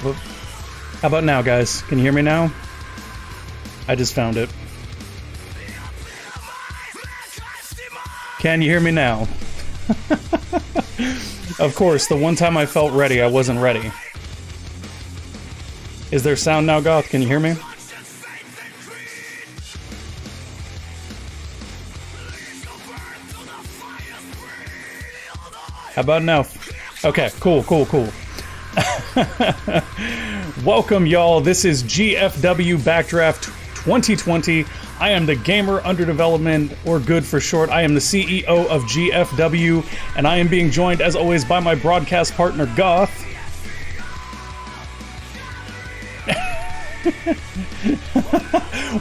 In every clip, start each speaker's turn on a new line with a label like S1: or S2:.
S1: Whoop. How about now, guys? Can you hear me now? I just found it. Can you hear me now? Of course, the one time I felt ready, I wasn't ready. Is there sound now, Goth? Can you hear me? How about now? Okay, cool. Welcome, y'all. This is GFW Backdraft 2020. I am the gamer under development, or good for short. I am the CEO of GFW, and I am being joined, as always, by my broadcast partner, Goth.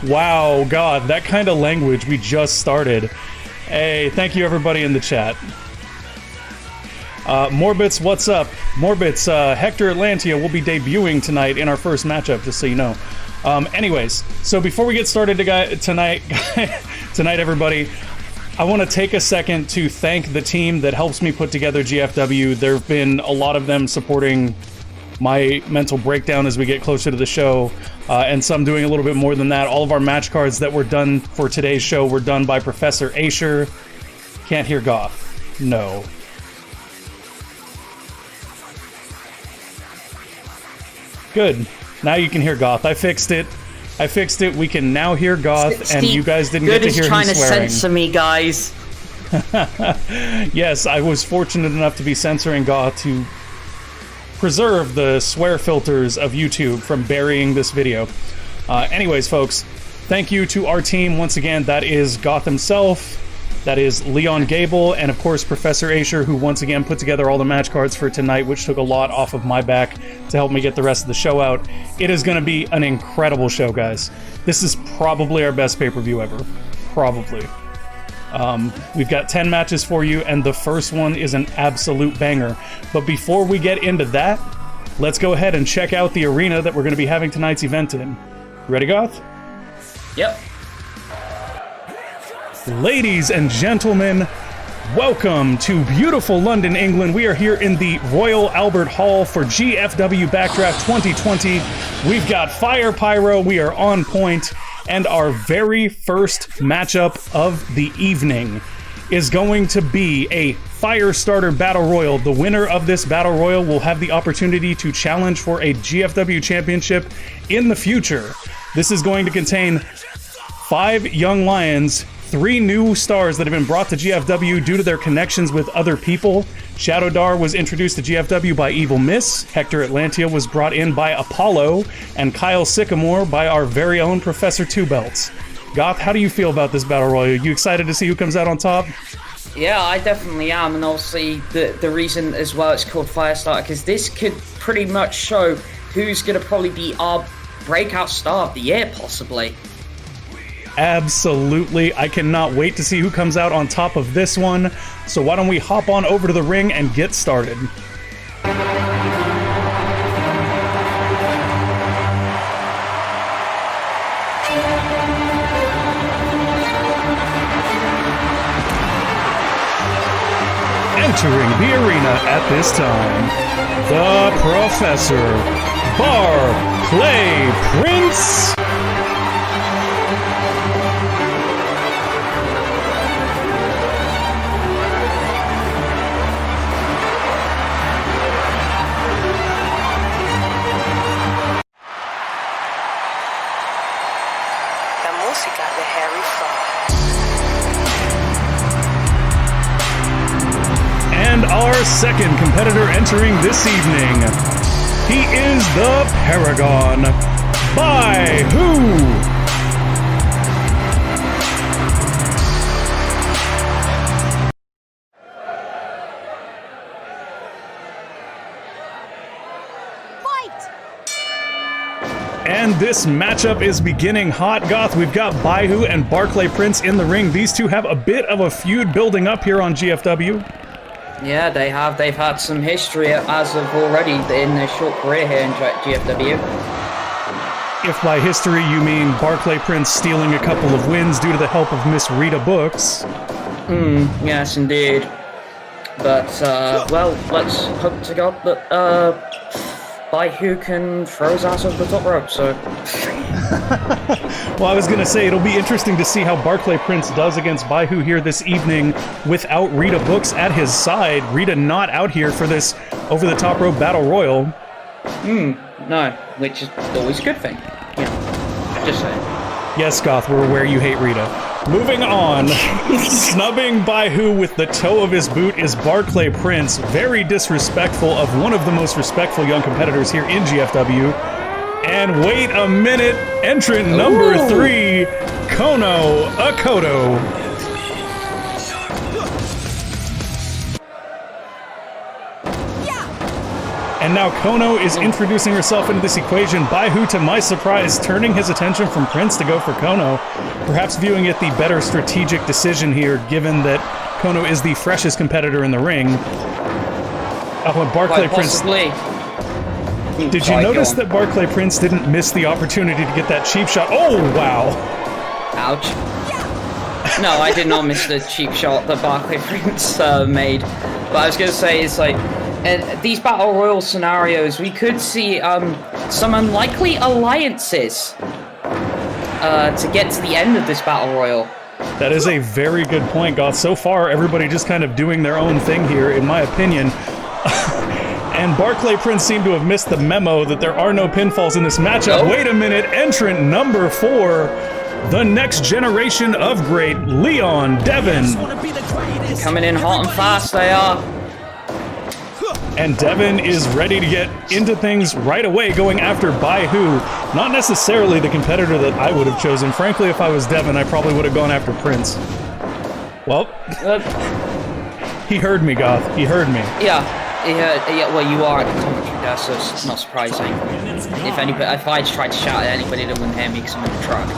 S1: Wow, God, that kind of language we just started. Hey, thank you everybody in the chat. Morbits, what's up? Morbits, Hector Atlantia will be debuting tonight in our first matchup, just so you know. Anyways, so before we get started tonight, everybody, I want to take a second to thank the team that helps me put together GFW. There have been a lot of them supporting my mental breakdown as we get closer to the show, and some doing a little bit more than that. All of our match cards that were done for today's show were done by Professor Asher. Can't hear Goth. No. Good. Now you can hear Goth. I fixed it. We can now hear Goth,
S2: Steve,
S1: and you guys didn't get to hear him swearing.
S2: Good is trying to censor me, guys.
S1: Yes, I was fortunate enough to be censoring Goth to preserve the swear filters of YouTube from burying this video. Anyways, folks, thank you to our team once again. That is Goth himself. That is Leon Gable, and of course Professor Asher, who once again put together all the match cards for tonight, which took a lot off of my back to help me get the rest of the show out. It is going to be an incredible show, guys. This is probably our best pay-per-view ever. Probably. We've got 10 matches for you, and the first one is an absolute banger. But before we get into that, let's go ahead and check out the arena that we're going to be having tonight's event in. Ready, Goth?
S2: Yep.
S1: Ladies and gentlemen, welcome to beautiful London, England. We are here in the Royal Albert Hall for GFW Backdraft 2020. We've got Fire Pyro, we are on point, and our very first matchup of the evening is going to be a Firestarter Battle Royal. The winner of this Battle Royal will have the opportunity to challenge for a GFW Championship in the future. This is going to contain 5 young lions, 3 new stars that have been brought to GFW due to their connections with other people. Shadow Dar was introduced to GFW by Evil Miss, Hector Atlantia was brought in by Apollo, and Kyle Sycamore by our very own Professor Two Belts. Goth, how do you feel about this Battle Royal? You excited to see who comes out on top?
S2: Yeah, I definitely am, and obviously the reason as well it's called Firestarter, because this could pretty much show who's going to probably be our breakout star of the year, possibly.
S1: Absolutely. I cannot wait to see who comes out on top of this one. So why don't we hop on over to the ring and get started. Entering the arena at this time, the Professor, Bar Play Prince. And our second competitor entering this evening, he is the Paragon, By Who? And this matchup is beginning hot, Goth. We've got Baihu and Barclay Prince in the ring. These two have a bit of a feud building up here on GFW.
S2: Yeah, they have. They've had some history as of already in their short career here in GFW.
S1: If by history you mean Barclay Prince stealing a couple of wins due to the help of Miss Rita Books.
S2: Yes, indeed. But, well, let's hope to God that, Baihu can throw his ass over the top rope, so...
S1: Well, I was going to say, it'll be interesting to see how Barclay Prince does against Baihu here this evening without Rita Books at his side. Rita not out here for this over-the-top rope battle royal.
S2: No, which is always a good thing. You know, just saying.
S1: Yes, Goth, we're aware you hate Rita. Moving on, snubbing Baihu with the toe of his boot is Barclay Prince. Very disrespectful of one of the most respectful young competitors here in GFW. And wait a minute, entrant number 3, Kono Akoto. And now Kono is introducing herself into this equation. Baihu, to my surprise, turning his attention from Prince to go for Kono. Perhaps viewing it the better strategic decision here, given that Kono is the freshest competitor in the ring. Barclay Prince... Did you notice that Barclay Prince didn't miss the opportunity to get that cheap shot? Oh, wow.
S2: Ouch. No, I did not miss the cheap shot that Barclay Prince made. But I was going to say, it's like... In these Battle Royal scenarios, we could see some unlikely alliances to get to the end of this Battle Royal.
S1: That is a very good point, Goth. So far, everybody just kind of doing their own thing here, in my opinion. And Barclay Prince seemed to have missed the memo that there are no pinfalls in this matchup. Wait a minute, entrant number 4, the next generation of great, Leon Devon.
S2: Coming in hot and fast, they are.
S1: And Devon is ready to get into things right away, going after Baihu. Not necessarily the competitor that I would have chosen. Frankly, if I was Devon, I probably would have gone after Prince. Well, he heard me, Goth. He heard me.
S2: Yeah, well, you are at the commentary there, so it's not surprising. If I tried to shout at anybody, they wouldn't hear me because I'm in the truck.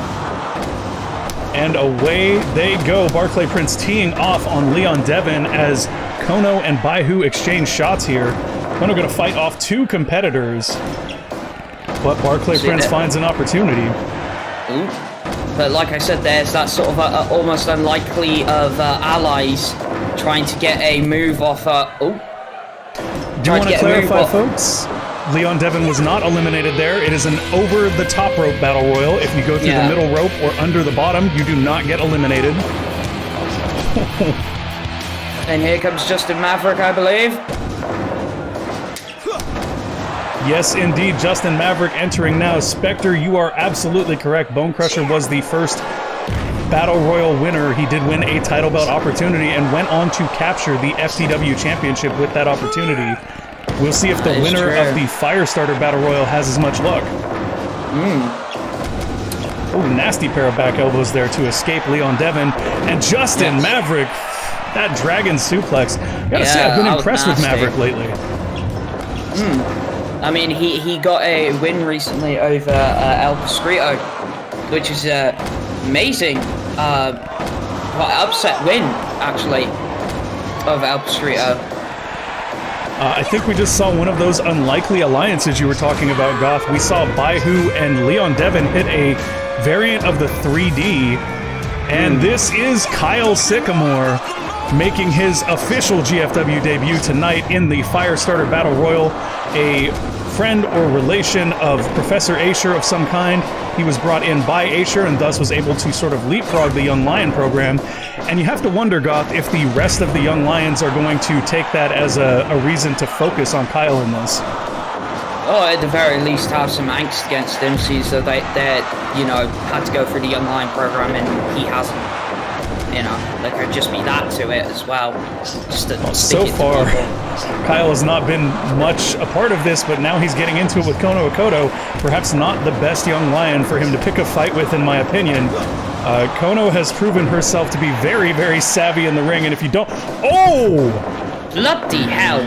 S1: And away they go. Barclay Prince teeing off on Leon Devon as Kono and Baihu exchange shots here. Kono going to fight off 2 competitors, but Barclay Prince finds an opportunity.
S2: Ooh. But like I said, there's that sort of almost unlikely of allies trying to get a move off. Do
S1: you want to clarify, folks? Leon Devon was not eliminated there. It is an over-the-top rope battle royal. If you go through the middle rope or under the bottom, you do not get eliminated.
S2: And here comes Justin Maverick, I believe.
S1: Yes, indeed, Justin Maverick entering now. Spectre, you are absolutely correct. Bone Crusher was the first Battle Royal winner. He did win a title belt opportunity and went on to capture the FTW Championship with that opportunity. We'll see if the winner of the Firestarter Battle Royal has as much luck. Oh, nasty pair of back elbows there to escape Leon Devon. And Justin Maverick, that dragon suplex. Gotta say, I've been impressed with Maverick lately.
S2: I mean, he got a win recently over El Prescrito, which is amazing. Upset win, actually, of El Prescrito.
S1: I think we just saw one of those unlikely alliances you were talking about, Goth. We saw Baihu and Leon Devon hit a variant of the 3D, and this is Kyle Sycamore making his official GFW debut tonight in the Firestarter Battle Royal. A friend or relation of Professor Asher of some kind. He was brought in by Asher and thus was able to sort of leapfrog the Young Lion program. And you have to wonder, Goth, if the rest of the Young Lions are going to take that as a reason to focus on Kyle in this.
S2: Or at the very least have some angst against him, since they had to go through the Young Lion program and he hasn't. You know, there could just be that to it as well.
S1: So far, Kyle has not been much a part of this, but now he's getting into it with Kono Akoto. Perhaps not the best Young Lion for him to pick a fight with, in my opinion. Kono has proven herself to be very, very savvy in the ring, and if you don't... Oh!
S2: Bloody hell!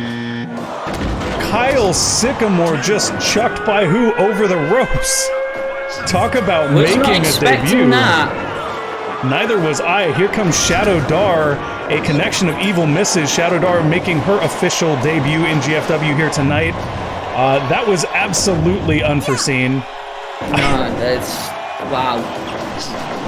S1: Kyle Sycamore just chucked Baihu over the ropes. Talk about making a debut.
S2: That.
S1: Neither was I. Here comes Shadow Dar, a connection of evil misses. Shadow Dar making her official debut in GFW here tonight. That was absolutely unforeseen.
S2: That's... Wow.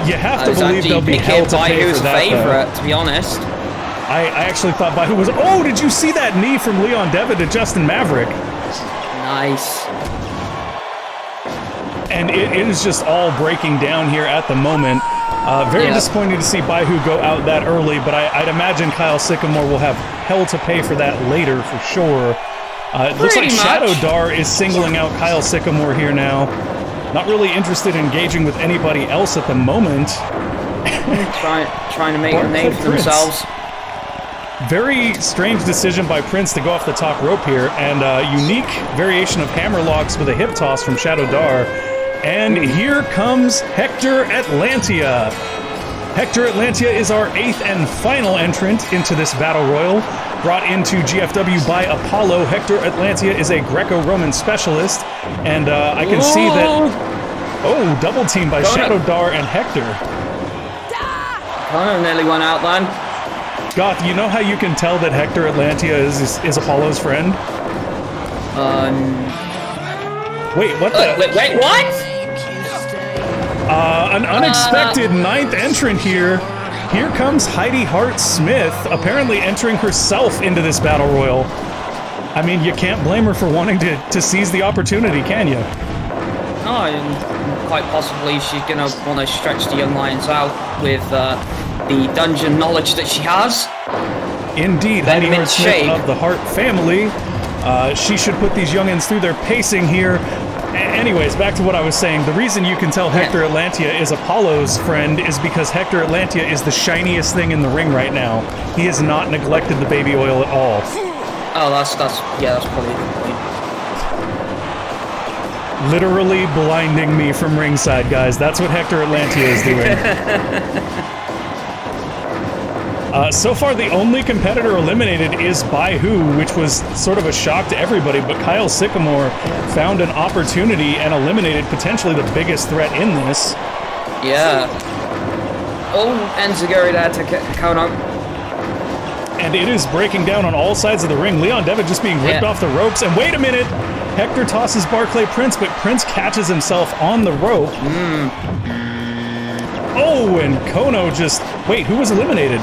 S1: You have to believe they'll be hell to pay for that,
S2: favorite, to be honest.
S1: I actually thought Baihu was... Oh, did you see that knee from Leon Devon to Justin Maverick?
S2: Nice.
S1: And it is just all breaking down here at the moment. Very disappointing to see Baihu go out that early, but I'd imagine Kyle Sycamore will have hell to pay for that later for sure. It looks like Shadow Dar is singling out Kyle Sycamore here now. Not really interested in engaging with anybody else at the moment.
S2: trying to make a name for themselves.
S1: Very strange decision by Prince to go off the top rope here, and unique variation of hammerlocks with a hip toss from Shadow Dar. And here comes Hector Atlantia. Hector Atlantia is our 8th and final entrant into this Battle Royal. Brought into GFW by Apollo, Hector Atlantia is a Greco-Roman specialist, and I can see that... Oh, double team by Shadow Dar and Hector.
S2: Connor nearly went out then.
S1: Goth, you know how you can tell that Hector Atlantia is Apollo's friend? Wait, what the?
S2: Wait, what?
S1: An unexpected 9th entrant here. Here comes Heidi Hart Smith, apparently entering herself into this Battle Royal. I mean, you can't blame her for wanting to seize the opportunity, can you?
S2: No, and quite possibly she's going to want to stretch the young lions out with the dungeon knowledge that she has.
S1: Indeed, Heidi Hart Smith of the Hart family. She should put these youngins through their pacing here. Anyways, back to what I was saying. The reason you can tell Hector Atlantia is Apollo's friend is because Hector Atlantia is the shiniest thing in the ring right now. He has not neglected the baby oil at all.
S2: Oh, that's probably a good point.
S1: Literally blinding me from ringside, guys. That's what Hector Atlantia is doing. So far, the only competitor eliminated is Baihu, which was sort of a shock to everybody, but Kyle Sycamore found an opportunity and eliminated potentially the biggest threat in this.
S2: Yeah. Oh, and Skerritt had to count up.
S1: And it is breaking down on all sides of the ring. Leon Devitt just being ripped off the ropes. And wait a minute! Hector tosses Barclay Prince, but Prince catches himself on the rope. Oh, and Kono just... Wait, who was eliminated?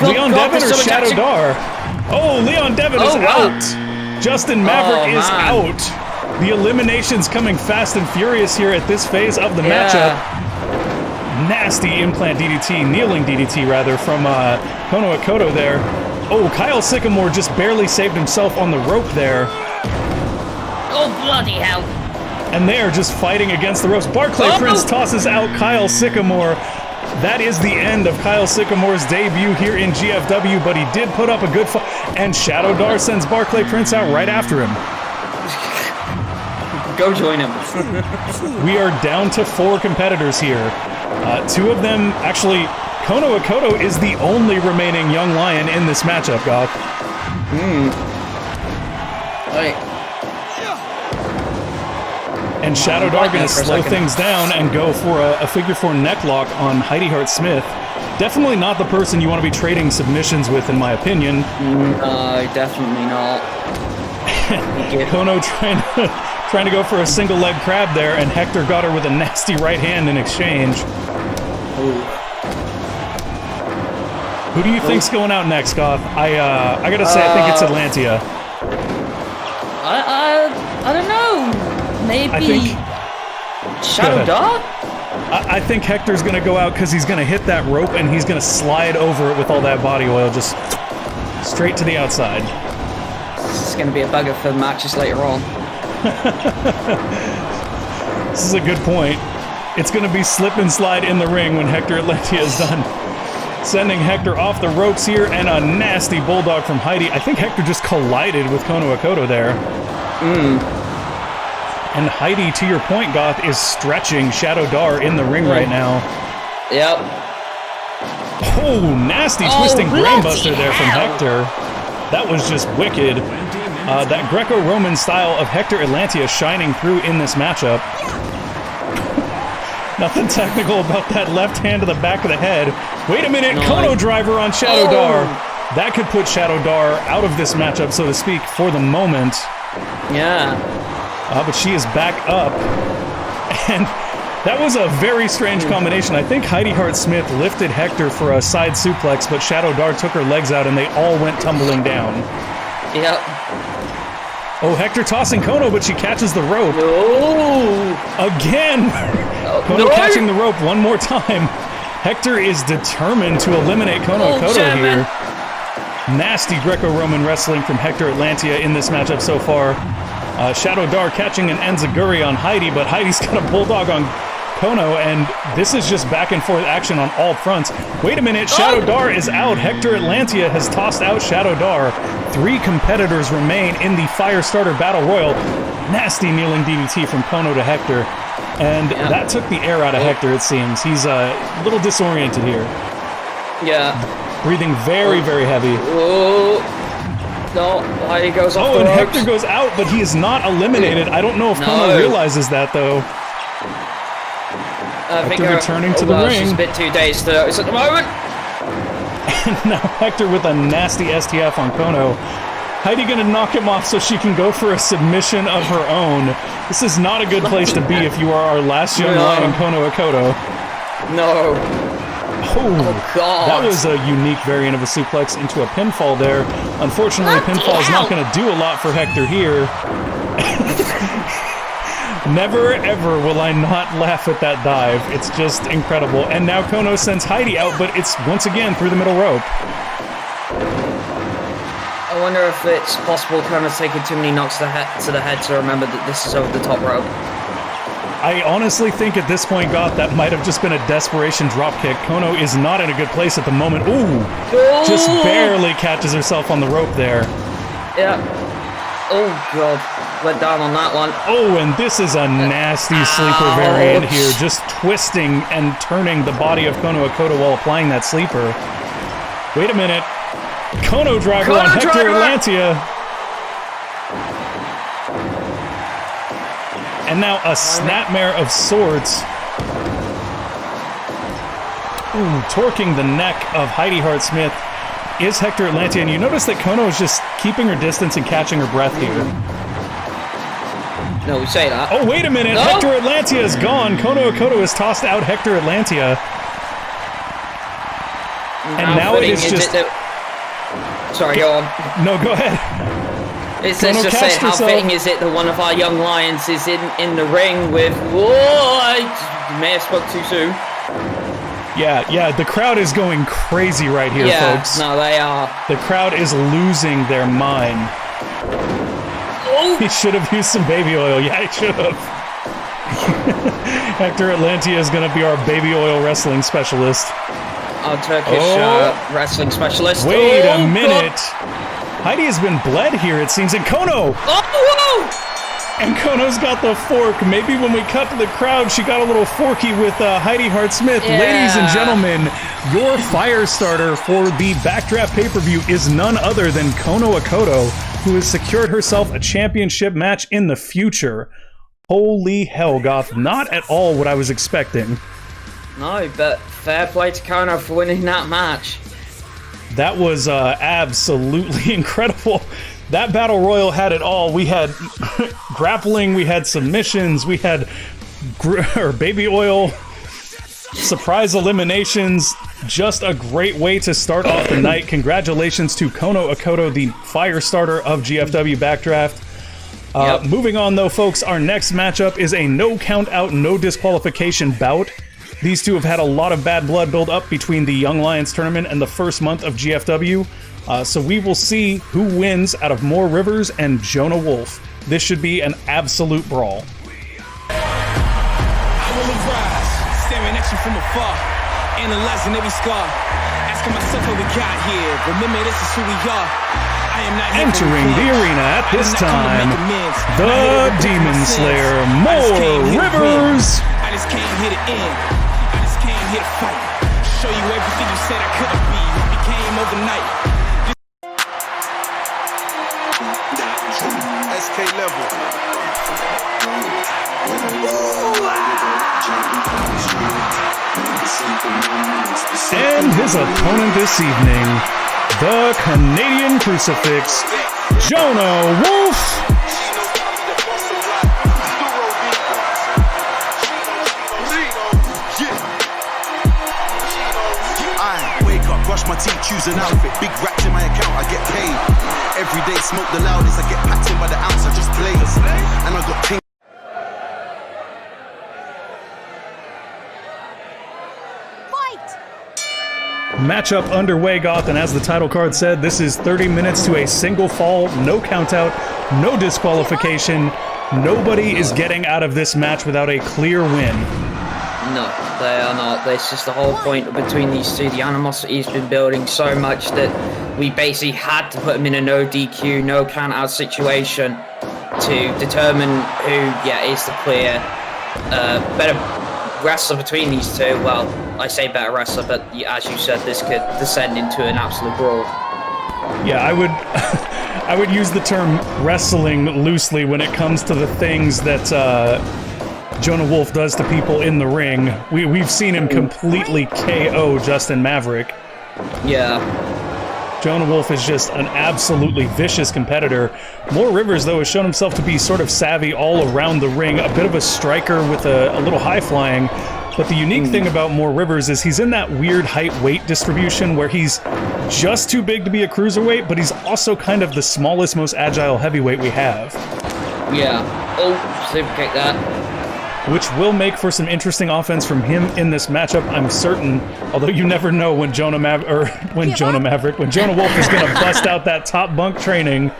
S1: Leon Devitt or Shadow Dar? Oh, Leon Devitt is out! Justin Maverick is out! The eliminations coming fast and furious here at this phase of the matchup. Nasty implant DDT, kneeling DDT rather, from Kono Akoto there. Oh, Kyle Sycamore just barely saved himself on the rope there.
S2: Oh, bloody hell.
S1: And they are just fighting against the ropes. Barclay Prince tosses out Kyle Sycamore. That is the end of Kyle Sycamore's debut here in GFW, but he did put up a good fight. And Shadow Dar sends Barclay Prince out right after him.
S2: Go join him.
S1: We are down to 4 competitors here. 2 of them, actually, Kono Akoto is the only remaining young lion in this matchup, Goth.
S2: Right.
S1: And Shadow Dar going to slow things down and go for a figure 4 neck lock on Heidi Hart Smith. Definitely not the person you want to be trading submissions with, in my opinion.
S2: No, definitely not.
S1: Kono trying to go for a single leg crab there, and Hector got her with a nasty right hand in exchange.
S2: Ooh.
S1: Who do you think's going out next, Goth? I gotta say, I think it's Atlantia.
S2: I don't know. Maybe
S1: I think
S2: Shadow Dar?
S1: I think Hector's gonna go out because he's gonna hit that rope and he's gonna slide over it with all that body oil, just straight to the outside.
S2: This is gonna be a bugger for matches later on.
S1: This is a good point. It's gonna be slip and slide in the ring when Hector Atlantia is done. Sending Hector off the ropes here, and a nasty bulldog from Heidi. I think Hector just collided with Kono Akoto there. And Heidi, to your point, Goth, is stretching Shadow Dar in the ring right now.
S2: Yep.
S1: Oh, nasty twisting brainbuster there from Hector. That was just wicked. That Greco-Roman style of Hector Atlantia shining through in this matchup. Nothing technical about that left hand to the back of the head. Wait a minute, Kono driver on Shadow Dar. That could put Shadow Dar out of this matchup, so to speak, for the moment.
S2: Yeah.
S1: But she is back up. And that was a very strange combination. I think Heidi Hart Smith lifted Hector for a side suplex, but Shadow Dar took her legs out and they all went tumbling down.
S2: Yep.
S1: Oh, Hector tossing Kono, but she catches the rope.
S2: No.
S1: Again! Kono catching the rope one more time. Hector is determined to eliminate Kono Okoto here. Nasty Greco-Roman wrestling from Hector Atlantia in this matchup so far. Shadow Dar catching an enziguri on Heidi, but Heidi's got a bulldog on Kono, and this is just back and forth action on all fronts. Wait a minute, Shadow Dar is out. Hector Atlantia has tossed out Shadow Dar. 3 competitors remain in the Firestarter Battle Royal. Nasty kneeling DDT from Kono to Hector, and that took the air out of Hector, it seems. He's a little disoriented here.
S2: Yeah.
S1: Breathing very, very heavy.
S2: Oh. No, Heidi goes off the
S1: and
S2: ropes.
S1: Hector goes out, but he is not eliminated. I don't know if Kono realizes that, though. Hector returning to the ring.
S2: She's a bit too dazed to notice at the moment.
S1: And now Hector with a nasty STF on Kono. Heidi gonna knock him off so she can go for a submission of her own. This is not a good place to be if you are our last young lion, Kono Okoto.
S2: No.
S1: Oh, God. That was a unique variant of a suplex into a pinfall there. Unfortunately, pinfall is not going to do a lot for Hector here. Never, ever will I not laugh at that dive. It's just incredible. And now Kono sends Heidi out, but it's once again through the middle rope.
S2: I wonder if it's possible Kono's taking too many knocks to the head to remember that this is over the top rope.
S1: I honestly think at this point, Goth, that might have just been a desperation dropkick. Kono is not in a good place at the moment. Ooh! Just barely catches herself on the rope there.
S2: Yeah. Oh, God. Went down on that one.
S1: Oh, and this is a nasty sleeper variant here. Just twisting and turning the body of Kono Okoto while applying that sleeper. Wait a minute. Kono driver on Hector Atlantia. And now a snapmare of sorts. Ooh, torquing the neck of Heidi Hart Smith is Hector Atlantia. And you notice that Kono is just keeping her distance and catching her breath here.
S2: No, we say that.
S1: Oh, wait a minute. No. Hector Atlantia is gone. Kono Okoto has tossed out Hector Atlantia. And now it is just...
S2: Sorry, go on.
S1: No, go ahead.
S2: It's just saying, how fitting is it that one of our young lions is in the ring with... Whoa, I may have spoke too soon.
S1: Yeah, the crowd is going crazy right here, folks.
S2: No, they are.
S1: The crowd is losing their mind.
S2: Oh.
S1: He should have used some baby oil. Yeah, he should have. Hector Atlantia is going to be our baby oil wrestling specialist.
S2: Our Turkish wrestling specialist.
S1: Wait a minute. God. Heidi has been bled here, it seems, and Kono!
S2: Oh, whoa!
S1: And Kono's got the fork. Maybe when we cut to the crowd, she got a little forky with Heidi Hart Smith. Yeah. Ladies and gentlemen, your Firestarter for the Backdraft pay-per-view is none other than Kono Okoto, who has secured herself a championship match in the future. Holy hell, Goth. Not at all what I was expecting.
S2: No, but fair play to Kono for winning that match.
S1: That was absolutely incredible. That Battle Royal had it all. We had grappling, we had submissions, we had baby oil, surprise eliminations. Just a great way to start off the night. Congratulations to Kono Okoto, the Firestarter of GFW Backdraft. Moving on, though, folks, our next matchup is a no count out, no disqualification bout. These two have had a lot of bad blood build up between the Young Lions tournament and the first month of GFW. So we will see who wins out of Moore Rivers and Jonah Wolf. This should be an absolute brawl.
S3: I will arise, staring at you from afar, analyzing every scar, asking myself how we got here. Remember, this is who we are. I am not
S1: entering the arena at this time, the Demon Slayer, Moore Rivers.
S3: I just came here to end. I just came here to fight. Show you everything you said I couldn't be. It became overnight.
S4: SK level.
S1: And his opponent this evening, the Canadian Crucifix, Jonah Wolf.
S4: brush my teeth, choose an outfit. Big racks in my account, I get paid. Every day smoke the loudest, I get packed in by the ounce, I just blaze. And I got ting.
S1: Matchup underway, Goth, and as the title card said, this is 30 minutes to a single fall, no countout, no disqualification. Nobody is getting out of this match without a clear win.
S2: No, they are not. That's just the whole point between these two. The animosity has been building so much that we basically had to put them in a no DQ, no count-out situation to determine who, is the clear better wrestler between these two. Well, I say better wrestler, but as you said, this could descend into an absolute brawl.
S1: Yeah, I would use the term wrestling loosely when it comes to the things that Jonah Wolf does to people in the ring. We've seen him completely KO Justin Maverick.
S2: Yeah.
S1: Jonah Wolf is just an absolutely vicious competitor. Moore Rivers, though, has shown himself to be sort of savvy all around the ring, a bit of a striker with a little high-flying. But the unique thing about Moore Rivers is he's in that weird height-weight distribution where he's just too big to be a cruiserweight, but he's also kind of the smallest, most agile heavyweight we have.
S2: Yeah. Oh, super kick that.
S1: Which will make for some interesting offense from him in this matchup, I'm certain. Although you never know when Jonah Wolf is going to bust out that top bunk training.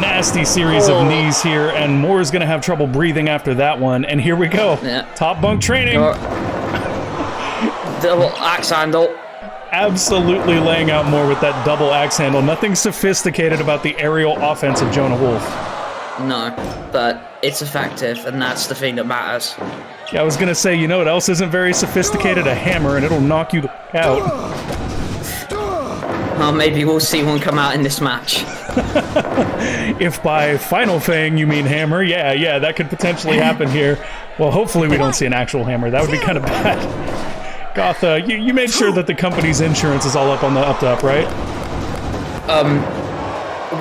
S1: Nasty series of knees here, and Moore is going to have trouble breathing after that one. And here we go. Yeah. Top bunk training.
S2: Double axe handle.
S1: Absolutely laying out Moore with that double axe handle. Nothing sophisticated about the aerial offense of Jonah Wolf.
S2: No, but it's effective, and that's the thing that matters.
S1: Yeah, I was going to say, you know what else isn't very sophisticated? A hammer, and it'll knock you out.
S2: Well, maybe we'll see one come out in this match.
S1: If by final thing you mean hammer, yeah, that could potentially happen here. Well, hopefully we don't see an actual hammer. That would be kind of bad. Goth, you made sure that the company's insurance is all up on the up, right?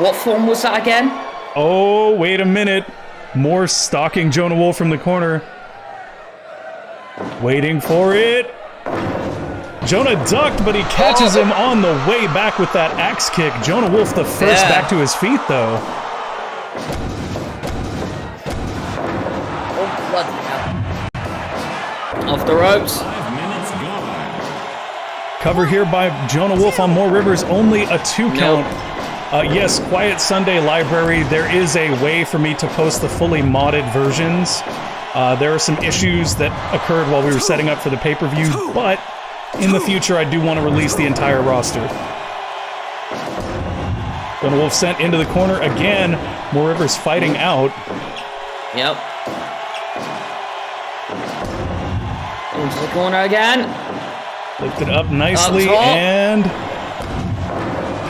S2: What form was that again?
S1: Oh, wait a minute. Moore stalking Jonah Wolf from the corner. Waiting for it. Jonah ducked, but he catches him on the way back with that axe kick. Jonah Wolf the first back to his feet, though.
S2: Oh, bloody hell. Off the ropes.
S1: Cover here by Jonah Wolf on Moore Rivers, only a 2 count. Yes, Quiet Sunday Library, there is a way for me to post the fully modded versions. There are some issues that occurred while we were setting up for the pay-per-view, but in the future I do want to release the entire roster. Jonah Wolf sent into the corner again. Moore Rivers fighting out.
S2: Yep. Into the corner again.
S1: Lifted up nicely and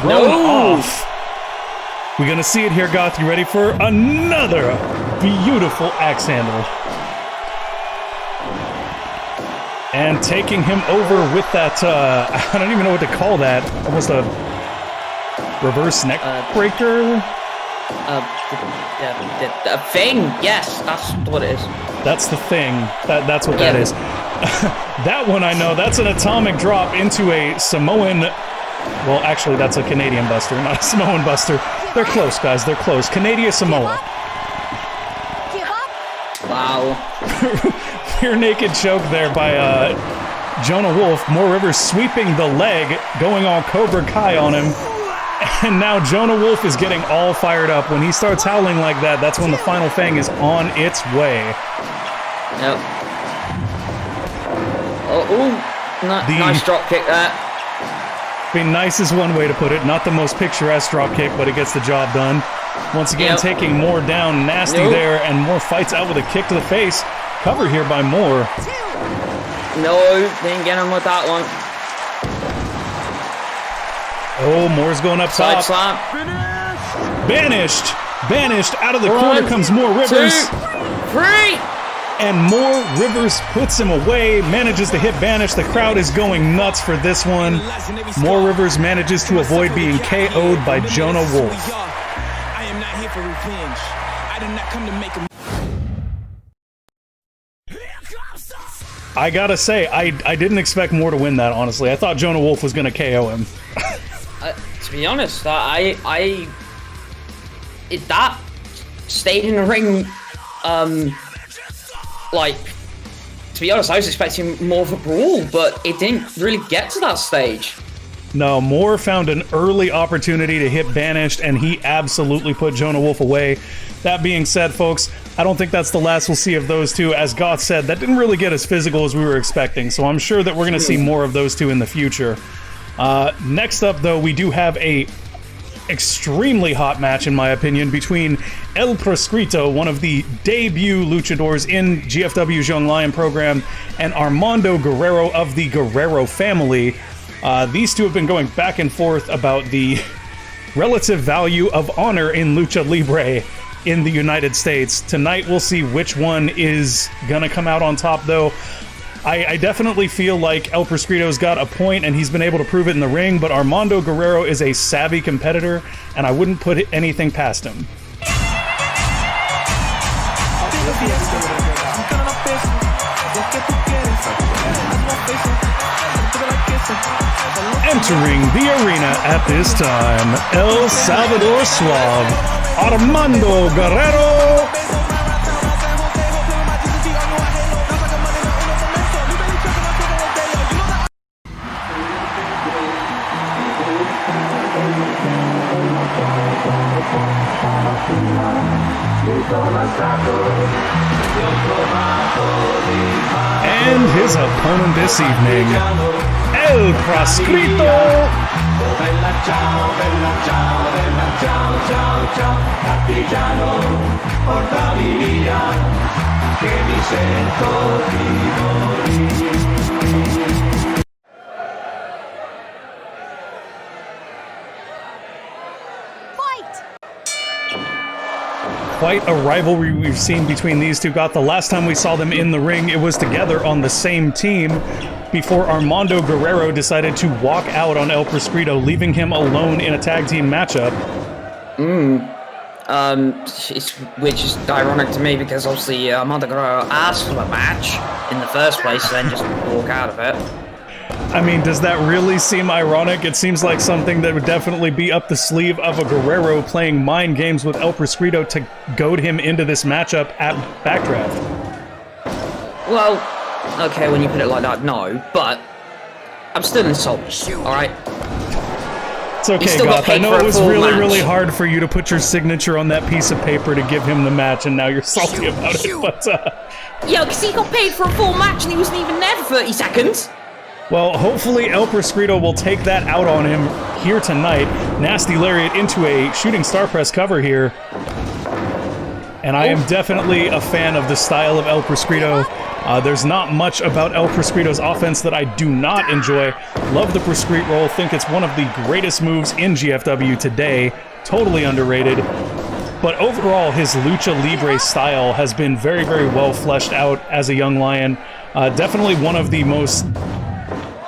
S1: thrown off. We're going to see it here, Goth. You ready for another beautiful axe handle? And taking him over with that, I don't even know what to call that. Almost a reverse neck breaker?
S2: A thing, yes, that's what it is.
S1: That's the thing. That's what that is. That one I know. That's an atomic drop into a Samoan... Well, actually, that's a Canadian Buster, not a Samoan Buster. They're close, guys. They're close. Canadian Samoa.
S2: Wow.
S1: Rear naked choke there by Jonah Wolf. Moore Rivers sweeping the leg, going all Cobra Kai on him. And now Jonah Wolf is getting all fired up. When he starts howling like that, that's when the final fang is on its way.
S2: Yep. Nice drop kick there.
S1: I mean, nice is one way to put it. Not the most picturesque drop kick, but it gets the job done. Once again, taking Moore down. Nasty there, and Moore fights out with a kick to the face. Cover here by Moore.
S2: No, didn't get him with that one.
S1: Oh, Moore's going up top.
S2: Side slam.
S1: Banished. Out of the corner comes Moore Rivers.
S2: 2, 3.
S1: And Moore Rivers puts him away, manages to hit Banish. The crowd is going nuts for this one. Moore Rivers manages to avoid being KO'd by Jonah Wolf.
S3: I am not here for revenge. I did not come to make a...
S1: I gotta say, I didn't expect Moore to win that, honestly. I thought Jonah Wolf was gonna KO him.
S2: To be honest, that stayed in the ring, like, to be honest, I was expecting more of a brawl, but it didn't really get to that stage.
S1: No, Moore found an early opportunity to hit Banished, and he absolutely put Jonah Wolf away. That being said, folks, I don't think that's the last we'll see of those two. As Goth said, that didn't really get as physical as we were expecting, so I'm sure that we're going to see more of those two in the future. Next up, though, we do have a extremely hot match, in my opinion, between El Prescrito, one of the debut luchadors in GFW's Young Lion program, and Armando Guerrero of the Guerrero family. These two have been going back and forth about the relative value of honor in Lucha Libre in the United States. Tonight we'll see which one is gonna come out on top, though. I definitely feel like El Prescrito's got a point, and he's been able to prove it in the ring, but Armando Guerrero is a savvy competitor, and I wouldn't put anything past him. Entering the arena at this time, El Salvador Suave, Armando Guerrero. And his opponent this evening, El Prescrito. Quite a rivalry we've seen between these two. The last time we saw them in the ring, it was together on the same team before Armando Guerrero decided to walk out on El Prescrito, leaving him alone in a tag team matchup.
S2: Which is ironic to me because obviously Armando Guerrero asked for a match in the first place, then just walk out of it.
S1: I mean, does that really seem ironic? It seems like something that would definitely be up the sleeve of a Guerrero playing mind games with El Prescrito to goad him into this matchup at Backdraft.
S2: Well, okay, when you put it like that, no, but I'm still insulted, alright?
S1: It's okay, Goth. I know it was really hard for you to put your signature on that piece of paper to give him the match, and now you're salty about it, but
S2: yeah, because he got paid for a full match and he wasn't even there for 30 seconds.
S1: Well, hopefully El Prescrito will take that out on him here tonight. Nasty Lariat into a shooting star press cover here. And I am definitely a fan of the style of El Prescrito. There's not much about El Prescrito's offense that I do not enjoy. Love the Prescrito roll. Think it's one of the greatest moves in GFW today. Totally underrated. But overall, his Lucha Libre style has been very, very well fleshed out as a young lion. Definitely one of the most,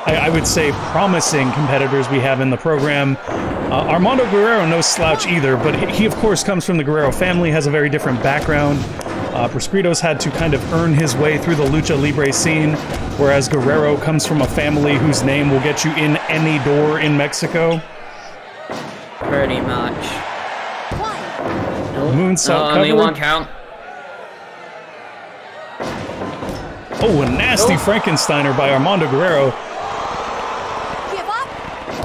S1: I would say, promising competitors we have in the program. Armando Guerrero, no slouch either, but he of course comes from the Guerrero family, has a very different background. Prescrito's had to kind of earn his way through the Lucha Libre scene, whereas Guerrero comes from a family whose name will get you in any door in Mexico.
S2: Pretty much.
S1: Moonsault cover.
S2: Only one count.
S1: Oh, a nasty Frankensteiner by Armando Guerrero.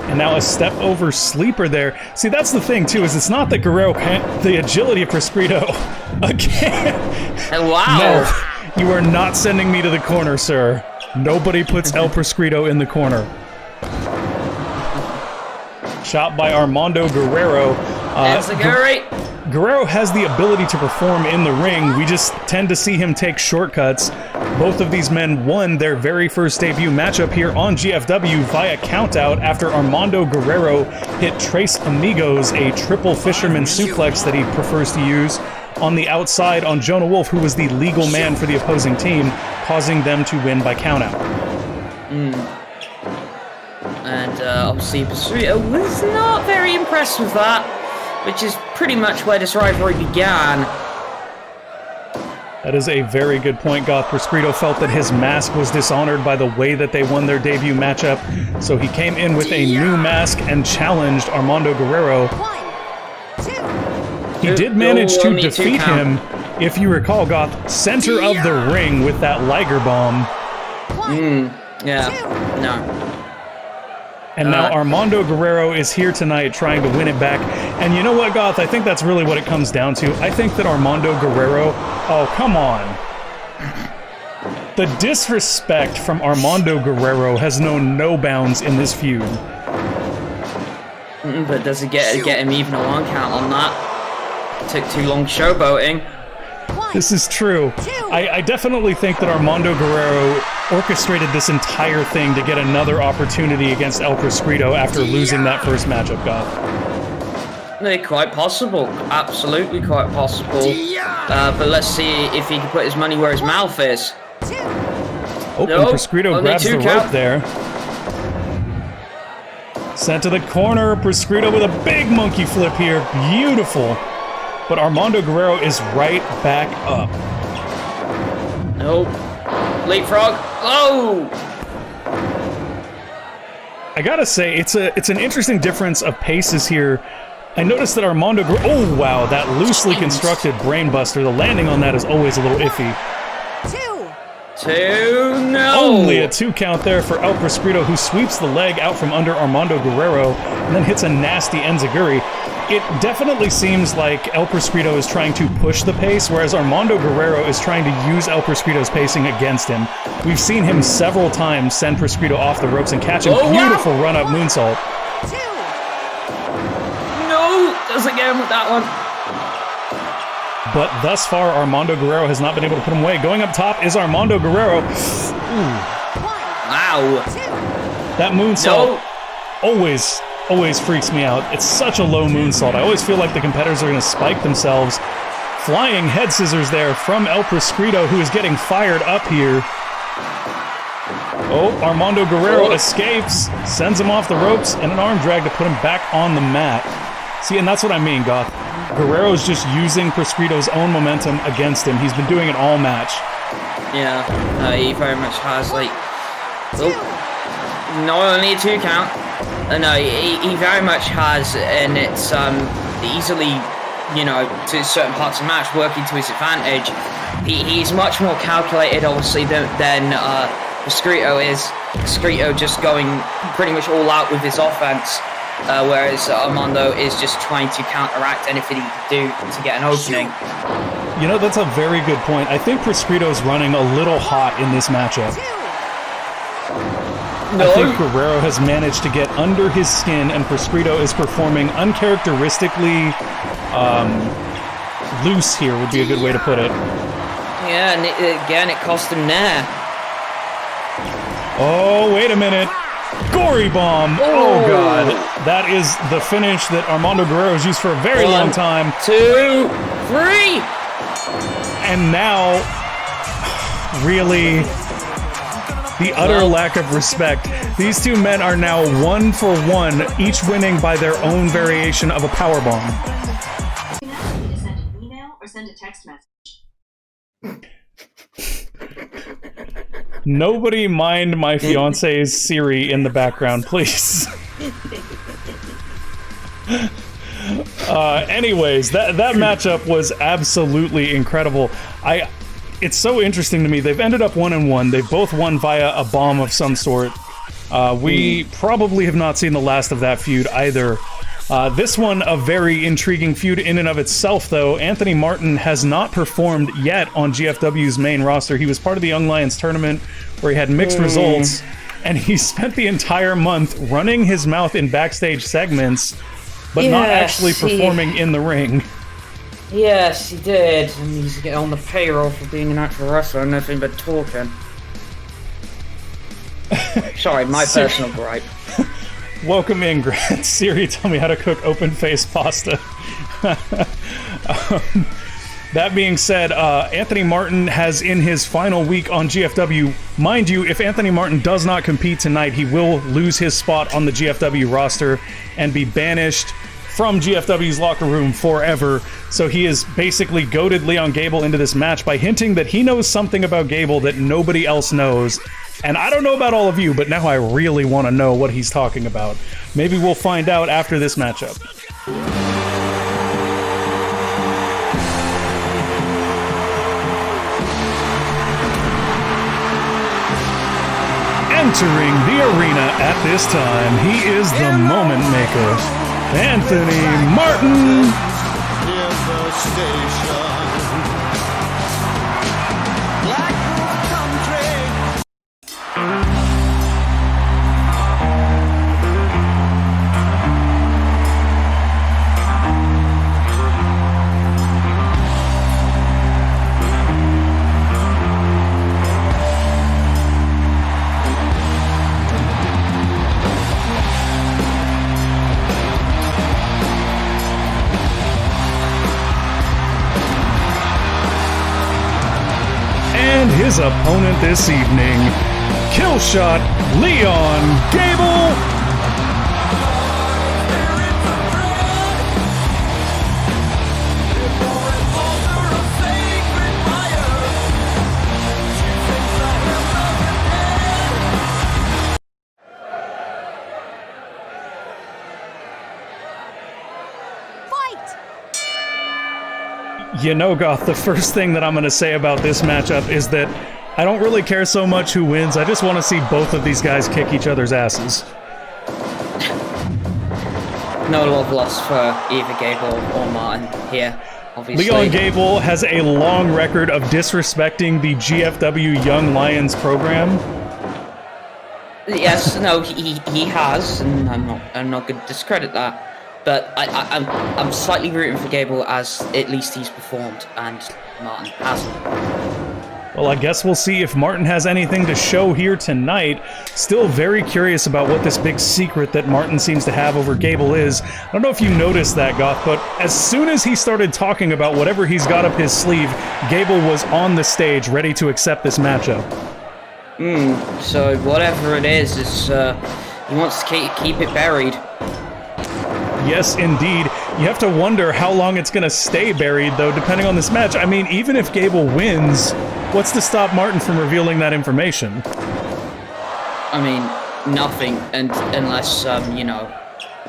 S1: And now a step over sleeper there. See, that's the thing, too, is it's not that Guerrero can't... The agility of Prescrito. Again.
S2: Wow.
S1: No, you are not sending me to the corner, sir. Nobody puts El Prescrito in the corner. Shot by Armando Guerrero.
S2: That's a great...
S1: Guerrero has the ability to perform in the ring. We just tend to see him take shortcuts. Both of these men won their very first debut matchup here on GFW via countout after Armando Guerrero hit Tres Amigos, a triple fisherman suplex that he prefers to use, on the outside on Jonah Wolf, who was the legal man for the opposing team, causing them to win by countout.
S2: And obviously Prescrito was not very impressed with that, which is pretty much where this rivalry began.
S1: That That is a very good point, Goth. Prescrito felt that his mask was dishonored by the way that they won their debut matchup, so he came in with a new mask and challenged Armando Guerrero. He did manage to defeat him, if you recall, Goth, center of the ring with that Liger Bomb.
S2: Yeah, no.
S1: And now Armando Guerrero is here tonight trying to win it back. And you know what, Goth? I think that's really what it comes down to. I think that Armando Guerrero... Oh, come on. The disrespect from Armando Guerrero has known no bounds in this feud.
S2: But does it get him even a 1 count on that? Took too long showboating.
S1: This is true. I definitely think that Armando Guerrero orchestrated this entire thing to get another opportunity against El Prescrito after losing that first matchup, Goth.
S2: Quite possible. Absolutely quite possible. But let's see if he can put his money where his mouth is.
S1: Oh, and Prescrito grabs the rope there. Sent to the corner. Prescrito with a big monkey flip here. Beautiful. But Armando Guerrero is right back up.
S2: Nope. Leapfrog. Oh!
S1: I gotta say, it's an interesting difference of paces here. I noticed that Armando Guerrero... Oh, wow, that loosely constructed brainbuster. The landing on that is always a little iffy.
S2: Two, no!
S1: Only a 2 count there for El Prescrito, who sweeps the leg out from under Armando Guerrero and then hits a nasty enziguri. It definitely seems like El Prescrito is trying to push the pace, whereas Armando Guerrero is trying to use El Prescrito's pacing against him. We've seen him several times send Prescrito off the ropes and catch a beautiful run-up moonsault.
S2: No! Doesn't get him with that one.
S1: But thus far, Armando Guerrero has not been able to put him away. Going up top is Armando Guerrero.
S2: Wow.
S1: That moonsault always freaks me out. It's such a low moonsault. I always feel like the competitors are going to spike themselves. Flying head scissors there from El Prescrito, who is getting fired up here. Oh, Armando Guerrero escapes, sends him off the ropes, and an arm drag to put him back on the mat. See, and that's what I mean, Goth. Guerrero's just using Prescrito's own momentum against him. He's been doing it all match.
S2: Yeah, he very much has, like... Oh, no, only a 2 count. No, he very much has, and it's easily, you know, to certain parts of the match, working to his advantage. He's much more calculated, obviously, than Prescrito is. Prescrito just going pretty much all out with his offense. Whereas Armando is just trying to counteract anything he can do to get an opening.
S1: You know, that's a very good point. I think Prescrito's running a little hot in this matchup. I think Guerrero has managed to get under his skin, and Prescrito is performing uncharacteristically loose here, would be a good way to put it.
S2: Yeah, and again, it cost him there.
S1: Oh, wait a minute. Gory Bomb! Oh, God. That is the finish that Armando Guerrero has used for a very long time.
S2: 2, 3!
S1: And now, really, the utter lack of respect. These two men are now 1 for 1, each winning by their own variation of a powerbomb.
S5: You can ask me to send an email or send a text message.
S1: Nobody mind my fiance's Siri in the background, please. Anyways, that matchup was absolutely incredible. It's so interesting to me. They've ended up 1-1. They both won via a bomb of some sort. We probably have not seen the last of that feud either. This one, a very intriguing feud in and of itself, though. Anthony Martin has not performed yet on GFW's main roster. He was part of the Young Lions tournament where he had mixed results, and he spent the entire month running his mouth in backstage segments, but not actually performing in the ring.
S2: Yes, he did. And he's getting on the payroll for being an actual wrestler and nothing but talking. Sorry, my personal gripe.
S1: Welcome in, Grant. Siri, tell me how to cook open-faced pasta. That being said, Anthony Martin has in his final week on GFW. Mind you, if Anthony Martin does not compete tonight, he will lose his spot on the GFW roster and be banished from GFW's locker room forever. So he has basically goaded Leon Gable into this match by hinting that he knows something about Gable that nobody else knows. And I don't know about all of you, but now I really want to know what he's talking about. Maybe we'll find out after this matchup. Entering the arena at this time, he is the moment maker, Anthony Martin. His opponent this evening, Killshot Leon Gable. You know, Goth, the first thing that I'm going to say about this matchup is that I don't really care so much who wins. I just want to see both of these guys kick each other's asses.
S2: No love lost for either Gable or Martin here, obviously.
S1: Leon Gable has a long record of disrespecting the GFW Young Lions program.
S2: Yes, no, he has, and I'm not going to discredit that. But I'm slightly rooting for Gable, as at least he's performed and Martin hasn't.
S1: Well, I guess we'll see if Martin has anything to show here tonight. Still very curious about what this big secret that Martin seems to have over Gable is. I don't know if you noticed that, Goth, but as soon as he started talking about whatever he's got up his sleeve, Gable was on the stage ready to accept this matchup.
S2: So whatever it is he wants to keep it buried.
S1: Yes, indeed. You have to wonder how long it's going to stay buried, though, depending on this match. I mean, even if Gable wins, what's to stop Martin from revealing that information?
S2: I mean, nothing, unless,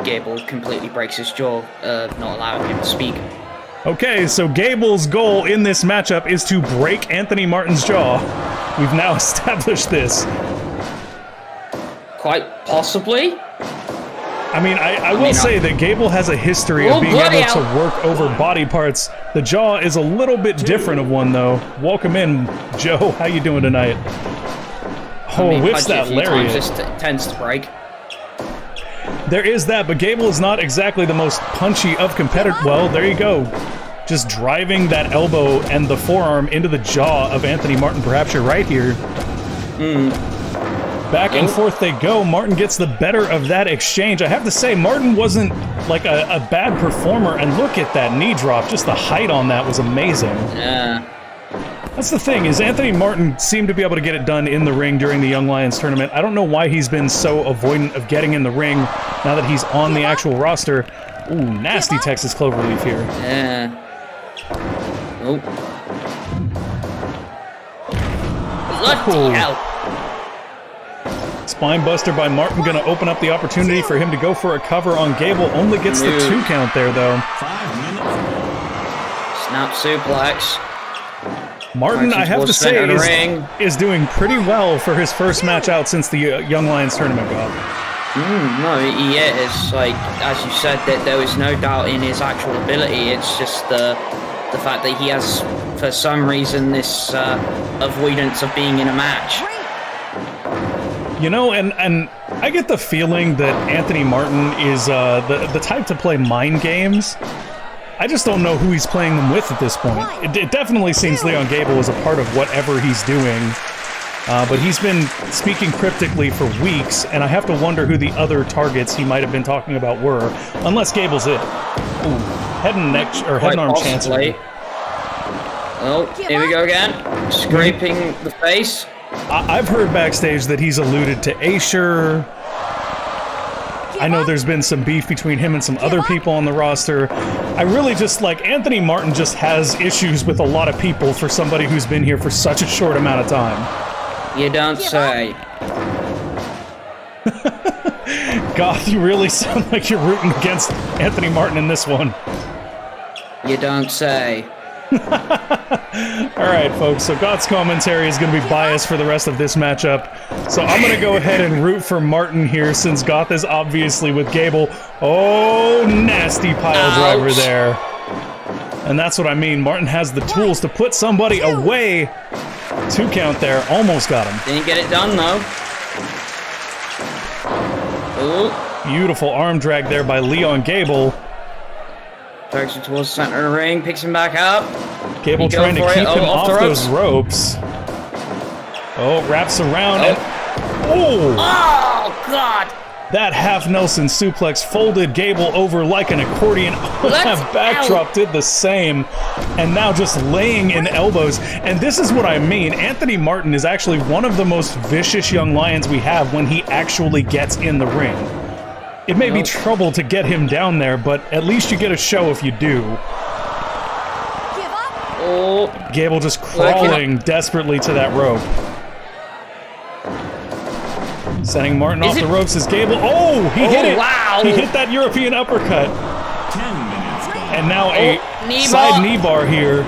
S2: Gable completely breaks his jaw, not allowing him to speak.
S1: Okay, so Gable's goal in this matchup is to break Anthony Martin's jaw. We've now established this.
S2: Quite possibly.
S1: I mean, I will say that Gable has a history of being able to work over body parts. The jaw is a little bit different of one, though. Welcome in, Joe. How you doing tonight? Oh, whips that lariat.
S2: Just tends to break.
S1: There is that, but Gable is not exactly the most punchy of competitors. Well, there you go. Just driving that elbow and the forearm into the jaw of Anthony Martin. Perhaps you're right here. Back and forth they go. Martin gets the better of that exchange. I have to say, Martin wasn't like a bad performer, and look at that knee drop. Just the height on that was amazing.
S2: Yeah.
S1: That's the thing, is Anthony Martin seemed to be able to get it done in the ring during the Young Lions tournament. I don't know why he's been so avoidant of getting in the ring now that he's on the actual roster. Ooh, nasty Texas Cloverleaf here.
S2: Yeah. Oh. Bloody hell.
S1: Spinebuster by Martin going to open up the opportunity for him to go for a cover on Gable. Only gets the 2 count there, though.
S2: Snap suplex.
S1: Martin, I have to say, is doing pretty well for his first match out since the Young Lions tournament got.
S2: No, he is. Like, as you said, that there was no doubt in his actual ability. It's just the fact that he has, for some reason, this avoidance of being in a match.
S1: You know, and I get the feeling that Anthony Martin is the type to play mind games. I just don't know who he's playing them with at this point. It definitely seems Leon Gable is a part of whatever he's doing. But he's been speaking cryptically for weeks, and I have to wonder who the other targets he might have been talking about were. Unless Gable's it. Ooh, head and neck, or head and arm chancery.
S2: Oh, here we go again. Scraping the face.
S1: I've heard backstage that he's alluded to Asher. I know there's been some beef between him and some other people on the roster. I really just, like, Anthony Martin just has issues with a lot of people for somebody who's been here for such a short amount of time.
S2: You don't say.
S1: Goth, you really sound like you're rooting against Anthony Martin in this one.
S2: You don't say.
S1: Alright, folks, so Goth's commentary is going to be biased for the rest of this matchup. So I'm going to go ahead and root for Martin here since Goth is obviously with Gable. Oh, nasty pile driver there. And that's what I mean. Martin has the tools to put somebody away. 2 count there. Almost got him.
S2: Didn't get it done, though. Ooh.
S1: Beautiful arm drag there by Leon Gable.
S2: Drags it towards the center of the ring, picks him back up.
S1: Gable trying to keep him off those ropes. Oh, wraps around and... Oh!
S2: Oh, God!
S1: That half Nelson suplex folded Gable over like an accordion. That backdrop did the same. And now just laying in elbows. And this is what I mean. Anthony Martin is actually one of the most vicious young lions we have when he actually gets in the ring. It may be trouble to get him down there, but at least you get a show if you do.
S2: Oh.
S1: Gable just crawling desperately to that rope. Sending Martin off the ropes as Gable. Oh, he hit it.
S2: Wow.
S1: He hit that European uppercut. And now a side knee bar here.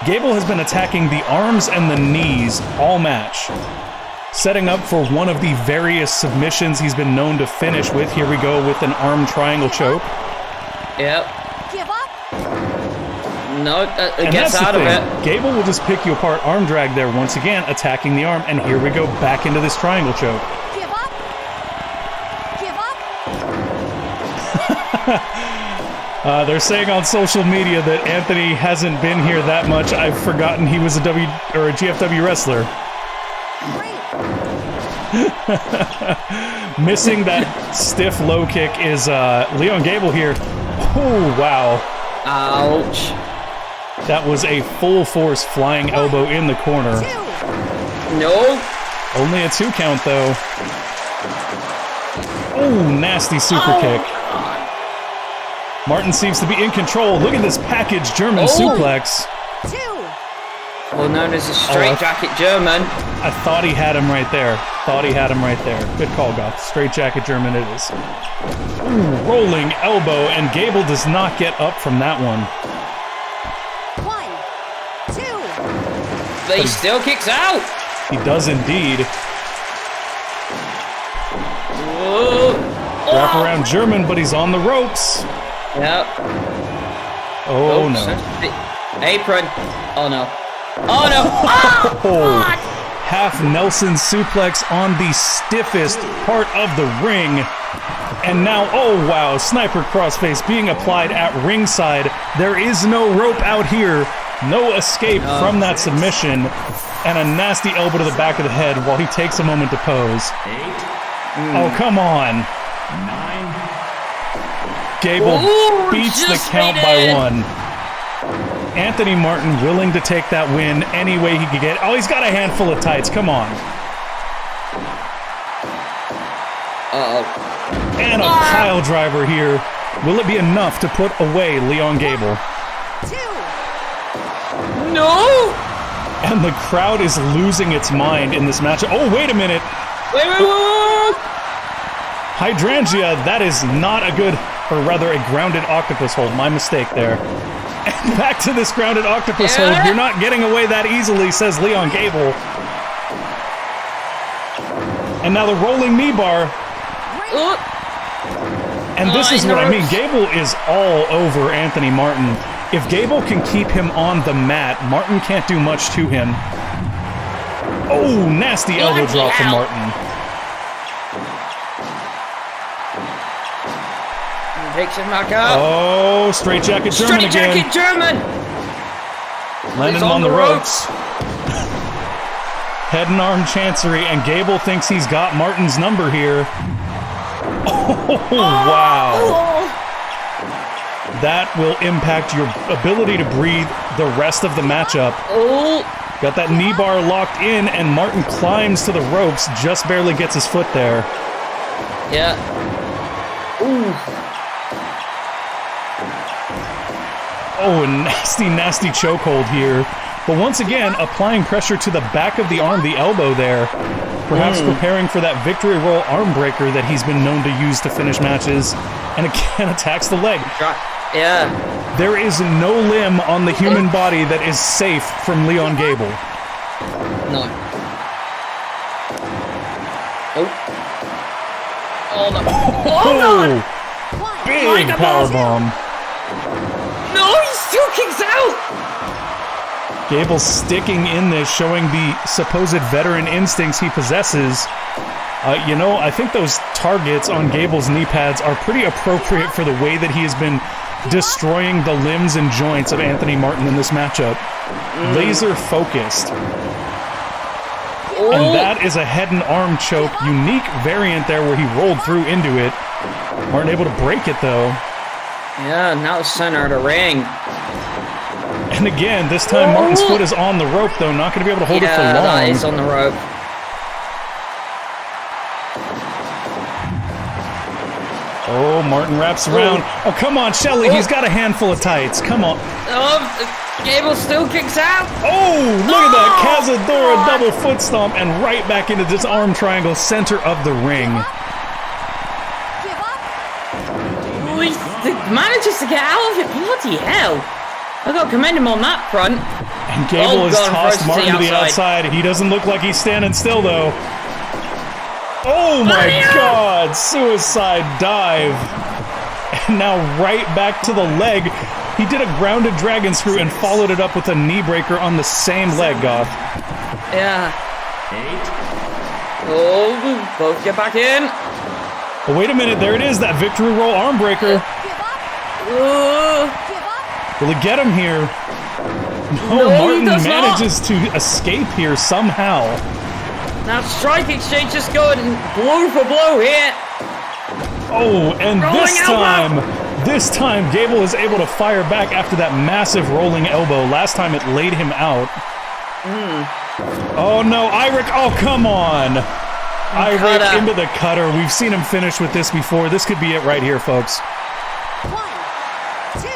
S1: Gable has been attacking the arms and the knees all match. Setting up for one of the various submissions he's been known to finish with. Here we go with an arm triangle choke.
S2: Yep.
S5: Give up.
S2: No, it gets out of it.
S1: Gable will just pick you apart, arm drag there once again, attacking the arm, and here we go back into this triangle choke.
S5: Give up. Give up.
S1: They're saying on social media that Anthony hasn't been here that much. I've forgotten he was a GFW wrestler. Missing that stiff low kick is Leon Gable here. Oh, wow.
S2: Ouch.
S1: That was a full force flying elbow in the corner.
S2: No.
S1: Only a 2 count, though. Oh, nasty super kick. Martin seems to be in control. Look at this package German suplex.
S2: Well, known as a straight jacket German.
S1: I thought he had him right there. Good call, Goth. Straight jacket German it is. Ooh, rolling elbow, and Gable does not get up from that one.
S5: 1, 2.
S2: But he still kicks out.
S1: He does indeed.
S2: Whoa.
S1: Wrap around German, but he's on the ropes.
S2: Yep.
S1: Oh, no.
S2: Apron. Oh, no. Oh, no.
S1: Oh, half Nelson suplex on the stiffest part of the ring. And now, oh wow, sniper crossface being applied at ringside. There is no rope out here. No escape from that submission. And a nasty elbow to the back of the head while he takes a moment to pose.
S3: 8.
S1: Oh, come on.
S3: 9.
S1: Gable beats the count by 1. Anthony Martin willing to take that win any way he could get. Oh, he's got a handful of tights. Come on.
S2: Uh-oh.
S1: And a pile driver here. Will it be enough to put away Leon Gable?
S5: 2.
S2: No!
S1: And the crowd is losing its mind in this match. Oh, wait a minute.
S2: Wait.
S1: Hydrangea, that is not a good, or rather a grounded octopus hold. My mistake there. And back to this grounded octopus hold. You're not getting away that easily, says Leon Gable. And now the rolling knee bar. And this is what I mean. Gable is all over Anthony Martin. If Gable can keep him on the mat, Martin can't do much to him. Oh, nasty elbow drop from Martin.
S2: Takes him back up.
S1: Oh, straight jacket German again.
S2: Straight jacket German.
S1: Landing him on the ropes. Head and arm chancery, and Gable thinks he's got Martin's number here. Oh, wow. That will impact your ability to breathe the rest of the matchup. Got that knee bar locked in, and Martin climbs to the ropes, just barely gets his foot there.
S2: Yeah. Ooh.
S1: Oh, a nasty, nasty chokehold here. But once again, applying pressure to the back of the arm, the elbow there. Perhaps preparing for that victory roll arm breaker that he's been known to use to finish matches. And again, attacks the leg.
S2: Yeah.
S1: There is no limb on the human body that is safe from Leon Gable.
S2: No. Oh. Oh, no. Oh, no.
S1: Big powerbomb.
S2: No, he still kicks out.
S1: Gable sticking in this, showing the supposed veteran instincts he possesses. You know, I think those targets on Gable's knee pads are pretty appropriate for the way that he has been destroying the limbs and joints of Anthony Martin in this matchup. Laser focused. And that is a head and arm choke. Unique variant there where he rolled through into it. Martin able to break it though.
S2: Yeah, now center of the ring.
S1: And again, this time Martin's foot is on the rope though, not going to be able to hold it for long.
S2: Yeah, that is on the rope.
S1: Oh, Martin wraps around. Oh, come on, Shelley, he's got a handful of tights. Come on.
S2: Oh, Gable still kicks out.
S1: Oh, look at that. Cazadora double foot stomp and right back into this arm triangle, center of the ring.
S2: Oh, he manages to get out of it. Bloody hell. I got to commend him on that front.
S1: And Gable has tossed Martin to the outside. He doesn't look like he's standing still, though. Oh my God, suicide dive. And now right back to the leg. He did a grounded dragon screw and followed it up with a knee breaker on the same leg, Goth.
S2: Yeah. Oh, both get back in.
S1: Oh, wait a minute, there it is, that victory roll arm breaker. Will he get him here? No, Martin manages to escape here somehow.
S2: Now strike exchange just going blow for blow here.
S1: Oh, and this time Gable is able to fire back after that massive rolling elbow. Last time it laid him out. Oh no, Iric, oh come on. Iric into the cutter. We've seen him finish with this before. This could be it right here, folks.
S5: 1, 2.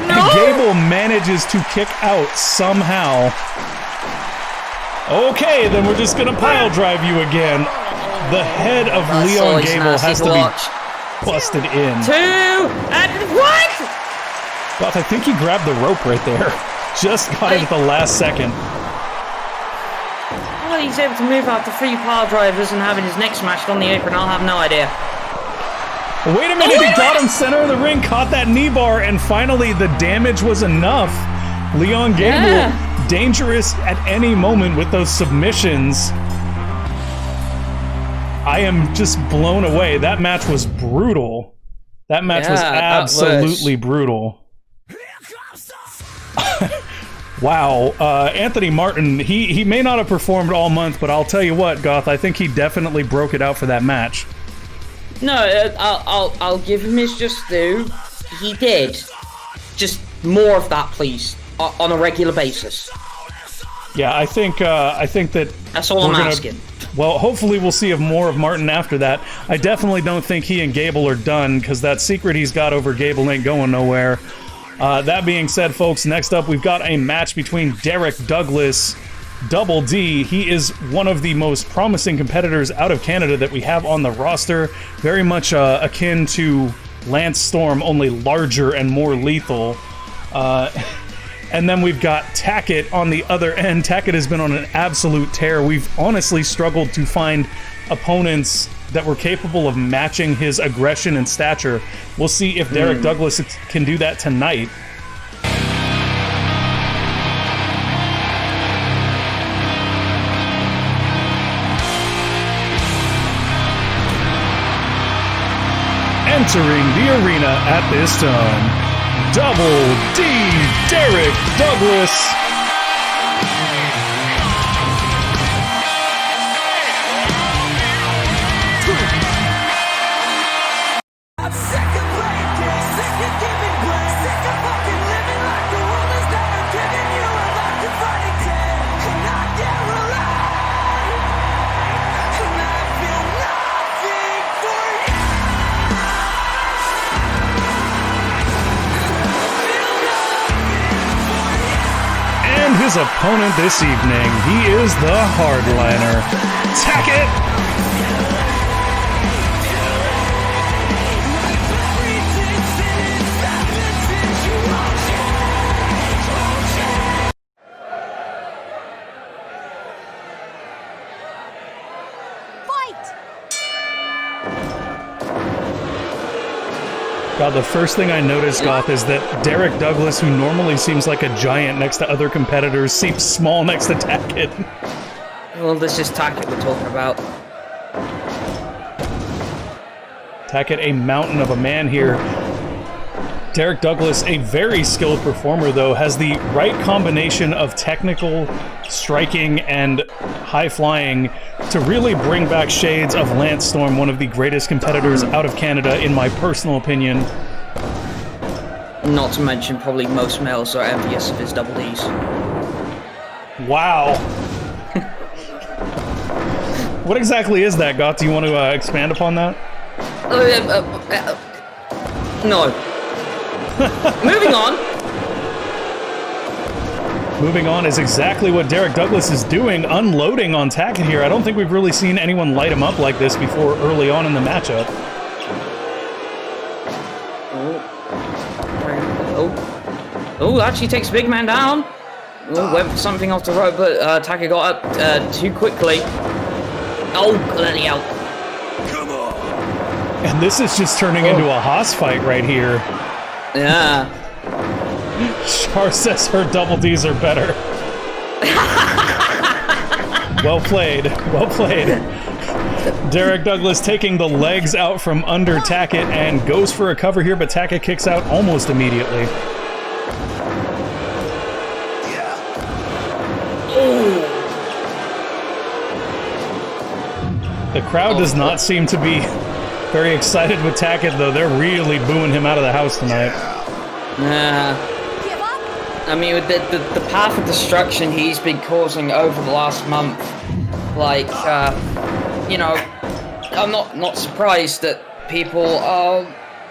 S1: And Gable manages to kick out somehow. Okay, then we're just gonna pile drive you again. The head of Leon Gable has to be busted in.
S2: 2 and what?
S1: Goth, I think he grabbed the rope right there. Just got it at the last second.
S2: Well, he's able to move out to 3 pile drivers and having his neck smashed on the apron. I'll have no idea.
S1: Wait a minute, he got him center of the ring, caught that knee bar, and finally the damage was enough. Leon Gable, dangerous at any moment with those submissions. I am just blown away. That match was brutal. That match was absolutely brutal. Wow. Anthony Martin, he may not have performed all month, but I'll tell you what, Goth, I think he definitely broke it out for that match.
S2: No, I'll give him his just due. He did. Just more of that, please, on a regular basis.
S1: Yeah, I think that
S2: that's all I'm asking.
S1: Well, hopefully we'll see more of Martin after that. I definitely don't think he and Gable are done, because that secret he's got over Gable ain't going nowhere. That being said, folks, next up we've got a match between Derek Douglas, Double D. He is one of the most promising competitors out of Canada that we have on the roster. Very much akin to Lance Storm, only larger and more lethal. And then we've got Tackett on the other end. Tackett has been on an absolute tear. We've honestly struggled to find opponents that were capable of matching his aggression and stature. We'll see if Derek Douglas can do that tonight. Entering the arena at this time, Double D, Derek Douglas.
S3: I'm sick of playing games, sick of giving blame, sick of fucking living like the world is never giving you a life to fight again. And I dare alive, and I feel nothing for you.
S1: his opponent this evening. He is the hardliner, Tackett. God, the first thing I noticed, Goth, is that Derek Douglas, who normally seems like a giant next to other competitors, seems small next to Tackett.
S2: Well, this is Tackett we're talking about.
S1: Tackett, a mountain of a man here. Derek Douglas, a very skilled performer, though, has the right combination of technical, striking, and high flying to really bring back shades of Lance Storm, one of the greatest competitors out of Canada, in my personal opinion.
S2: Not to mention, probably most males are envious of his double Ds.
S1: Wow. What exactly is that, Goth? Do you want to expand upon that?
S2: No. Moving on.
S1: Moving on is exactly what Derek Douglas is doing, unloading on Tackett here. I don't think we've really seen anyone light him up like this before early on in the matchup.
S2: Oh, actually takes big man down. Oh, went for something off the rope, but Tackett got up too quickly. Oh, bloody hell.
S4: Come on.
S1: And this is just turning into a hoss fight right here.
S2: Yeah.
S1: Char says her double Ds are better. Well played. Well played. Derek Douglas taking the legs out from under Tackett and goes for a cover here, but Tackett kicks out almost immediately. The crowd does not seem to be very excited with Tackett, though. They're really booing him out of the house tonight.
S2: I mean, with the path of destruction he's been causing over the last month, like, you know, I'm not surprised that people are,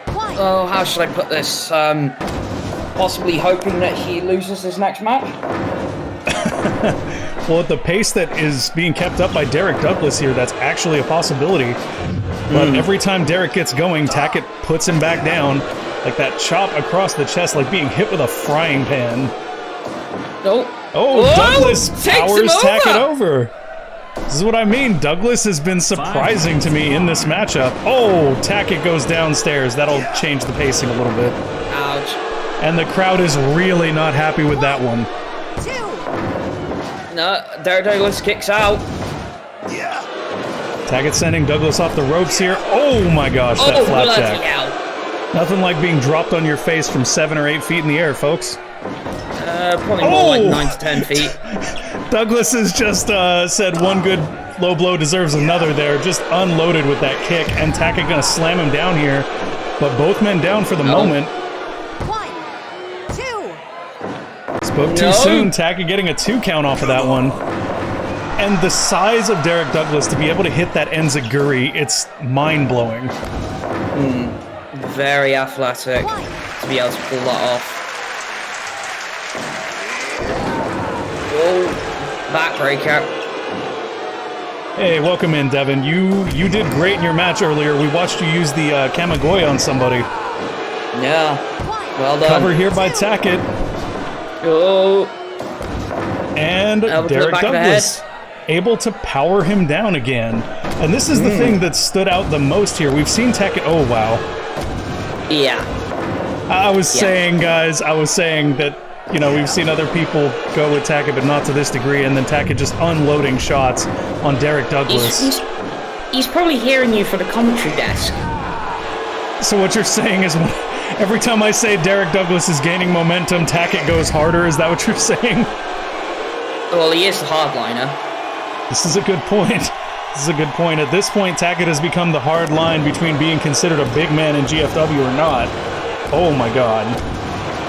S2: oh, how should I put this, possibly hoping that he loses his next match?
S1: Well, at the pace that is being kept up by Derek Douglas here, that's actually a possibility. But every time Derek gets going, Tackett puts him back down. Like that chop across the chest, like being hit with a frying pan. Oh, Douglas powers Tackett over. This is what I mean. Douglas has been surprising to me in this matchup. Oh, Tackett goes downstairs. That'll change the pacing a little bit.
S2: Ouch.
S1: And the crowd is really not happy with that one.
S2: No, Derek Douglas kicks out.
S1: Tackett sending Douglas off the ropes here. Oh my gosh, that flapjack. Nothing like being dropped on your face from 7 or 8 feet in the air, folks.
S2: Probably more like 9 to 10 feet.
S1: Douglas has just said one good low blow deserves another there. Just unloaded with that kick, and Tackett gonna slam him down here. But both men down for the moment.
S3: 1, 2.
S1: Spoke too soon. Tackett getting a 2 count off of that one. And the size of Derek Douglas to be able to hit that enziguri, it's mind-blowing.
S2: Very athletic to be able to pull that off. Oh, backbreaker.
S1: Hey, welcome in, Devin. You did great in your match earlier. We watched you use the Kamigoye on somebody.
S2: Yeah, well done.
S1: Cover here by Tackett.
S2: Oh.
S1: And Derek Douglas able to power him down again. And this is the thing that stood out the most here. We've seen Tackett. Oh, wow.
S2: Yeah.
S1: I was saying, guys, that, you know, we've seen other people go with Tackett, but not to this degree, and then Tackett just unloading shots on Derek Douglas.
S2: He's probably hearing you for the commentary desk.
S1: So what you're saying is every time I say Derek Douglas is gaining momentum, Tackett goes harder? Is that what you're saying?
S2: Well, he is the hardliner.
S1: This is a good point. This is a good point. At this point, Tackett has become the hard line between being considered a big man in GFW or not. Oh my god.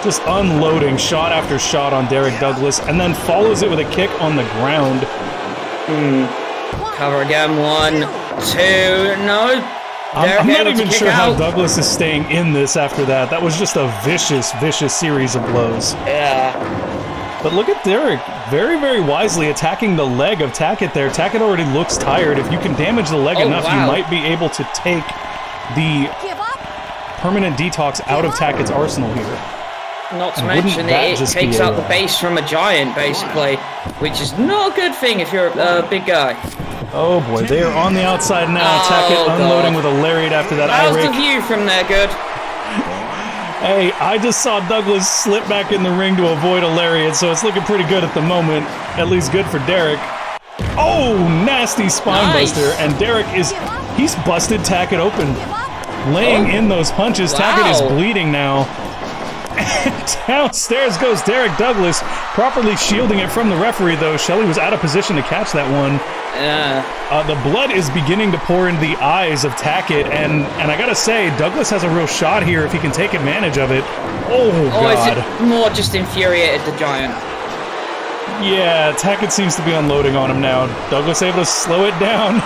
S1: Just unloading shot after shot on Derek Douglas, and then follows it with a kick on the ground.
S2: Cover again. 1, 2, no.
S1: I'm not even sure how Douglas is staying in this after that. That was just a vicious, vicious series of blows.
S2: Yeah.
S1: But look at Derek, very, very wisely attacking the leg of Tackett there. Tackett already looks tired. If you can damage the leg enough, you might be able to take the permanent detox out of Tackett's arsenal here.
S2: Not to mention it takes out the base from a giant, basically, which is not a good thing if you're a big guy.
S1: Oh boy, they are on the outside now. Tackett unloading with a lariat after that eye rake.
S2: How's the view from there, good?
S1: Hey, I just saw Douglas slip back in the ring to avoid a lariat, so it's looking pretty good at the moment. At least good for Derek. Oh, nasty spine buster. And Derek he's busted Tackett open. Laying in those punches. Tackett is bleeding now. And downstairs goes Derek Douglas, properly shielding it from the referee, though. Shelley was out of position to catch that one. The blood is beginning to pour into the eyes of Tackett, and I gotta say, Douglas has a real shot here if he can take advantage of it. Oh, God.
S2: Is it more just infuriated the giant?
S1: Yeah, Tackett seems to be unloading on him now. Douglas able to slow it down.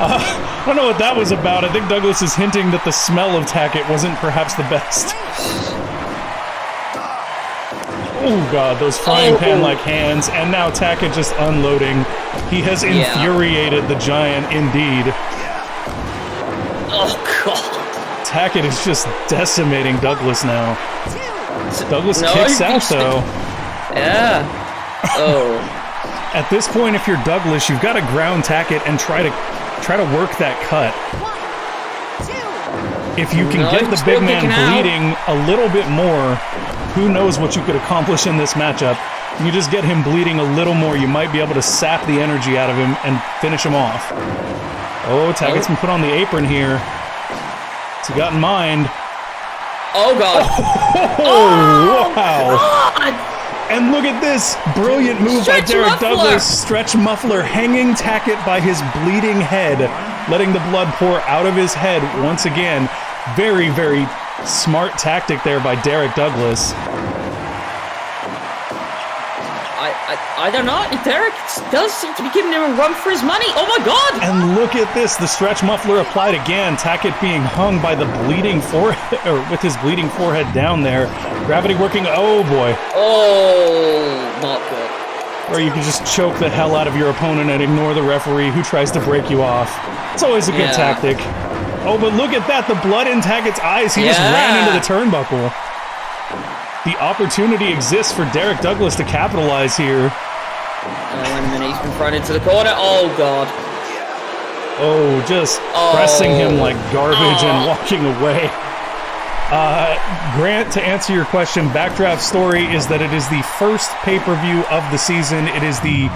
S1: I don't know what that was about. I think Douglas is hinting that the smell of Tackett wasn't perhaps the best. Oh God, those frying pan-like hands, and now Tackett just unloading. He has infuriated the giant indeed.
S2: Oh God.
S1: Tackett is just decimating Douglas now. Douglas kicks out though.
S2: Yeah. Oh.
S1: At this point, if you're Douglas, you've got to ground Tackett and try to work that cut. If you can get the big man bleeding a little bit more, who knows what you could accomplish in this matchup. You just get him bleeding a little more, you might be able to sap the energy out of him and finish him off. Oh, Tackett's been put on the apron here. What's he got in mind?
S2: Oh, God.
S1: Oh, wow. God. And look at this brilliant move by Derek Douglas. Stretch muffler hanging Tackett by his bleeding head, letting the blood pour out of his head once again. Very, very smart tactic there by Derek Douglas.
S2: I don't know. Derek does seem to be giving him a run for his money. Oh my God!
S1: And look at this. The stretch muffler applied again. Tackett being hung by the bleeding forehead, or with his bleeding forehead down there. Gravity working. Oh boy.
S2: Oh, not good.
S1: Or you can just choke the hell out of your opponent and ignore the referee who tries to break you off. It's always a good tactic. Oh, but look at that. The blood in Tackett's eyes. He just ran into the turnbuckle. The opportunity exists for Derek Douglas to capitalize here.
S2: Oh, wait a minute. He's been thrown into the corner. Oh, God.
S1: Oh, just pressing him like garbage and walking away. Grant, to answer your question, Backdraft story is that it is the first pay-per-view of the season. It is the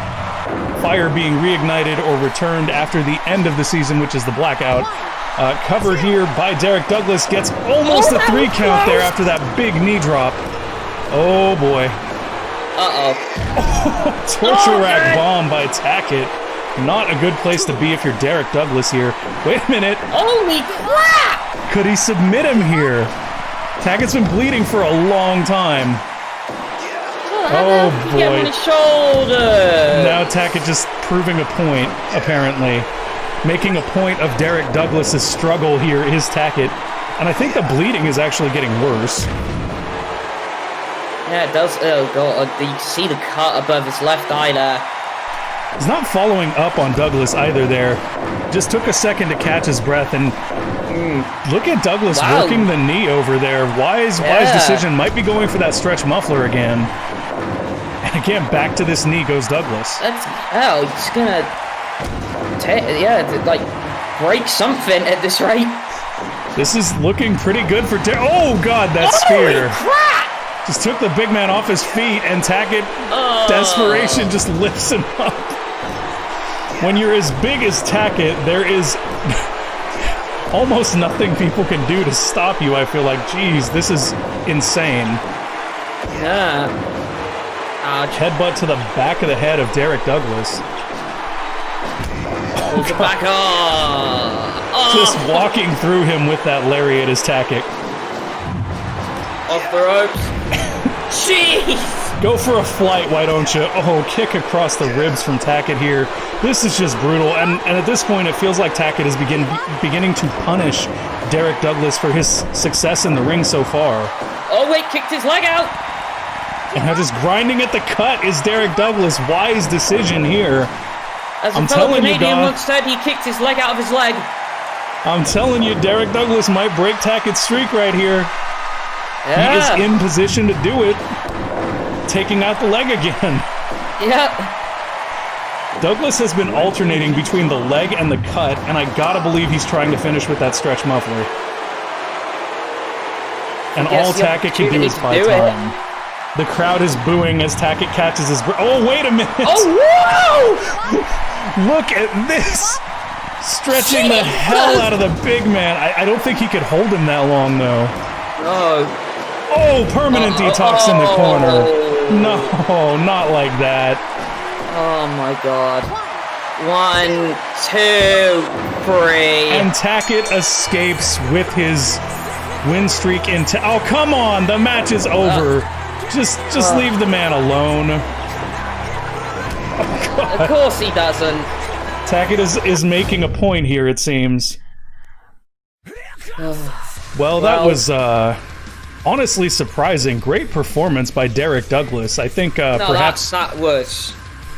S1: fire being reignited or returned after the end of the season, which is the blackout. Cover here by Derek Douglas gets almost a 3 count there after that big knee drop. Oh boy. Torture rack bomb by Tackett. Not a good place to be if you're Derek Douglas here. Wait a minute.
S2: Holy crap!
S1: Could he submit him here? Tackett's been bleeding for a long time. Oh boy.
S2: On his shoulder.
S1: Now Tackett just proving a point, apparently. Making a point of Derek Douglas's struggle here is Tackett. And I think the bleeding is actually getting worse.
S2: Yeah, it does. Oh, God. You can see the cut above his left eye there.
S1: He's not following up on Douglas either there. Just took a second to catch his breath, and look at Douglas working the knee over there. Wise decision. Might be going for that stretch muffler again. And again, back to this knee goes Douglas.
S2: He's gonna... break something at this rate.
S1: This is looking pretty good for Derek. Oh, God, that spear.
S2: Holy crap!
S1: Just took the big man off his feet, and Tackett, desperation, just lifts him up. When you're as big as Tackett, there is almost nothing people can do to stop you, I feel like. Jeez, this is insane.
S2: Yeah.
S1: Ouch. Headbutt to the back of the head of Derek Douglas.
S2: Pulls it back on.
S1: Just walking through him with that lariat is Tackett.
S2: Off the ropes. Jeez!
S1: Go for a flight, why don't you? Oh, kick across the ribs from Tackett here. This is just brutal, and at this point it feels like Tackett is beginning to punish Derek Douglas for his success in the ring so far.
S2: Oh wait, kicked his leg out!
S1: And now just grinding at the cut is Derek Douglas. Wise decision here.
S2: As
S1: I'm
S2: a fellow
S1: telling you,
S2: Canadian
S1: God.
S2: once said, he kicked his leg out of his leg.
S1: I'm telling you, Derek Douglas might break Tackett's streak right here.
S2: Yeah.
S1: He is in position to do it. Taking out the leg again.
S2: Yeah.
S1: Douglas has been alternating between the leg and the cut, and I gotta believe he's trying to finish with that stretch muffler. And all
S2: Gets the
S1: Tackett can do is buy
S2: opportunity to do it.
S1: time. The crowd is booing as Tackett catches his breath. Oh, wait a minute!
S2: Oh,
S1: Look at this! Stretching the hell out of the big man. I don't think he could hold him that long, though.
S2: whoa! No.
S1: Oh, permanent detox in the corner. No, not like that.
S2: Oh my god. 1, 2, 3.
S1: And Tackett escapes with his win streak into. Oh, come on! The match is over. Just leave the man alone.
S2: Of course he doesn't.
S1: Tackett is making a point here, it seems. Well, that was honestly surprising. Great performance by Derek Douglas. I think
S2: No,
S1: perhaps
S2: that was.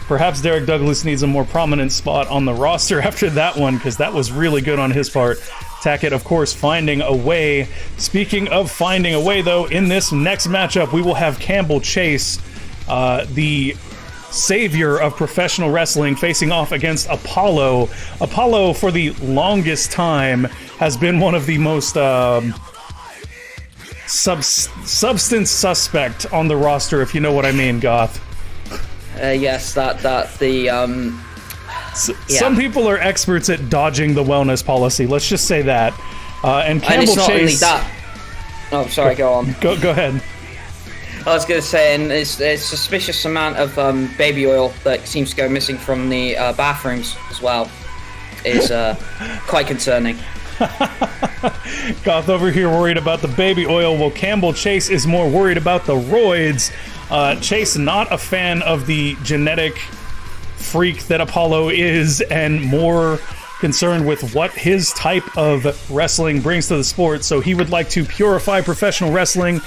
S1: perhaps Derek Douglas needs a more prominent spot on the roster after that one, because that was really good on his part. Tackett, of course, finding a way. Speaking of finding a way, though, in this next matchup, we will have Campbell Chase, the savior of professional wrestling, facing off against Apollo. Apollo, for the longest time, has been one of the most substance suspect on the roster, if you know what I mean, Goth.
S2: Yes, yeah.
S1: Some people are experts at dodging the wellness policy. Let's just say that. And Campbell
S2: And it's not
S1: Chase.
S2: only that. Oh, sorry, go on.
S1: Go ahead.
S2: I was going to say, and it's a suspicious amount of baby oil that seems to go missing from the bathrooms as well. Is quite concerning.
S1: Goth over here worried about the baby oil, while Campbell Chase is more worried about the roids. Chase not a fan of the genetic freak that Apollo is, and more concerned with what his type of wrestling brings to the sport, so he would like to purify professional wrestling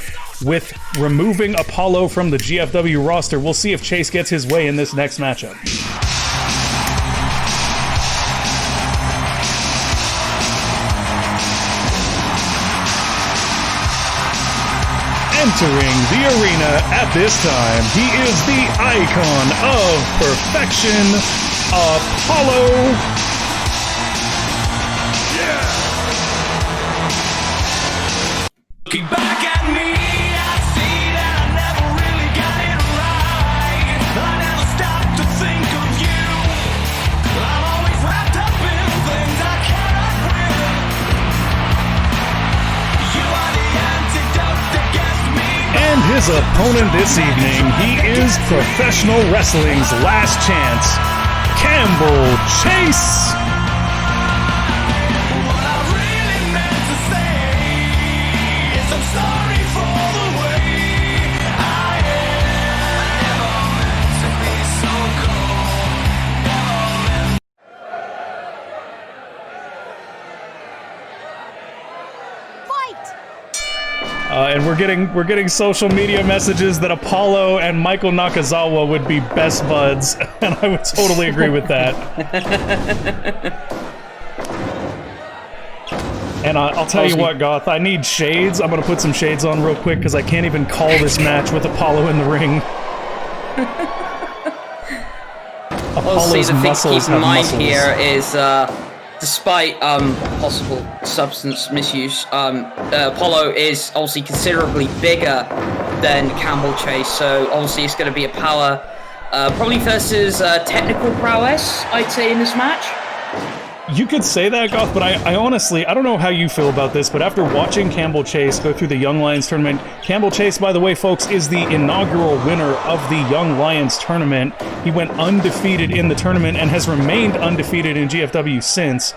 S1: with removing Apollo from the GFW roster. We'll see if Chase gets his way in this next matchup. Entering the arena at this time, he is the icon of perfection, Apollo.
S3: Looking back at me, I see that I never really got it right. I never stopped to think of you. I'm always wrapped up in things I cannot win. You are the antidote against me.
S1: And his opponent this evening, he is professional wrestling's last chance, Campbell Chase.
S3: What I really meant to say is I'm sorry for the way I am. Never meant to be so cold.
S1: And we're getting social media messages that Apollo and Michael Nakazawa would be best buds, and I would totally agree with that. And I'll tell you what, Goth, I need shades. I'm gonna put some shades on real quick because I can't even call this match with Apollo in the ring.
S2: Obviously,
S1: Apollo's
S2: the thing to
S1: muscles
S2: keep in
S1: have
S2: mind
S1: muscles.
S2: here is, despite possible substance misuse, Apollo is obviously considerably bigger than Campbell Chase, so obviously it's going to be a power, probably versus technical prowess, I'd say, in this match.
S1: You could say that, Goth, but I honestly, I don't know how you feel about this, but after watching Campbell Chase go through the Young Lions tournament, Campbell Chase, by the way, folks, is the inaugural winner of the Young Lions tournament. He went undefeated in the tournament and has remained undefeated in GFW since,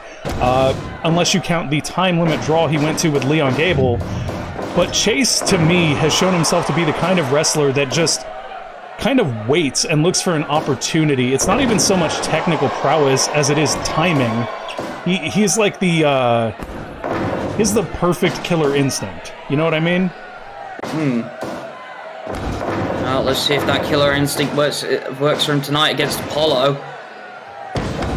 S1: unless you count the time limit draw he went to with Leon Gable. But Chase, to me, has shown himself to be the kind of wrestler that just kind of waits and looks for an opportunity. It's not even so much technical prowess as it is timing. He's like the he's the perfect killer instinct. You know what I mean?
S2: Let's see if that killer instinct works for him tonight against Apollo.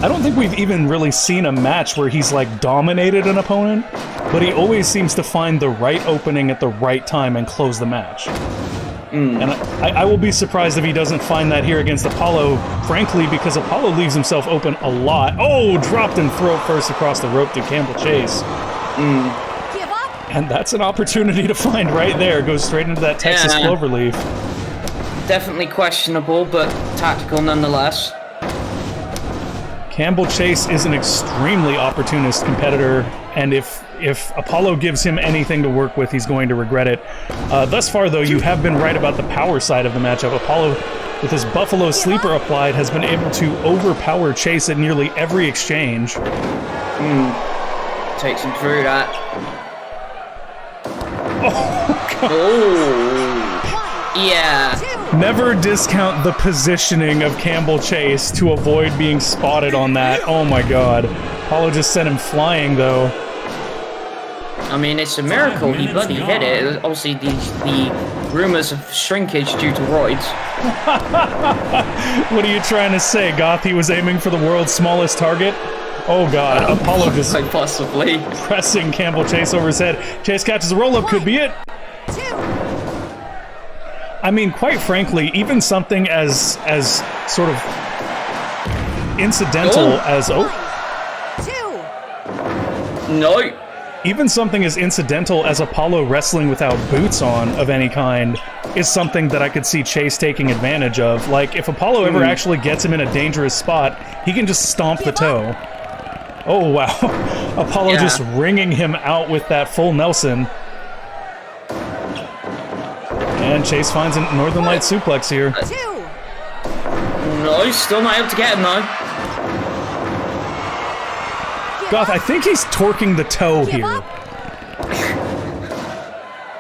S1: I don't think we've even really seen a match where he's like dominated an opponent, but he always seems to find the right opening at the right time and close the match. And I will be surprised if he doesn't find that here against Apollo, frankly, because Apollo leaves himself open a lot. Oh, dropped and throat first across the rope to Campbell Chase.
S6: Give up.
S1: And that's an opportunity to find right there. Goes straight into that Texas Cloverleaf.
S2: Definitely questionable, but tactical nonetheless.
S1: Campbell Chase is an extremely opportunist competitor, and if Apollo gives him anything to work with, he's going to regret it. Thus far, though, you have been right about the power side of the matchup. Apollo, with his Buffalo Sleeper applied, has been able to overpower Chase at nearly every exchange.
S2: Takes him through that.
S1: Oh, God.
S2: Oh. Yeah.
S1: Never discount the positioning of Campbell Chase to avoid being spotted on that. Oh my God. Apollo just sent him flying, though.
S2: I mean, it's a miracle he bloody hit it. Obviously, the rumors of shrinkage due to roids.
S1: What are you trying to say, Goth? He was aiming for the world's smallest target? Oh God, Apollo just
S2: Quite possibly.
S1: pressing Campbell Chase over his head. Chase catches a roll-up, could be it. I mean, quite frankly, even something as sort of incidental as
S2: No.
S1: even something as incidental as Apollo wrestling without boots on of any kind is something that I could see Chase taking advantage of. Like, if Apollo ever actually gets him in a dangerous spot, he can just stomp the toe. Oh wow, Apollo just wringing him out with that full Nelson. And Chase finds a Northern Light suplex here.
S2: No, still not able to get him though.
S1: Goth, I think he's torquing the toe here.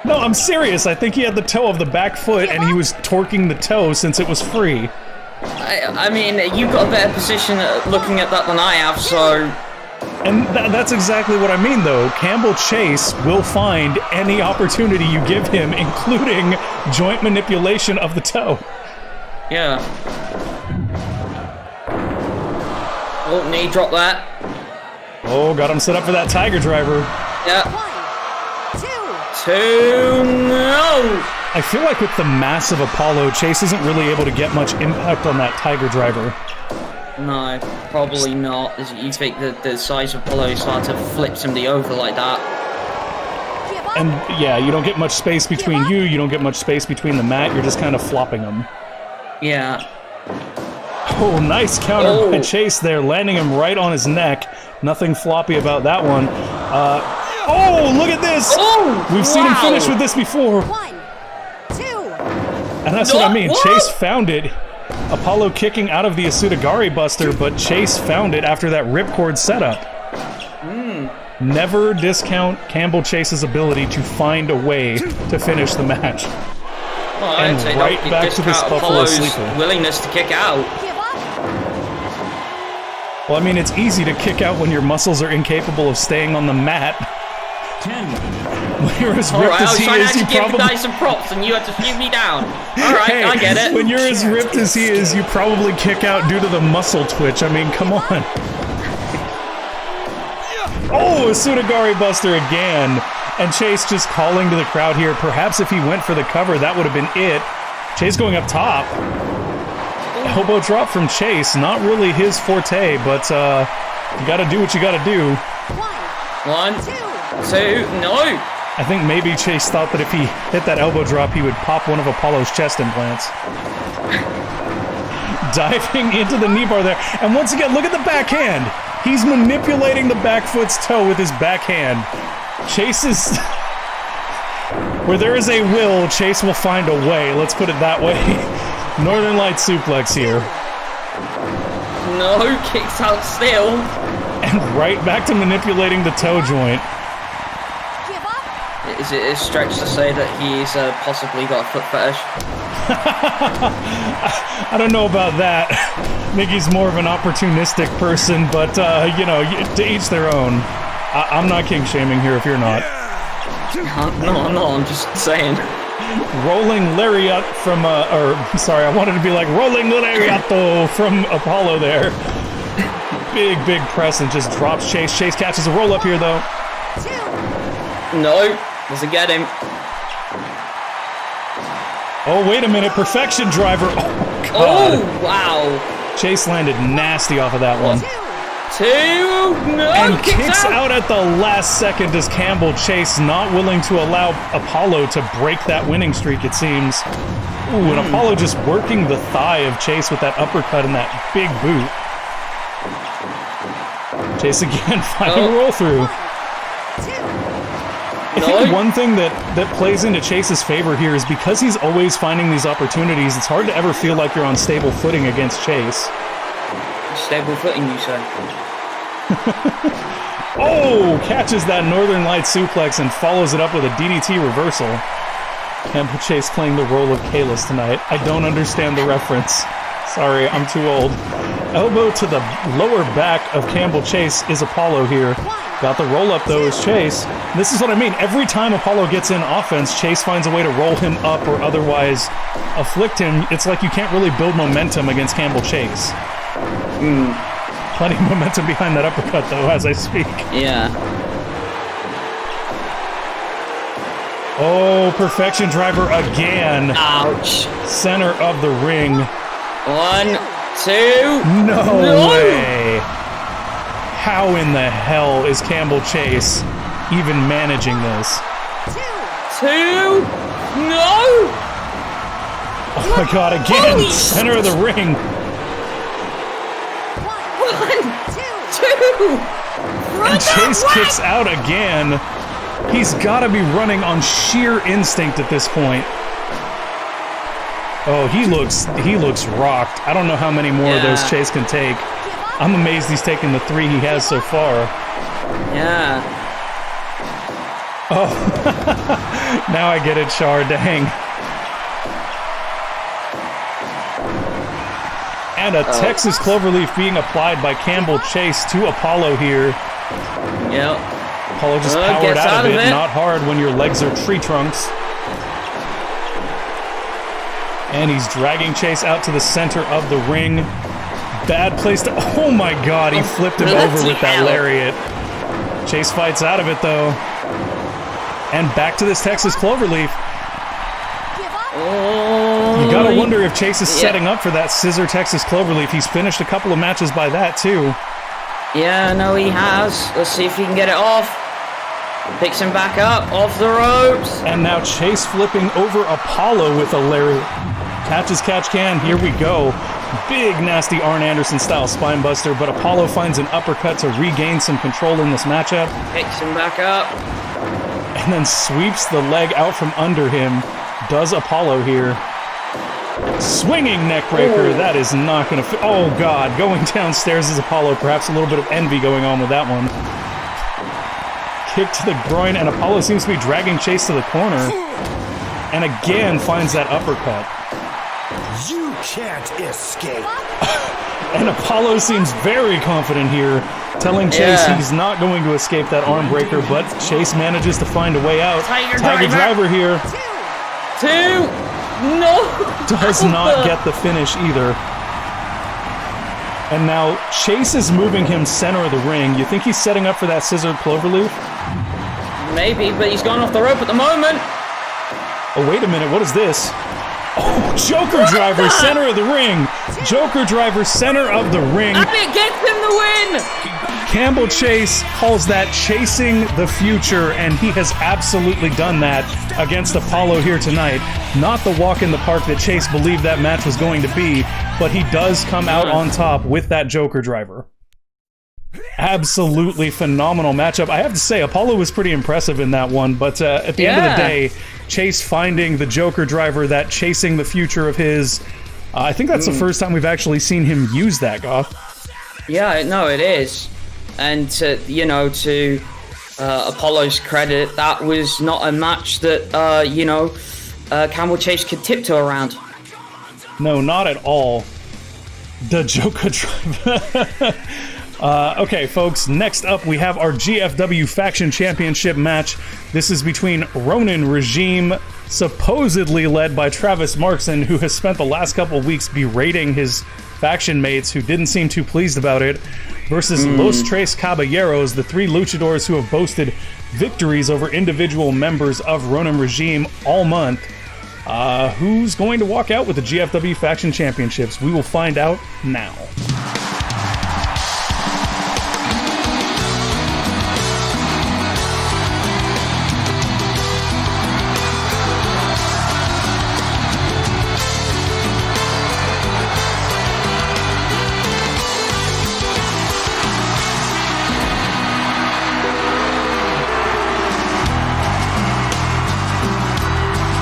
S1: No, I'm serious. I think he had the toe of the back foot and he was torquing the toe since it was free.
S2: I mean, you've got a better position looking at that than I have, so...
S1: And that's exactly what I mean, though. Campbell Chase will find any opportunity you give him, including joint manipulation of the toe.
S2: Yeah. Oh, knee drop that.
S1: Oh, got him set up for that Tiger Driver.
S2: Yeah. 2, no!
S1: I feel like with the mass of Apollo, Chase isn't really able to get much impact on that Tiger Driver.
S2: No, probably not. You think that the size of Apollo Starter flips him over like that.
S1: And yeah, you don't get much space between you don't get much space between the mat, you're just kind of flopping them.
S2: Yeah.
S1: Oh, nice counter by Chase there, landing him right on his neck. Nothing floppy about that one. Oh, look at this!
S2: Oh,
S1: We've seen him finish with this before.
S6: 1, 2.
S1: And that's what I mean. Chase found it. Apollo kicking out of the Asudagari Buster, but Chase found it after that ripcord setup. Never discount Campbell Chase's ability to find a way to finish the match.
S2: Well,
S1: And
S2: I'd say
S1: right
S2: don't
S1: back to this
S2: discount
S1: Buffalo
S2: Apollo's
S1: Sleeper.
S2: willingness to kick out.
S1: Well, I mean, it's easy to kick out when your muscles are incapable of staying on the mat.
S3: 10.
S1: When you're as
S2: All
S1: ripped
S2: right, I
S1: as
S2: was
S1: he
S2: trying to
S1: is, you
S2: actually give the
S1: probably...
S2: guy some props, and you had to shoot me down. All right,
S1: Hey,
S2: I get it.
S1: when you're as ripped as he is, you probably kick out due to the muscle twitch. I mean, come on. Oh, a Asudagari Buster again. And Chase just calling to the crowd here. Perhaps if he went for the cover, that would have been it. Chase going up top. Elbow drop from Chase. Not really his forte, but you gotta do what you gotta do.
S2: 1, 2, no.
S1: I think maybe Chase thought that if he hit that elbow drop, he would pop one of Apollo's chest implants. Diving into the knee bar there. And once again, look at the backhand. He's manipulating the back foot's toe with his backhand. Chase is... Where there is a will, Chase will find a way. Let's put it that way. Northern Light suplex here.
S2: No, kicks out still.
S1: And right back to manipulating the toe joint.
S2: Is it a stretch to say that he's possibly got a foot fetish?
S1: I don't know about that. I think he's more of an opportunistic person, but, you know, to each their own. I'm not king shaming here if you're not.
S2: No, I'm not. I'm just saying.
S1: Rolling lariat from, I wanted to be like rolling lariato from Apollo there. Big press and just drops Chase. Chase catches a roll up here though.
S2: No, doesn't get him.
S1: Oh, wait a minute. Perfection driver. Oh, God.
S2: Oh, wow.
S1: Chase landed nasty off of that one.
S2: 2, no,
S1: And kicks out at the last second as Campbell Chase not willing to allow Apollo to break that winning streak, it seems. Ooh, and Apollo just working the thigh of Chase with that uppercut and that big boot. Chase again finding a roll through. I think one thing that plays into Chase's favor here is because he's always finding these opportunities, it's hard to ever feel like you're on stable footing against Chase.
S2: Stable footing, you say?
S1: Oh, catches that Northern Light suplex and follows it up with a DDT reversal. Campbell Chase playing the role of Kalis tonight. I don't understand the reference. Sorry, I'm too old. Elbow to the lower back of Campbell Chase is Apollo here. Got the roll up though is Chase. This is what I mean. Every time Apollo gets in offense, Chase finds a way to roll him up or otherwise afflict him. It's like you can't really build momentum against Campbell Chase. Plenty of momentum behind that uppercut though as I speak.
S2: Yeah.
S1: Oh, perfection driver again.
S2: Ouch.
S1: Center of the ring.
S2: 1, 2.
S1: No way. How in the hell is Campbell Chase even managing this?
S2: 2. No.
S1: Oh my God, again,
S2: Holy
S1: center of the ring.
S2: 1, 2.
S1: And Chase kicks out again. He's got to be running on sheer instinct at this point. Oh, he looks rocked. I don't know how many more of those Chase can take. I'm amazed he's taken the 3 he has so far.
S2: Yeah.
S1: Oh, now I get it, Char. Dang. And a Texas Cloverleaf being applied by Campbell Chase to Apollo here.
S2: Yep.
S1: Apollo just powered out of it. Not hard when your legs are tree trunks. And he's dragging Chase out to the center of the ring. Bad place to... Oh my God, he flipped him over with that lariat. Chase fights out of it though. And back to this Texas Cloverleaf. You gotta wonder if Chase is setting up for that scissor Texas Cloverleaf. He's finished a couple of matches by that too.
S2: Yeah, no, he has. Let's see if he can get it off. Picks him back up, off the ropes.
S1: And now Chase flipping over Apollo with a lariat. Catch as catch can, here we go. Big, nasty Arn Anderson style spine buster, but Apollo finds an uppercut to regain some control in this matchup.
S2: Picks him back up.
S1: And then sweeps the leg out from under him. Does Apollo here. Swinging neckbreaker, that is not going to... Oh God, going downstairs is Apollo. Perhaps a little bit of envy going on with that one. Kick to the groin, and Apollo seems to be dragging Chase to the corner. And again finds that uppercut.
S3: You can't escape.
S1: And Apollo seems very confident here, telling Chase he's not going to escape that arm breaker, but Chase manages to find a way out. Tiger driver here.
S2: 2. No.
S1: Does not get the finish either. And now Chase is moving him center of the ring. You think he's setting up for that scissor cloverleaf?
S2: Maybe, but he's gone off the rope at the moment.
S1: Oh, wait a minute. What is this? Oh, Joker driver, center of the ring. Joker driver, center of the ring.
S2: And it gets him the win.
S1: Campbell Chase calls that chasing the future, and he has absolutely done that against Apollo here tonight. Not the walk in the park that Chase believed that match was going to be, but he does come out on top with that Joker driver. Absolutely phenomenal matchup. I have to say, Apollo was pretty impressive in that one, but at the end of the day, Chase finding the Joker driver, that chasing the future of his, I think that's the first time we've actually seen him use that, Goth.
S2: Yeah, no, it is. And to Apollo's credit, that was not a match that, Campbell Chase could tiptoe around.
S1: No, not at all. The Joker driver. Okay, folks, next up we have our GFW Faction Championship match. This is between Ronin Regime, supposedly led by Travis Markson, who has spent the last couple of weeks berating his faction mates who didn't seem too pleased about it, versus Los Tres Caballeros, the three luchadors who have boasted victories over individual members of Ronin Regime all month. Who's going to walk out with the GFW Faction Championships? We will find out now.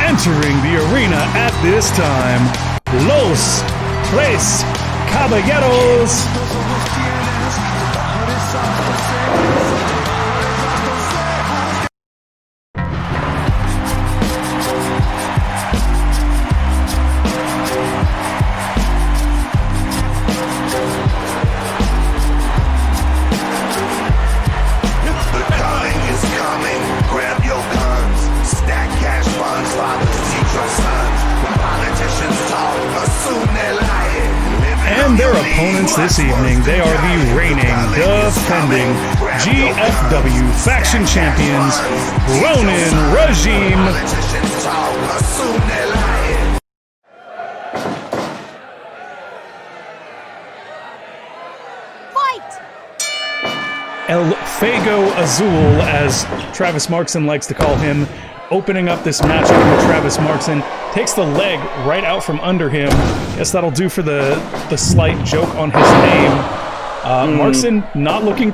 S1: Entering the arena at this time, Los Tres Caballeros. And their opponents this evening, they are the reigning, defending GFW Faction Champions, Ronin Regime.
S6: Fight!
S1: El Fuego Azul, as Travis Markson likes to call him, opening up this matchup with Travis Markson, takes the leg right out from under him. Guess that'll do for the slight joke on his name. Markson not looking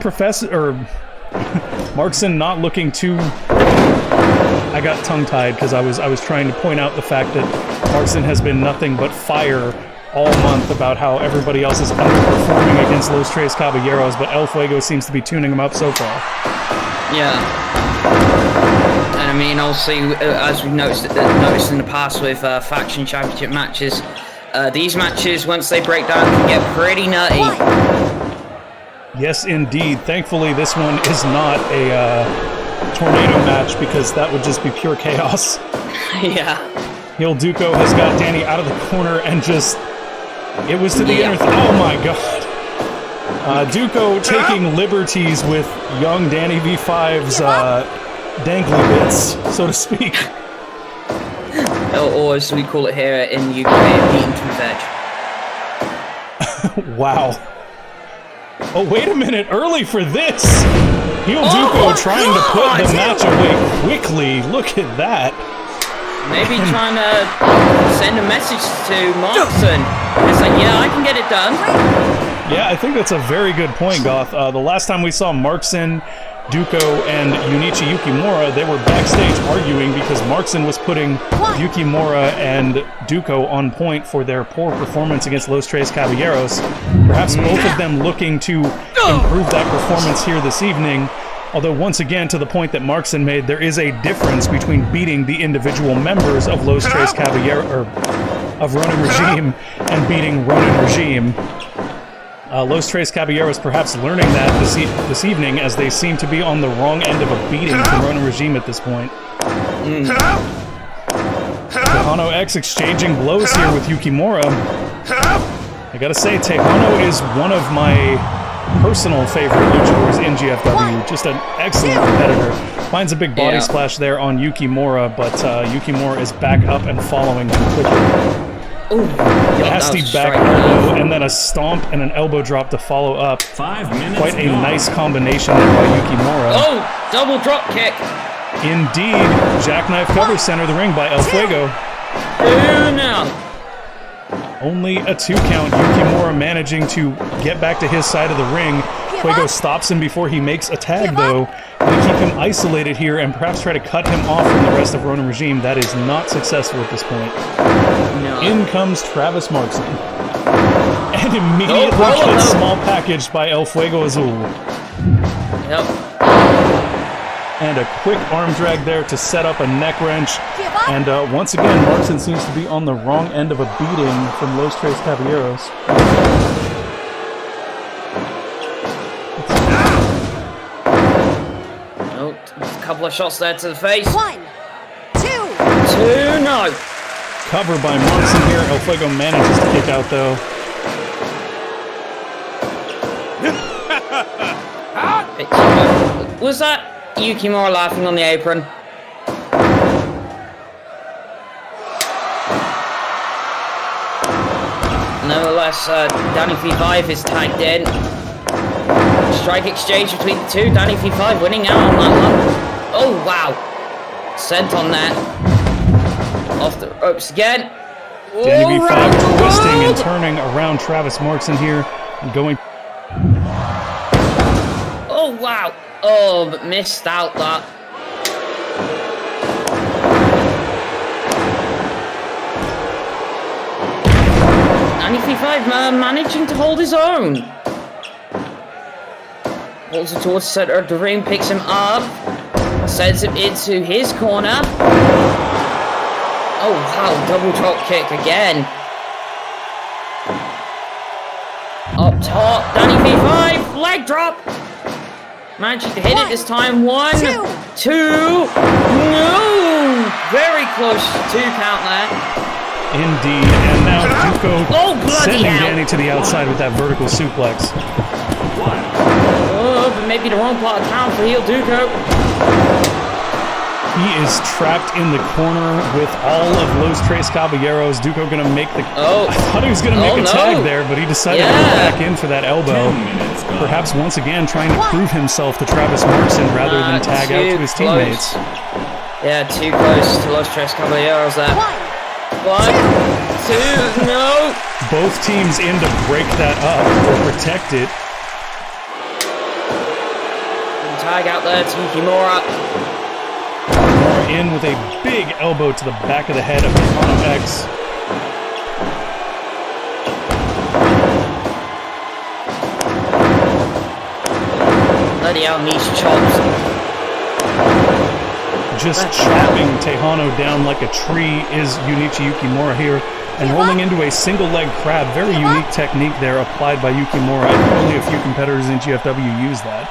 S1: Markson not looking too... I got tongue-tied because I was trying to point out the fact that Markson has been nothing but fire all month about how everybody else is underperforming against Los Tres Caballeros, but El Fuego seems to be tuning him up so far.
S2: Yeah. And I mean, also, as we've noticed in the past with faction championship matches, these matches, once they break down, can get pretty nutty.
S1: Yes, indeed. Thankfully, this one is not a tornado match, because that would just be pure chaos.
S2: Yeah.
S1: Il Duco has got Danny out of the corner and just... It was to the inner... Oh my god. Duco taking liberties with young Danny V5's dangly bits, so to speak.
S2: Or as we call it here in the UK, beaten to veg.
S1: Wow. Oh, wait a minute. Early for this. Il Duco trying to put the match away quickly. Look at that.
S2: Maybe trying to send a message to Markson. It's like, yeah, I can get it done.
S1: Yeah, I think that's a very good point, Goth. The last time we saw Markson, Duco, and Junichi Yukimura, they were backstage arguing because Markson was putting Yukimura and Duco on point for their poor performance against Los Tres Caballeros. Perhaps both of them looking to improve that performance here this evening. Although, once again, to the point that Markson made, there is a difference between beating the individual members of Los Tres Caballeros, or of Ronin Regime, and beating Ronin Regime. Los Tres Caballeros perhaps learning that this evening, as they seem to be on the wrong end of a beating from Ronin Regime at this point. Tejano X exchanging blows here with Yukimura. I gotta say, Tejano is one of my personal favorite luchadors in GFW. Just an excellent competitor. Finds a big body splash there on Yukimura, but Yukimura is back up and following him quickly.
S2: Ooh,
S1: Nasty back elbow, and then a stomp and an elbow drop to follow up.
S7: 5 minutes.
S1: Quite a nice combination there by Yukimura.
S2: Oh, double drop kick.
S1: Indeed. Jackknife cover center the ring by El Fuego.
S2: Ooh, now.
S1: Only a 2 count. Yukimura managing to get back to his side of the ring. Fuego stops him before he makes a tag, though. Going to keep him isolated here and perhaps try to cut him off from the rest of Ronin Regime. That is not successful at this point.
S2: No.
S1: In comes Travis Markson. And immediately gets small packaged by El Fuego Azul.
S2: Yep.
S1: And a quick arm drag there to set up a neck wrench. And once again, Markson seems to be on the wrong end of a beating from Los Tres Caballeros.
S2: couple of shots there to the face.
S6: 1, 2.
S2: 2, no.
S1: Cover by Markson here. El Fuego manages to kick out though.
S2: Was that Yukimura laughing on the apron? Nevertheless, Danny V5 is tagged in. Strike exchange between the two. Danny V5 winning out on that one. Oh, wow. Sent on that. Off the ropes again.
S1: Danny
S2: around the
S1: V5 twisting and
S2: world.
S1: turning around Travis Markson here and going.
S2: Oh, wow. Oh, but missed out that. Danny V5 managing to hold his own. Holds it towards the center of the ring, picks him up, sends him into his corner. Oh wow, double drop kick again. Up top, Danny V5, leg drop. Managing to hit it this time. 1, 2. No! Very close to count there.
S1: Indeed, and now Duco
S2: bloody
S1: sending
S2: hell.
S1: Danny to the outside with that vertical suplex.
S2: Oh, but maybe the wrong part of town for heel Duco.
S1: He is trapped in the corner with all of Los Tres Caballeros. Duco gonna make the. I thought he was gonna make a tag there, but he decided to go back in for that elbow. Perhaps once again trying to prove himself to Travis Markson rather than tag out to his teammates.
S2: Yeah, too close to Los Tres Caballeros there. 1, 2, no!
S1: Both teams in to break that up or protect it.
S2: Tag out there to Yukimura.
S1: In with a big elbow to the back of the head of Tejano X.
S2: Bloody hell, niche chops.
S1: Just chopping Tejano down like a tree is Yunichi Yukimura here, and rolling into a single leg crab. Very unique technique there applied by Yukimura. I think only a few competitors in GFW use that.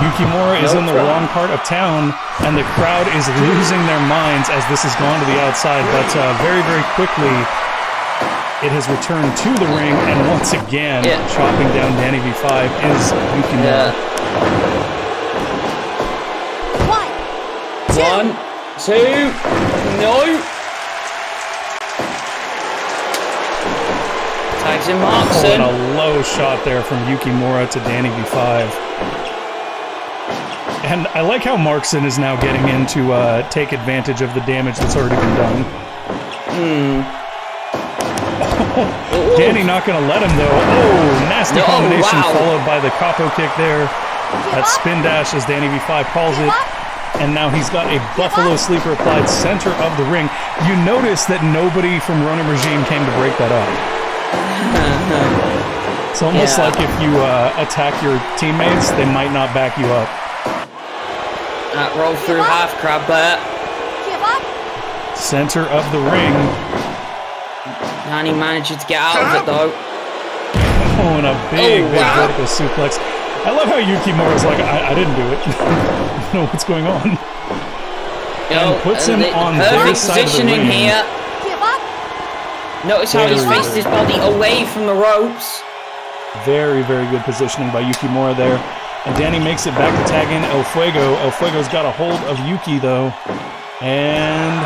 S1: Yukimura is in the wrong part of town, and the crowd is losing their minds as this has gone to the outside, but very, very quickly it has returned to the ring, and once again, chopping down Danny V5 is Yukimura.
S2: 1, 2, no! Tags in Markson.
S1: And a low shot there from Yukimura to Danny V5. And I like how Markson is now getting in to take advantage of the damage that's already been done. Danny not going to let him though. Oh, nasty combination followed by the capo kick there. That spin dash as Danny V5 calls it. And now he's got a Buffalo Sleeper applied center of the ring. You notice that nobody from Ronin Regime came to break that up. It's almost like if you attack your teammates, they might not back you up.
S2: That roll through half crab there.
S1: Center of the ring.
S2: And he managed to get out of it though.
S1: Oh, and a big vertical suplex. I love how Yukimura's like, I didn't do it. I don't know what's going on. And puts him on their side of the ring.
S2: Here. Notice how he's faced his body away from the ropes.
S1: Very, very good positioning by Yukimura there. And Danny makes it back to tag in El Fuego. El Fuego's got a hold of Yuki though. And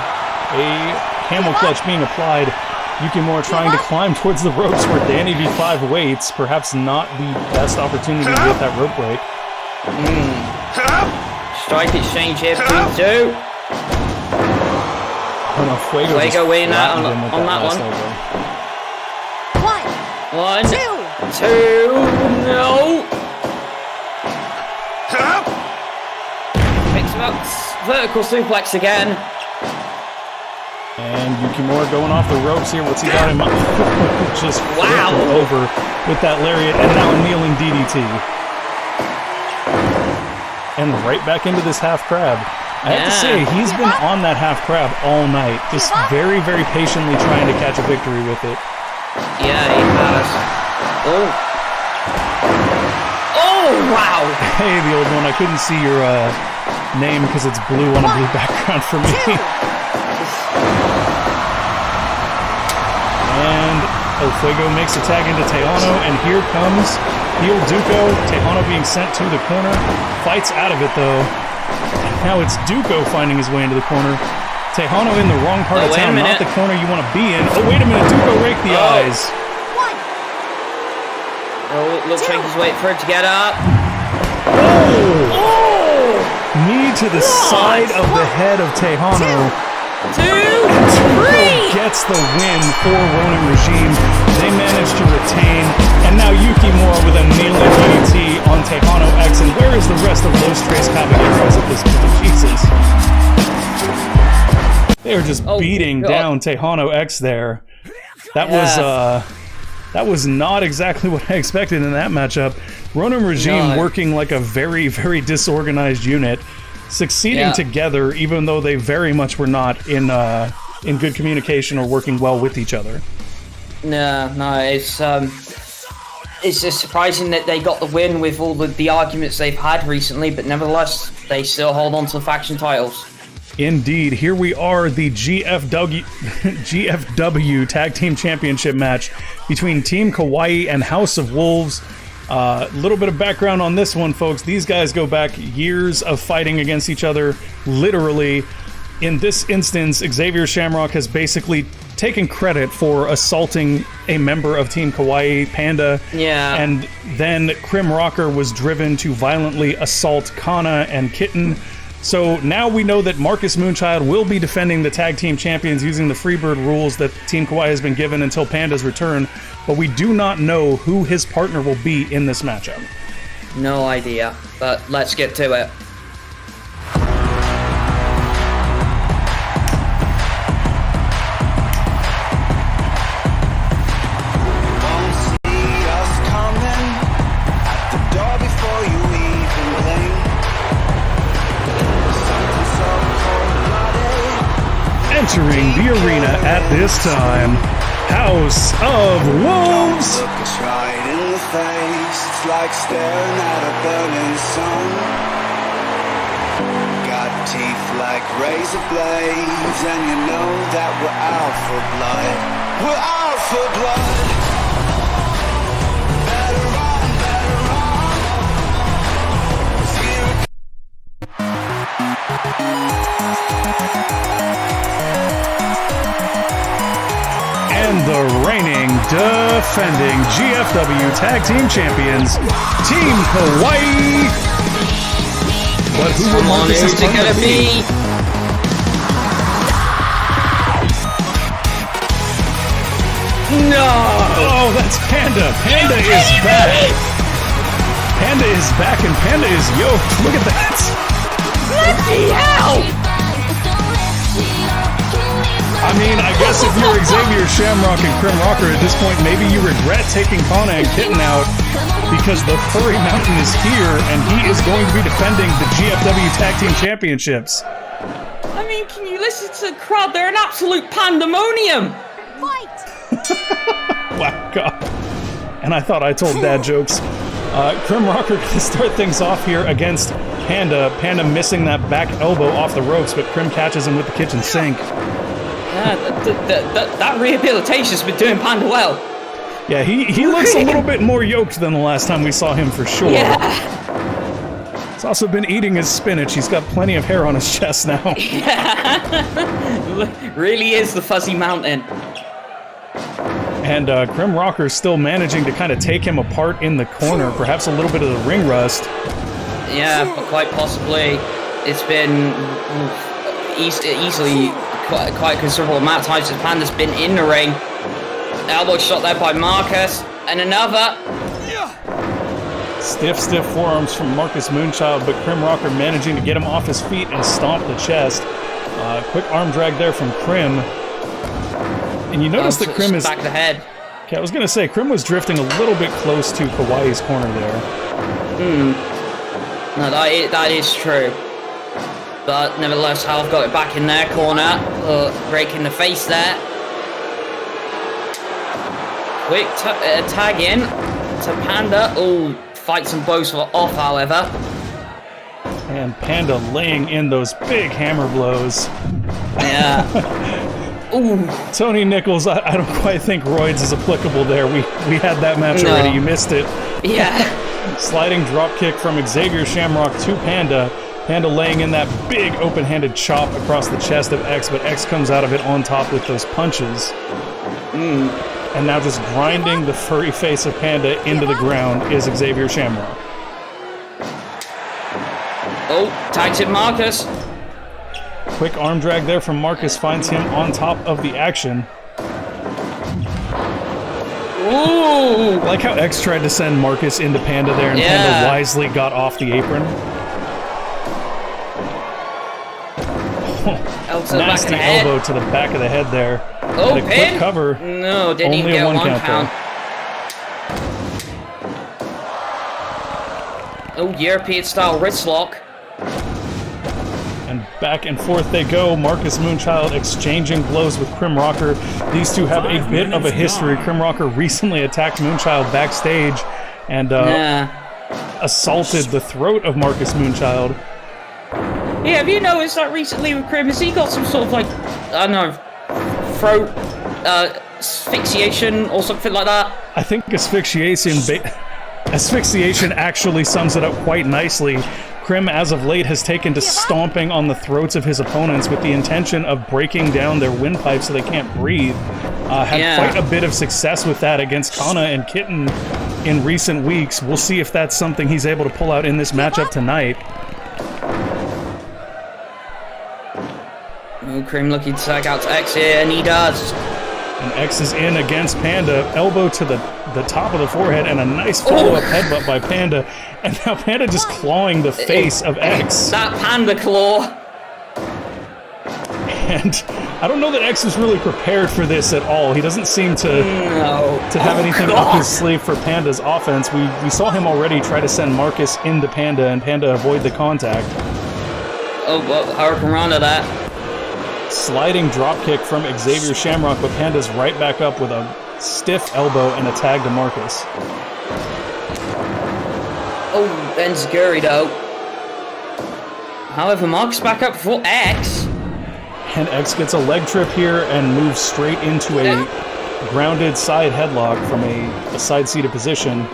S1: a camel clutch being applied. Yukimura trying to climb towards the ropes where Danny V5 waits. Perhaps not the best opportunity to get that rope break.
S2: Strike exchange here between two.
S1: Oh no, Fuego
S2: winning out on that one. 1, 2, no. Picks him up, vertical suplex again.
S1: And Yukimura going off the ropes here. What's he got him? Just over with that lariat, and now a kneeling DDT. And right back into this half crab. I have to say, he's been on that half crab all night, just very, very patiently trying to catch a victory with it.
S2: Yeah, he has. Oh. Oh, Oh, wow.
S1: Hey, the old one. I couldn't see your name because it's blue on a blue background for me. And El Fuego makes a tag into Tejano, and here comes heel Duco. Tejano being sent to the corner. Fights out of it, though. And now it's Duco finding his way into the corner. Tejano in the wrong part of town, not the corner you want to be in. Oh, wait a minute. Duco raked the eyes.
S2: Oh, looks like he's waiting for it to get up.
S1: Oh! Knee to the side of the head of Tejano.
S2: 2, 3.
S1: Gets the win for Ronin Regime. They managed to retain. And now Yukimura with a kneeling DDT on Tejano X. And where is the rest of Los Tres Caballeros at this point? Jesus. They are just beating down Tejano X there. That was not exactly what I expected in that matchup. Ronin Regime working like a very, very disorganized unit, succeeding together, even though they very much were not in good communication or working well with each other.
S2: No, it's just surprising that they got the win with all the arguments they've had recently, but nevertheless, they still hold on to the faction titles.
S1: Indeed, here we are, the GFW Tag Team Championship match between Team Kawaii and House of Wolves. Little bit of background on this one, folks. These guys go back years of fighting against each other, literally. In this instance, Xavier Shamrock has basically taken credit for assaulting a member of Team Kawaii, Panda.
S2: Yeah.
S1: And then Crim Rocker was driven to violently assault Kana and Kitten. So now we know that Marcus Moonchild will be defending the Tag Team Champions using the Freebird rules that Team Kawaii has been given until Panda's return, but we do not know who his partner will be in this matchup.
S2: No idea, but let's get to it.
S1: Entering the arena at this time, House of Wolves.
S3: Look us right in the face. It's like staring at a burning sun. Got teeth like razor blades, and you know that we're out for blood. We're out for blood.
S1: And the reigning, defending GFW Tag Team Champions, Team Kawaii. But who will Marcus his partner be?
S2: No!
S1: Oh, that's Panda. Panda is back. Panda is back, and Panda is yoked. Look at that.
S2: Bloody hell!
S1: I mean, I guess if you're Xavier Shamrock and Crim Rocker at this point, maybe you regret taking Kana and Kitten out because the Furry Mountain is here and he is going to be defending the GFW Tag Team Championships.
S2: I mean, can you listen to the crowd? They're an absolute pandemonium!
S6: Fight!
S1: Wow, God. And I thought I told dad jokes. Crim Rocker can start things off here against Panda. Panda missing that back elbow off the ropes, but Crim catches him with the kitchen sink.
S2: That rehabilitation's been doing Panda well.
S1: Yeah, he looks a little bit more yoked than the last time we saw him for sure.
S2: Yeah.
S1: He's also been eating his spinach. He's got plenty of hair on his chest now.
S2: Really is the fuzzy mountain.
S1: And Crim Rocker's still managing to kind of take him apart in the corner. Perhaps a little bit of the ring rust.
S2: Yeah, but quite possibly. It's been easily quite a considerable amount of times since Panda's been in the ring. Elbow shot there by Marcus. And another.
S1: Stiff forearms from Marcus Moonchild, but Crim Rocker managing to get him off his feet and stomp the chest. Quick arm drag there from Crim. And you notice that Crim is...
S2: back of the head.
S1: Okay, I was going to say, Crim was drifting a little bit close to Kawaii's corner there.
S2: No, that is true. But nevertheless, Half got it back in their corner. Breaking the face there. Quick tag in to Panda. Oh, fights them both off, however.
S1: And Panda laying in those big hammer blows.
S2: Yeah. Ooh.
S1: Tony Nichols, I don't quite think Roids is applicable there. We had that match already. You missed it.
S2: Yeah.
S1: Sliding drop kick from Xavier Shamrock to Panda. Panda laying in that big open-handed chop across the chest of X, but X comes out of it on top with those punches. And now just grinding the furry face of Panda into the ground is Xavier Shamrock.
S2: Oh, tags in Marcus.
S1: Quick arm drag there from Marcus finds him on top of the action.
S2: Ooh!
S1: I like how X tried to send Marcus into Panda there, and Panda wisely got off the apron. Nasty elbow to the back of the head there.
S2: Oh,
S1: and a quick cover.
S2: No, didn't
S1: Only
S2: even
S1: a
S2: get
S1: one
S2: one
S1: count.
S2: count. Oh, European style wrist lock.
S1: And back and forth they go. Marcus Moonchild exchanging blows with Krim Rocker. These two have a bit of a history. Krim Rocker recently attacked Moonchild backstage and assaulted the throat of Marcus Moonchild.
S2: Yeah, have you noticed that recently with Krim? Has he got some sort of like, I don't know, throat asphyxiation or something like that?
S1: I think asphyxiation actually sums it up quite nicely. Krim, as of late, has taken to stomping on the throats of his opponents with the intention of breaking down their windpipe so they can't breathe. Had quite a bit of success with that against Kana and Kitten in recent weeks. We'll see if that's something he's able to pull out in this matchup tonight.
S2: Oh, Krim looking to tag out to X here, and he does.
S1: And X is in against Panda. Elbow to the top of the forehead, and a nice follow-up headbutt by Panda. And now Panda just clawing the face of X.
S2: That Panda claw.
S1: And I don't know that X is really prepared for this at all. He doesn't seem to have anything up his sleeve for Panda's offense. We saw him already try to send Marcus into Panda, and Panda avoid the contact.
S2: Oh, well, Hurricane Rana that.
S1: Sliding dropkick from Xavier Shamrock, but Panda's right back up with a stiff elbow and a tag to Marcus.
S2: Oh, and Skerritt out. However, Marcus back up for X.
S1: And X gets a leg trip here and moves straight into a grounded side headlock from a side-seated position.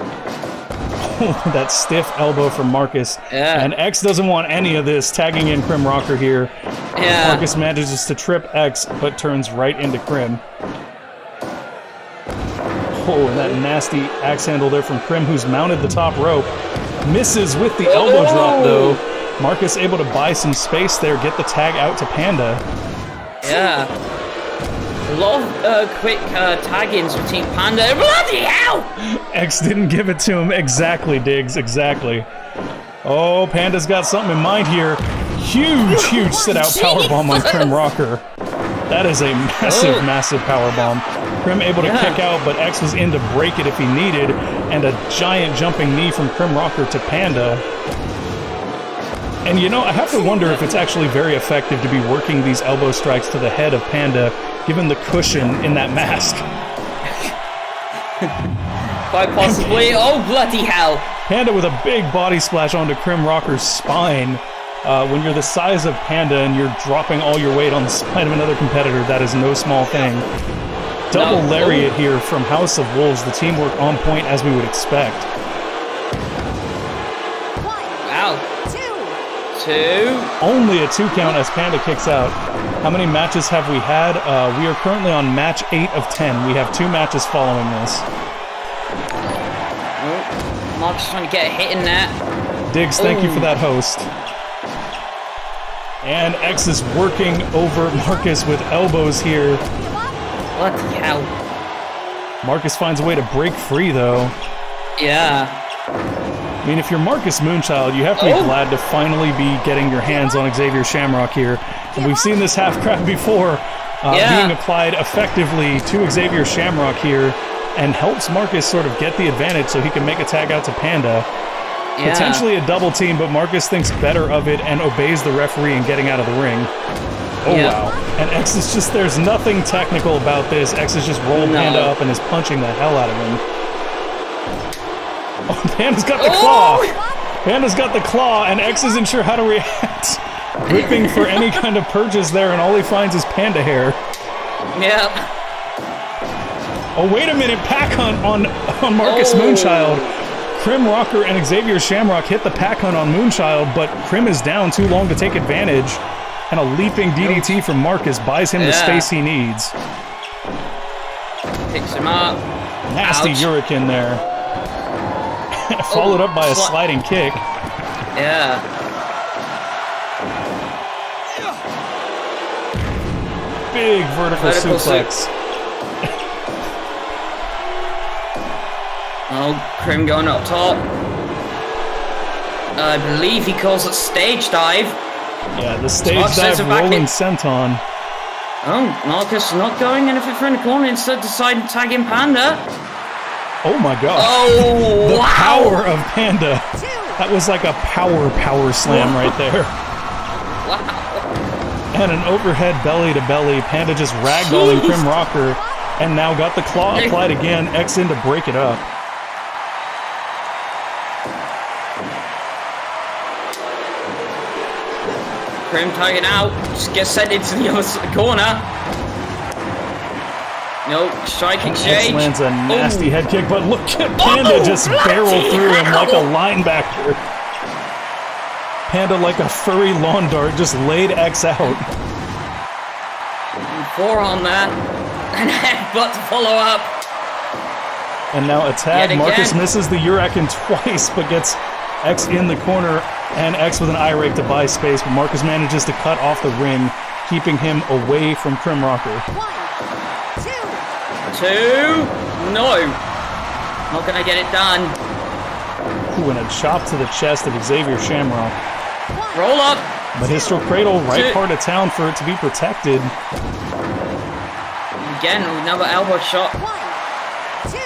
S1: That stiff elbow from Marcus. And X doesn't want any of this, tagging in Krim Rocker here. Marcus manages to trip X, but turns right into Krim. Oh, and that nasty axe handle there from Krim, who's mounted the top rope. Misses with the elbow drop, though. Marcus able to buy some space there, get the tag out to Panda.
S2: Yeah. A lot of quick tag-ins between Panda and bloody hell!
S1: X didn't give it to him. Exactly, Diggs, exactly. Oh, Panda's got something in mind here. Huge sit-out powerbomb on Krim Rocker. That is a massive powerbomb. Krim able to kick out, but X was in to break it if he needed, and a giant jumping knee from Krim Rocker to Panda. And you know, I have to wonder if it's actually very effective to be working these elbow strikes to the head of Panda, given the cushion in that mask.
S2: Quite possibly. Oh, bloody hell.
S1: Panda with a big body splash onto Krim Rocker's spine. When you're the size of Panda and you're dropping all your weight on the spine of another competitor, that is no small thing. Double lariat here from House of Wolves. The teamwork on point as we would expect.
S2: Wow. Two.
S1: Only a 2 count as Panda kicks out. How many matches have we had? We are currently on match 8 of 10. We have 2 matches following this.
S2: Oh, Mark's trying to get a hit in that.
S1: Diggs, thank you for that host. And X is working over Marcus with elbows here.
S2: What the hell?
S1: Marcus finds a way to break free, though.
S2: Yeah.
S1: I mean, if you're Marcus Moonchild, you have to be glad to finally be getting your hands on Xavier Shamrock here. And we've seen this half crab before being applied effectively to Xavier Shamrock here, and helps Marcus sort of get the advantage so he can make a tag out to Panda. Potentially a double team, but Marcus thinks better of it and obeys the referee in getting out of the ring. Oh, wow. And X is just, there's nothing technical about this. X has just rolled Panda up and is punching the hell out of him. Oh, Panda's got the claw. Panda's got the claw, and X isn't sure how to react. Ripping for any kind of purchase there, and all he finds is panda hair.
S2: Yep.
S1: Oh, wait a minute. Pack hunt on Marcus Moonchild. Krim Rocker and Xavier Shamrock hit the pack hunt on Moonchild, but Krim is down too long to take advantage. And a leaping DDT from Marcus buys him the space he needs.
S2: Picks him up.
S1: Nasty Hurricane there. Followed up by a sliding kick.
S2: Yeah.
S1: Big vertical suplex.
S2: Oh, Krim going up top. I believe he calls it stage dive.
S1: Yeah, the stage dive rolling senton.
S2: Oh, Marcus not going anything for in the corner, instead deciding to tag in Panda.
S1: Oh my god.
S2: Oh,
S1: the
S2: wow.
S1: power of Panda. That was like a power slam right there.
S2: Wow.
S1: And an overhead belly to belly. Panda just ragdolling Krim Rocker. And now got the claw applied again. X in to break it up.
S2: Krim tagging out. Just gets sent into the other corner. Nope, strike exchange.
S1: X lands a nasty head kick, but look at Panda just barrel through him like a linebacker. Panda, like a furry lawn dart, just laid X out.
S2: Forearm there. And headbutt to follow up.
S1: And now a tag. Marcus misses the Hurricane twice, but gets X in the corner, and X with an eye rake to buy space, but Marcus manages to cut off the ring, keeping him away from Krim Rocker.
S6: 1,
S2: 2. No. Not gonna get it done.
S1: Ooh, and a chop to the chest of Xavier Shamrock.
S2: Roll up.
S1: Mahistral Cradle, right part of town for it to be protected.
S2: Again, another elbow shot.
S6: 1, 2.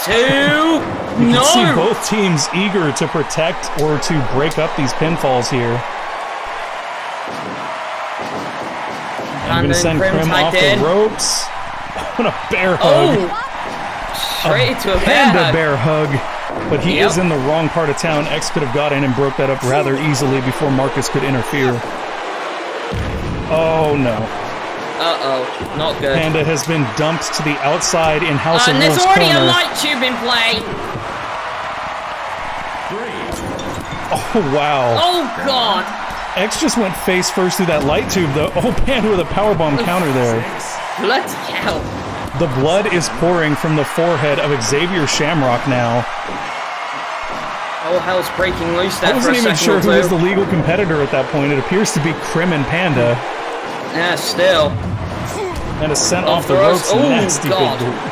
S2: 2.
S1: You
S2: No.
S1: can see both teams eager to protect or to break up these pinfalls here. I'm going to send Krim off the ropes. What a bear hug.
S2: Oh. Straight into a
S1: Panda bear hug. But he is in the wrong part of town. X could have got in and broke that up rather easily before Marcus could interfere. Oh no.
S2: Uh-oh, not good.
S1: Panda has been dumped to the outside in House of
S2: And
S1: Wolf's
S2: there's already
S1: corner.
S2: a light tube in play.
S1: Oh wow.
S2: Oh god.
S1: X just went face first through that light tube though. Oh, Panda with a powerbomb counter there.
S2: Bloody hell.
S1: The blood is pouring from the forehead of Xavier Shamrock now.
S2: Oh, hell's breaking loose there
S1: I
S2: for a
S1: wasn't even
S2: second
S1: sure
S2: or
S1: who was the
S2: two.
S1: legal competitor at that point. It appears to be Krim and Panda.
S2: Yeah, still.
S1: And a sent
S2: Off
S1: off the
S2: the
S1: ropes.
S2: ropes. Oh,
S1: Nasty
S2: God.
S1: big boot.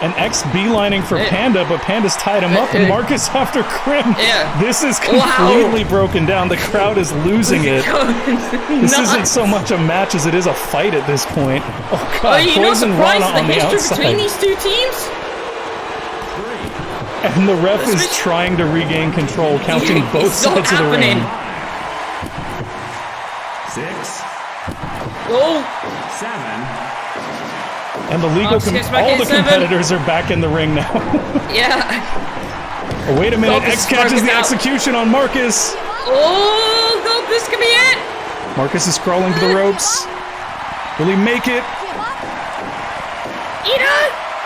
S1: And X beelining for Panda, but Panda's tied him up, and Marcus after Krim.
S2: Yeah.
S1: This is completely broken down. The crowd is losing it. This isn't so much a match as it is a fight at this point. Oh god,
S2: Are you not
S1: Poison
S2: surprised
S1: Rana
S2: at the
S1: on the
S2: history between
S1: outside.
S2: these two teams?
S1: And the ref is trying to regain control, counting both
S2: It's not
S1: sides of the ring.
S2: happening.
S3: 6,
S2: Oh,
S3: 7.
S1: And the legal,
S2: Marcus gets back
S1: all
S2: in
S1: the
S2: 7.
S1: competitors are back in the ring now.
S2: yeah.
S1: Oh, wait a minute,
S2: Marcus
S1: X catches
S2: broken
S1: the
S2: out.
S1: execution on Marcus.
S2: Oh, god, this could be it.
S1: Marcus is crawling to the ropes. Will he make it?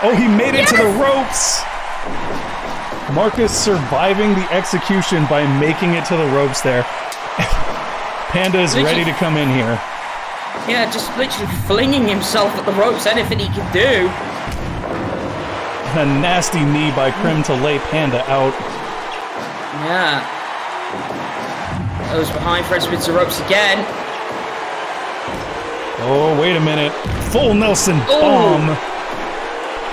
S1: Oh, he made it to the ropes. Marcus surviving the execution by making it to the ropes there. Panda is ready to come in here.
S2: Yeah, just literally flinging himself at the ropes, anything he could do.
S1: A nasty knee by Krim to lay Panda out.
S2: Yeah. Goes behind for spins the ropes again.
S1: Oh, wait a minute. Full Nelson bomb.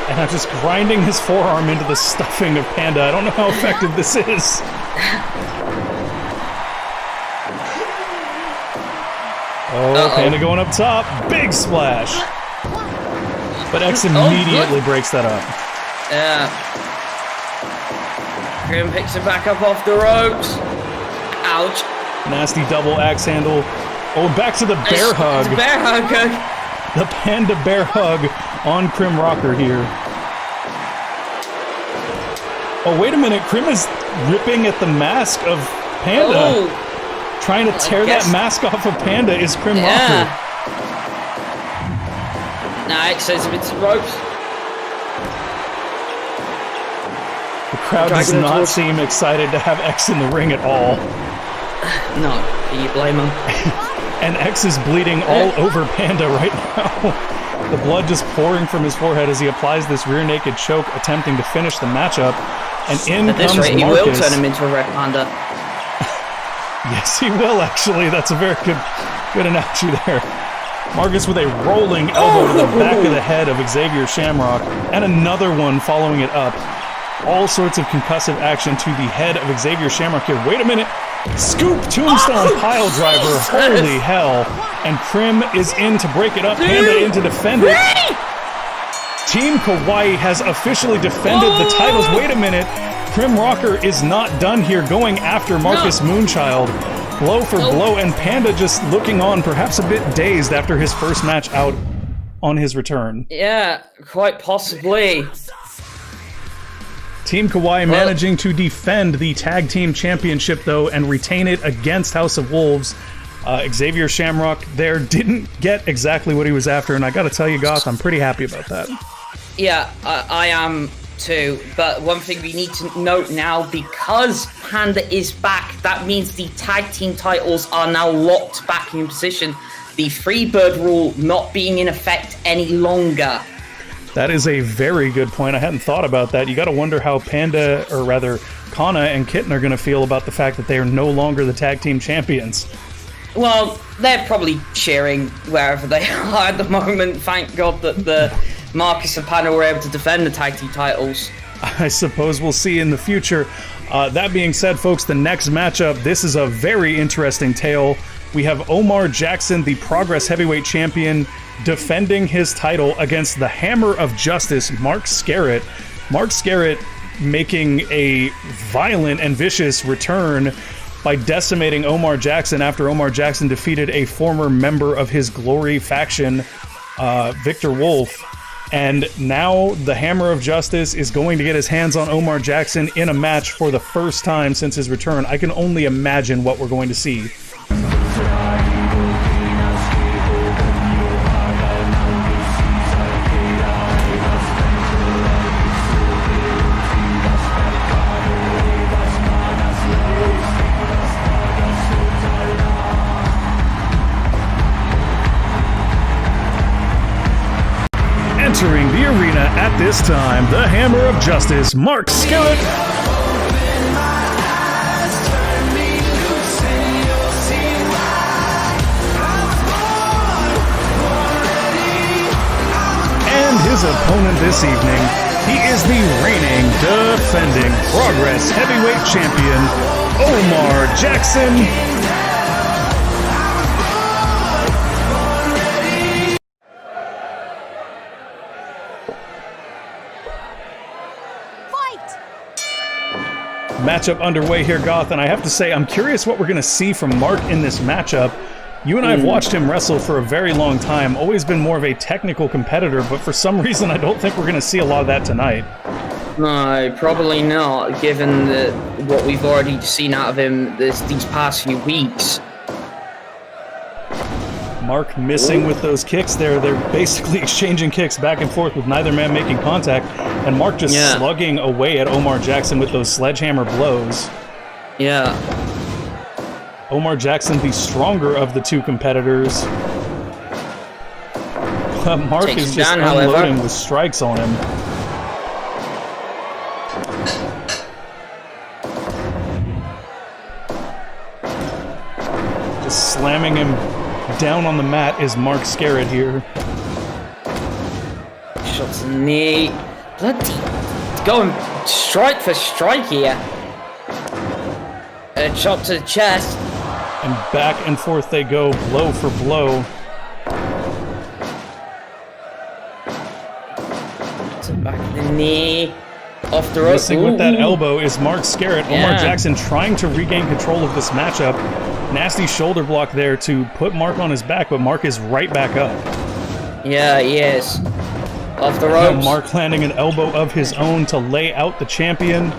S1: And I'm just grinding his forearm into the stuffing of Panda. I don't know how effective this is. Oh, Panda going up top. Big splash. But X immediately breaks that up.
S2: Yeah. Krim picks it back up off the ropes. Ouch.
S1: Nasty double axe handle. Oh, back to the bear hug.
S2: It's a bear hug.
S1: The panda bear hug on Krim Rocker here. Oh, wait a minute. Krim is ripping at the mask of Panda.
S2: Oh.
S1: Trying to tear that mask off of Panda is Krim Rocker.
S2: Nah, it says a bit of ropes.
S1: The crowd does not seem excited to have X in the ring at all.
S2: No, you blame him.
S1: And X is bleeding all over Panda right now. The blood just pouring from his forehead as he applies this rear naked choke, attempting to finish the matchup. And in
S2: At this
S1: comes
S2: rate, he
S1: Marcus.
S2: will turn him into a red panda.
S1: Yes, he will, actually. That's a very good analogy there. Marcus with a rolling elbow to the back of the head of Xavier Shamrock, and another one following it up. All sorts of concussive action to the head of Xavier Shamrock here. Wait a minute. Scoop tombstone pile driver. Holy hell. And Krim is in to break it up. Panda in to defend it. Team Kawaii has officially defended the titles. Wait a minute. Krim Rocker is not done here, going after Marcus Moonchild. Blow for blow, and Panda just looking on, perhaps a bit dazed after his first match out on his return.
S2: Yeah, quite possibly.
S1: Team Kawaii managing to defend the Tag Team Championship, though, and retain it against House of Wolves. Xavier Shamrock there didn't get exactly what he was after, and I gotta tell you, Goth, I'm pretty happy about that.
S2: Yeah, I am too. But one thing we need to note now, because Panda is back, that means the Tag Team titles are now locked back in position. The Freebird rule not being in effect any longer.
S1: That is a very good point. I hadn't thought about that. You got to wonder how Panda, or rather Kana and Kitten, are going to feel about the fact that they are no longer the tag team champions.
S2: Well, they're probably cheering wherever they are at the moment. Thank God that the Marcus and Panda were able to defend the tag team titles.
S1: I suppose we'll see in the future. That being said, folks, the next matchup, this is a very interesting tale. We have Omar Jackson, the Progress Heavyweight Champion, defending his title against the Hammer of Justice, Mark Skerritt. Mark Skerritt making a violent and vicious return by decimating Omar Jackson after Omar Jackson defeated a former member of his Glory faction, Victor Wolf. And now the Hammer of Justice is going to get his hands on Omar Jackson in a match for the first time since his return. I can only imagine what we're going to see. Entering the arena at this time, the Hammer of Justice, Mark Skerritt. And his opponent this evening, he is the reigning, defending Progress Heavyweight Champion, Omar Jackson. Matchup underway here, Goth, and I have to say, I'm curious what we're going to see from Mark in this matchup. You and I have watched him wrestle for a very long time, always been more of a technical competitor, but for some reason I don't think we're going to see a lot of that tonight.
S2: No, probably not, given what we've already seen out of him these past few weeks.
S1: Mark missing with those kicks there. They're basically exchanging kicks back and forth with neither man making contact, and Mark just slugging away at Omar Jackson with those sledgehammer blows.
S2: Yeah.
S1: Omar Jackson, the stronger of the two competitors. Mark
S2: Takes
S1: is
S2: him
S1: just
S2: down,
S1: unloading
S2: however.
S1: with strikes on him. Just slamming him down on the mat is Mark Skerritt here.
S2: Shots in the knee. Bloody. Going strike for strike here. A shot to the chest.
S1: And back and forth they go, blow for blow.
S2: To the back of the knee. Off the rope.
S1: Missing with that
S2: Ooh.
S1: elbow is Mark Skerritt. Omar
S2: Yeah.
S1: Jackson trying to regain control of this matchup. Nasty shoulder block there to put Mark on his back, but Mark is right back up.
S2: Yeah, he is. Off the
S1: Now
S2: ropes.
S1: Mark landing an elbow of his own to lay out the champion.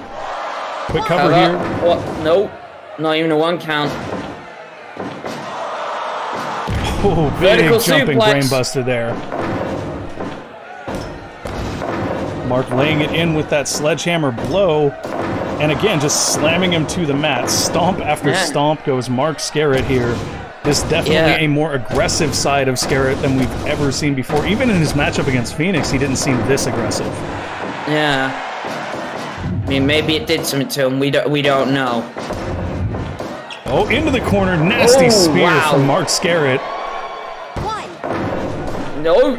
S1: Quick cover
S2: Cover.
S1: here.
S2: What? Nope. Not even a 1 count.
S1: Oh, big
S2: Vertical
S1: jumping
S2: suplex.
S1: brainbuster there. Mark laying it in with that sledgehammer blow. And again, just slamming him to the mat. Stomp after
S2: Yeah.
S1: stomp goes Mark Skerritt here. This definitely
S2: Yeah.
S1: a more aggressive side of Skerritt than we've ever seen before. Even in his matchup against Phoenix, he didn't seem this aggressive.
S2: Yeah. I mean, maybe it did something to him. We don't know.
S1: Oh, into the corner. Nasty
S2: Oh,
S1: spear
S2: wow.
S1: from Mark Skerritt.
S6: 1.
S2: No.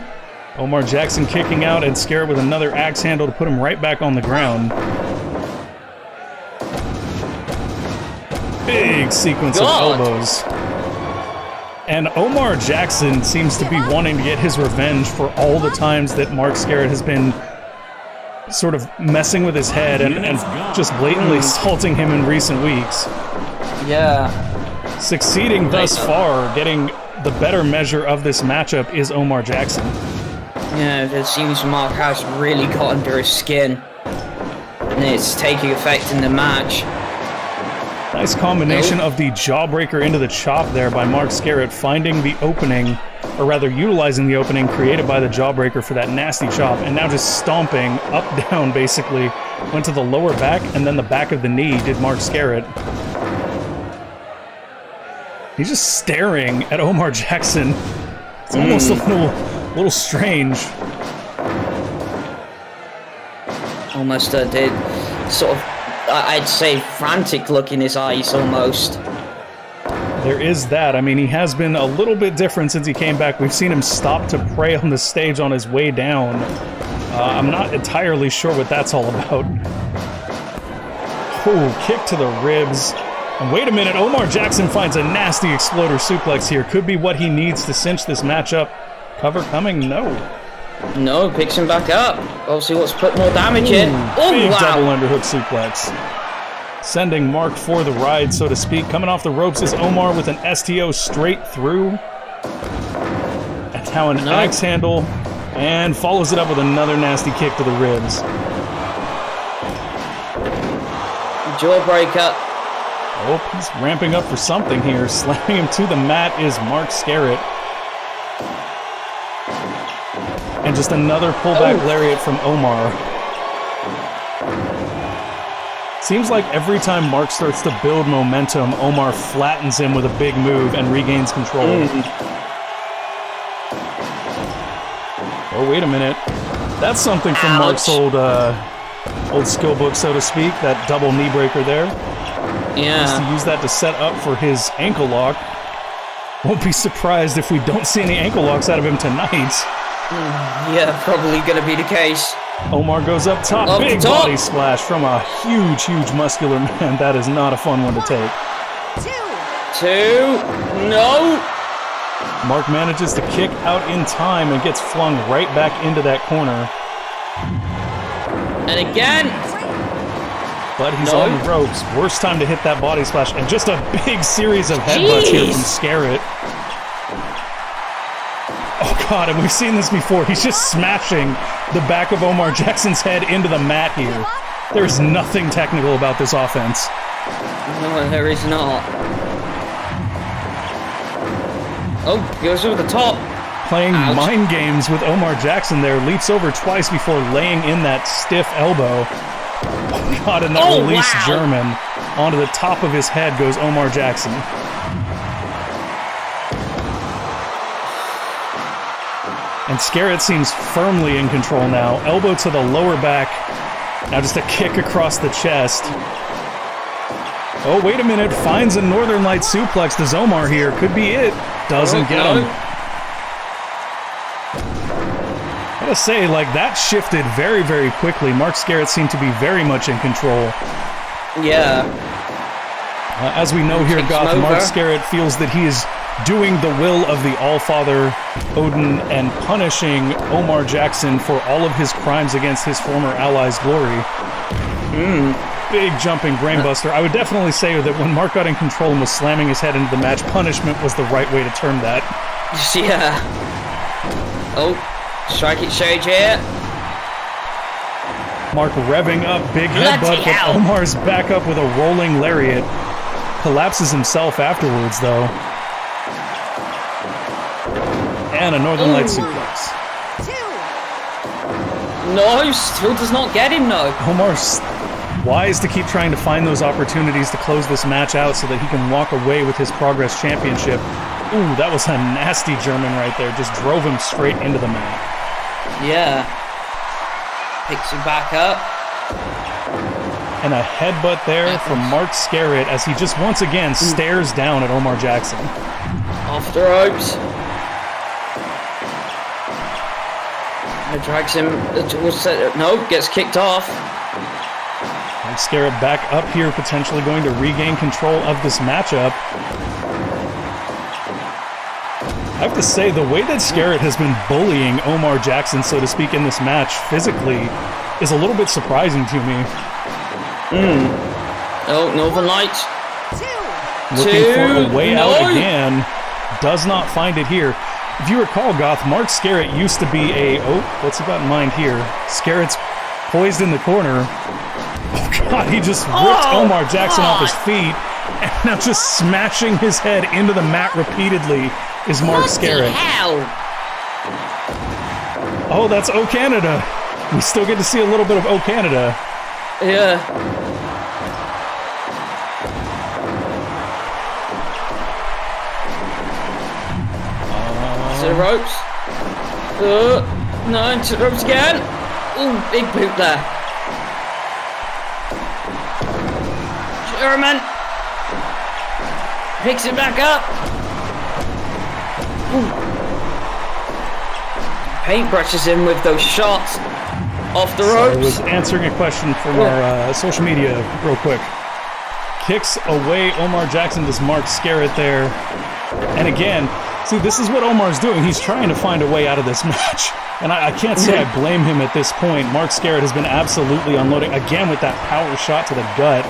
S1: Omar Jackson kicking out and Skerritt with another axe handle to put him right back on the ground. Big sequence
S2: God.
S1: of elbows. And Omar Jackson seems to be wanting to get his revenge for all the times that Mark Skerritt has been sort of messing with his head and just blatantly assaulting him in recent weeks.
S2: Yeah.
S1: Succeeding thus far, getting the better measure of this matchup is Omar Jackson.
S2: Yeah, it seems Mark has really got under his skin. And it's taking effect in the match.
S1: Nice combination of the jawbreaker into the chop there by Mark Skerritt, finding the opening, or rather utilizing the opening created by the jawbreaker for that nasty chop, and now just stomping up, down, basically. Went to the lower back, and then the back of the knee did Mark Skerritt. He's just staring at Omar Jackson. It's almost a little strange.
S2: Almost did sort of, I'd say, frantic look in his eyes almost.
S1: There is that. I mean, he has been a little bit different since he came back. We've seen him stop to pray on the stage on his way down. I'm not entirely sure what that's all about. Oh, kick to the ribs. And wait a minute, Omar Jackson finds a nasty exploder suplex here. Could be what he needs to cinch this matchup. Cover coming? No.
S2: No, picks him back up. Obviously wants to put more damage in. Oh,
S1: Big double
S2: wow.
S1: underhook suplex. Sending Mark for the ride, so to speak. Coming off the ropes is Omar with an STO straight through. And now an axe handle. And follows it up with another nasty kick to the ribs.
S2: Jawbreaker.
S1: Oh, he's ramping up for something here. Slamming him to the mat is Mark Skerritt. And just another pullback lariat from Omar. Seems like every time Mark starts to build momentum, Omar flattens him with a big move and regains control. Oh, wait a minute. That's something from Mark's old skill book, so to speak. That double knee breaker there. Just to
S2: Yeah.
S1: use that to set up for his ankle lock. Won't be surprised if we don't see any ankle locks out of him tonight.
S2: Yeah, probably gonna be the case.
S1: Omar goes up top.
S2: Up
S1: Big
S2: top.
S1: body splash from a huge, huge muscular man. That is not a fun one to take.
S2: 2. No.
S1: Mark manages to kick out in time and gets flung right back into that corner.
S2: And again.
S1: But he's
S2: No.
S1: on the ropes. Worst time to hit that body splash. And just a big series of headbutts here
S2: Jeez.
S1: from Skerritt. Oh god, and we've seen this before. He's just smashing the back of Omar Jackson's head into the mat here. There's nothing technical about this offense.
S2: No, there is not. Oh, goes over the top.
S1: Playing
S2: Ouch.
S1: mind games with Omar Jackson there. Leaps over twice before laying in that stiff elbow. Oh god, and that
S2: Oh,
S1: release
S2: wow.
S1: German. Onto the top of his head goes Omar Jackson. And Skerritt seems firmly in control now. Elbow to the lower back. Now just a kick across the chest. Oh, wait a minute. Finds a Northern Light suplex to Omar here. Could be it. Doesn't get
S2: no.
S1: him. Gotta say, like, that shifted very, very quickly. Mark Skerritt seemed to be very much in control.
S2: Yeah.
S1: As we know here,
S2: Takes
S1: Goth,
S2: him
S1: Mark
S2: over.
S1: Skerritt feels that he is doing the will of the Allfather, Odin, and punishing Omar Jackson for all of his crimes against his former ally's glory. Big jumping brainbuster. I would definitely say that when Mark got in control and was slamming his head into the match, punishment was the right way to term that.
S2: Yeah. Oh, strike exchange here.
S1: Mark revving up, big
S2: Bloody
S1: headbutt, but
S2: hell.
S1: Omar's back up with a rolling lariat. Collapses himself afterwards, though. And a Northern Light suplex.
S6: 2.
S2: No, still does not get him, though.
S1: Omar's wise to keep trying to find those opportunities to close this match out so that he can walk away with his Progress Championship. Ooh, that was a nasty German right there. Just drove him straight into the mat.
S2: Yeah. Picks him back up.
S1: And a headbutt there from Mark Skerritt as he just once again stares down at Omar Jackson.
S2: Off the ropes. And drags him towards no, gets kicked off.
S1: Mark Skerritt back up here, potentially going to regain control of this matchup. I have to say, the way that Skerritt has been bullying Omar Jackson, so to speak, in this match physically is a little bit surprising to me.
S2: Oh, Northern Lights.
S6: 2.
S1: Looking for a way
S2: No.
S1: out again. Does not find it here. If you recall, Goth, Mark Skerritt used to be a... Oh, what's he got in mind here? Skerritt's poised in the corner. Oh, God, he just ripped Omar Jackson off his feet. And now just smashing his head into the mat repeatedly is Mark Skerritt.
S2: Hell.
S1: Oh, that's O Canada. We still get to see a little bit of O Canada.
S2: Yeah. To the ropes. No, into the ropes again. Ooh, big boot there. German. Picks it back up. Ooh. Paintbrushes him with those shots. Off the
S1: I
S2: ropes.
S1: was answering a question from our social media real quick. Kicks away Omar Jackson, does Mark Skerritt there. And again, see, this is what Omar's doing. He's trying to find a way out of this match. And I can't say I blame him at this point. Mark Skerritt has been absolutely unloading, again with that power shot to the gut,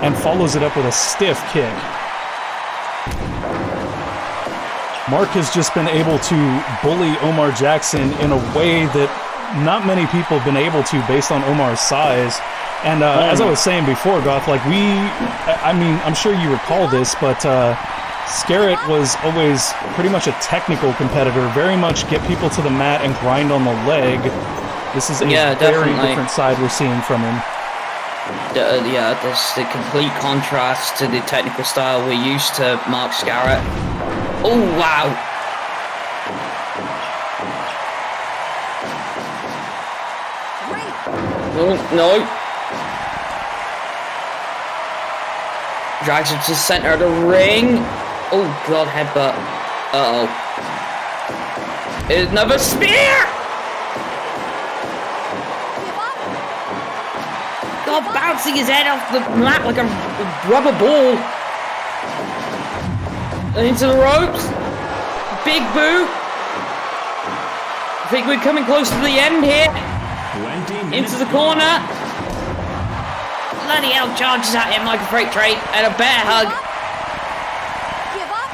S1: and follows it up with a stiff kick. Mark has just been able to bully Omar Jackson in a way that not many people have been able to based on Omar's size. And as I was saying before, Goth, like I mean, I'm sure you recall this, but Skerritt was always pretty much a technical competitor, very much get people to the mat and grind on the leg. This is a very
S2: definitely
S1: different side we're seeing from him.
S2: Yeah, there's the complete contrast to the technical style we're used to Mark Skerritt. Oh, wow. Oh, no. Drags him to the center of the ring. Oh, God, headbutt. Uh-oh. Another spear! God, bouncing his head off the mat like a rubber ball. Into the ropes. Big boot. I think we're coming close to the end here. Into the corner. Bloody hell, charges at him like a freight train and a bear hug.
S6: Give up.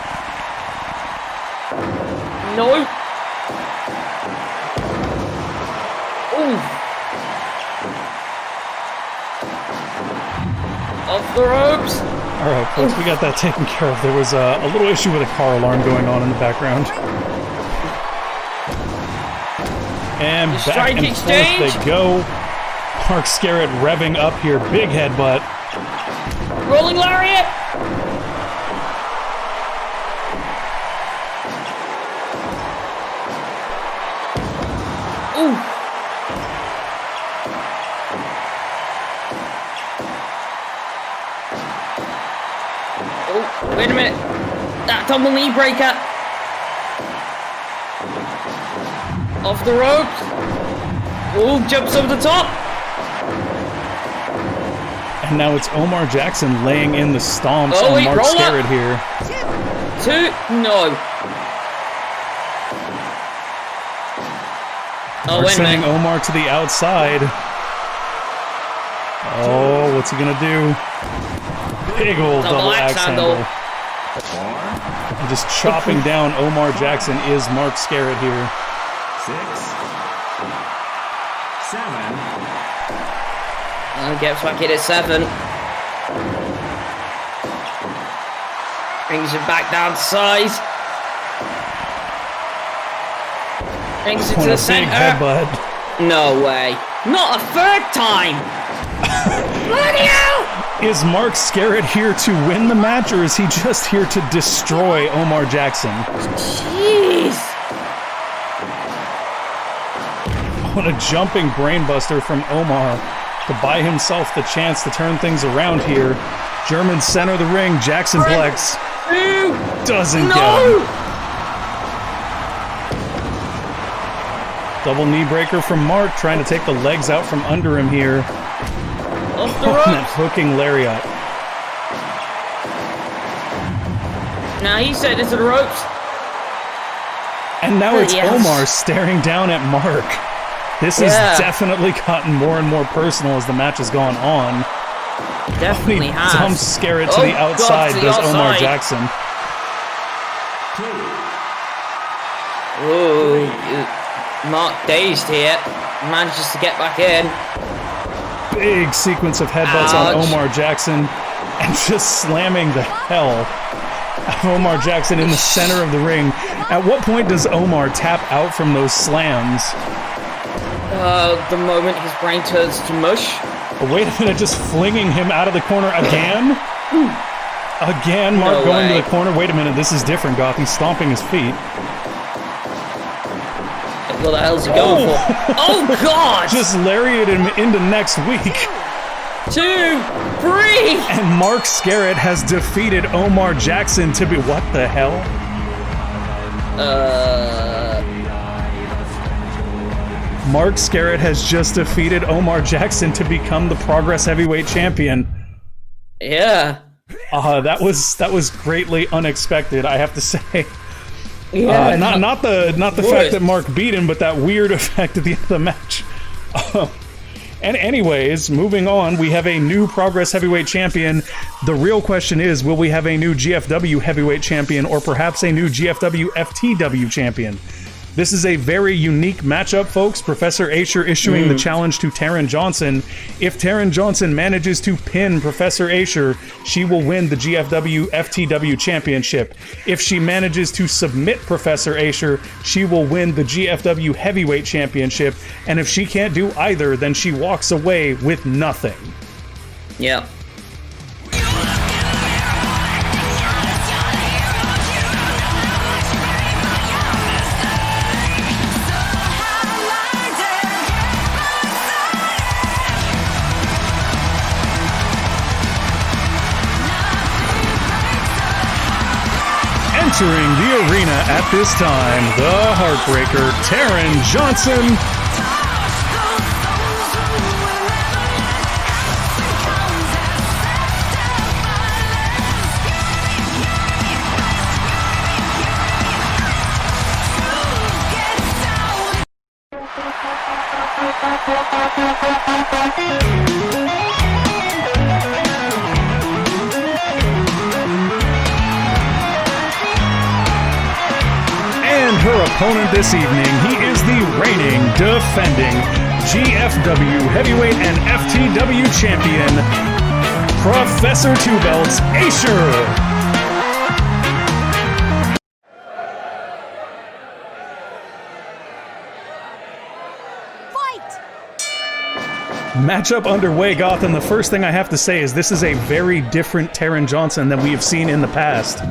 S2: No. Ooh. Off the ropes.
S1: All right, folks, we got that taken care of. There was a little issue with a car alarm going on in the background. And back
S2: Strike
S1: and
S2: exchange.
S1: forth they go. Mark Skerritt revving up here. Big headbutt.
S2: Rolling lariat. Ooh. Oh, wait a minute. That tumble knee breaker. Off the ropes. Ooh, jumps over the top.
S1: And now it's Omar Jackson laying in the stomps
S2: Oh,
S1: on
S2: wait,
S1: Mark
S2: roll up.
S1: Skerritt here.
S2: 2, no. Oh,
S1: We're
S2: wait a
S1: sending
S2: minute.
S1: Omar to the outside. Oh, what's he gonna do? Big old double axe handle. And just chopping down Omar Jackson is Mark Skerritt here.
S3: 6, 7.
S2: Gets back in at 7. Brings it back down to size. Brings it to
S1: On a
S2: the
S1: big
S2: center.
S1: headbutt.
S2: No way. Not a third time! Bloody hell!
S1: Is Mark Skerritt here to win the match, or is he just here to destroy Omar Jackson?
S2: Jeez!
S1: On a jumping brainbuster from Omar to buy himself the chance to turn things around here. German center of the ring, Jackson Plex doesn't get him. Double knee breaker from Mark, trying to take the legs out from under him here.
S2: Off the
S1: And that
S2: ropes.
S1: hooking lariat.
S2: Now he said it's the ropes.
S1: And now it's
S2: Yes.
S1: Omar staring down at Mark. This has
S2: Yeah.
S1: definitely gotten more and more personal as the match has gone on.
S2: Definitely
S1: He
S2: has.
S1: dumps Skerritt to
S2: Oh,
S1: the
S2: God,
S1: outside,
S2: to the
S1: does Omar
S2: outside.
S1: Jackson.
S3: 2.
S2: Ooh, Mark dazed here. Manages to get back in.
S1: Big sequence of headbutts on
S2: Ouch.
S1: Omar Jackson, and just slamming the hell out of Omar Jackson in the center of the ring. At what point does Omar tap out from those slams?
S2: The moment his brain turns to mush.
S1: Oh, wait a minute, just flinging him out of the corner again? Again, Mark
S2: No
S1: going
S2: way.
S1: to the corner. Wait a minute, this is different, Goth. He's stomping his feet.
S2: What the hell's he going for? Oh, God!
S1: Just lariated him into next week.
S2: 2, 3!
S1: And Mark Skerritt has defeated Omar Jackson to be... What the hell? Mark Skerritt has just defeated Omar Jackson to become the Progress Heavyweight Champion.
S2: Yeah.
S1: That was greatly unexpected, I have to say.
S2: Yeah.
S1: Not the
S2: What?
S1: fact that Mark beat him, but that weird effect at the end of the match. And anyways, moving on, we have a new Progress Heavyweight Champion. The real question is, will we have a new GFW Heavyweight Champion, or perhaps a new GFW FTW Champion? This is a very unique matchup, folks. Professor Asher issuing the challenge to Taryn Johnson. If Taryn Johnson manages to pin Professor Asher, she will win the GFW FTW Championship. If she manages to submit Professor Asher, she will win the GFW Heavyweight Championship. And if she can't do either, then she walks away with nothing.
S2: Yeah.
S1: Entering the arena at this time, the Heartbreaker, Taryn Johnson. And her opponent this evening, he is the reigning, defending GFW Heavyweight and FTW Champion, Professor Two Belts Asher.
S6: Fight!
S1: Matchup underway, Goth, and the first thing I have to say is this is a very different Taryn Johnson than we have seen in the past.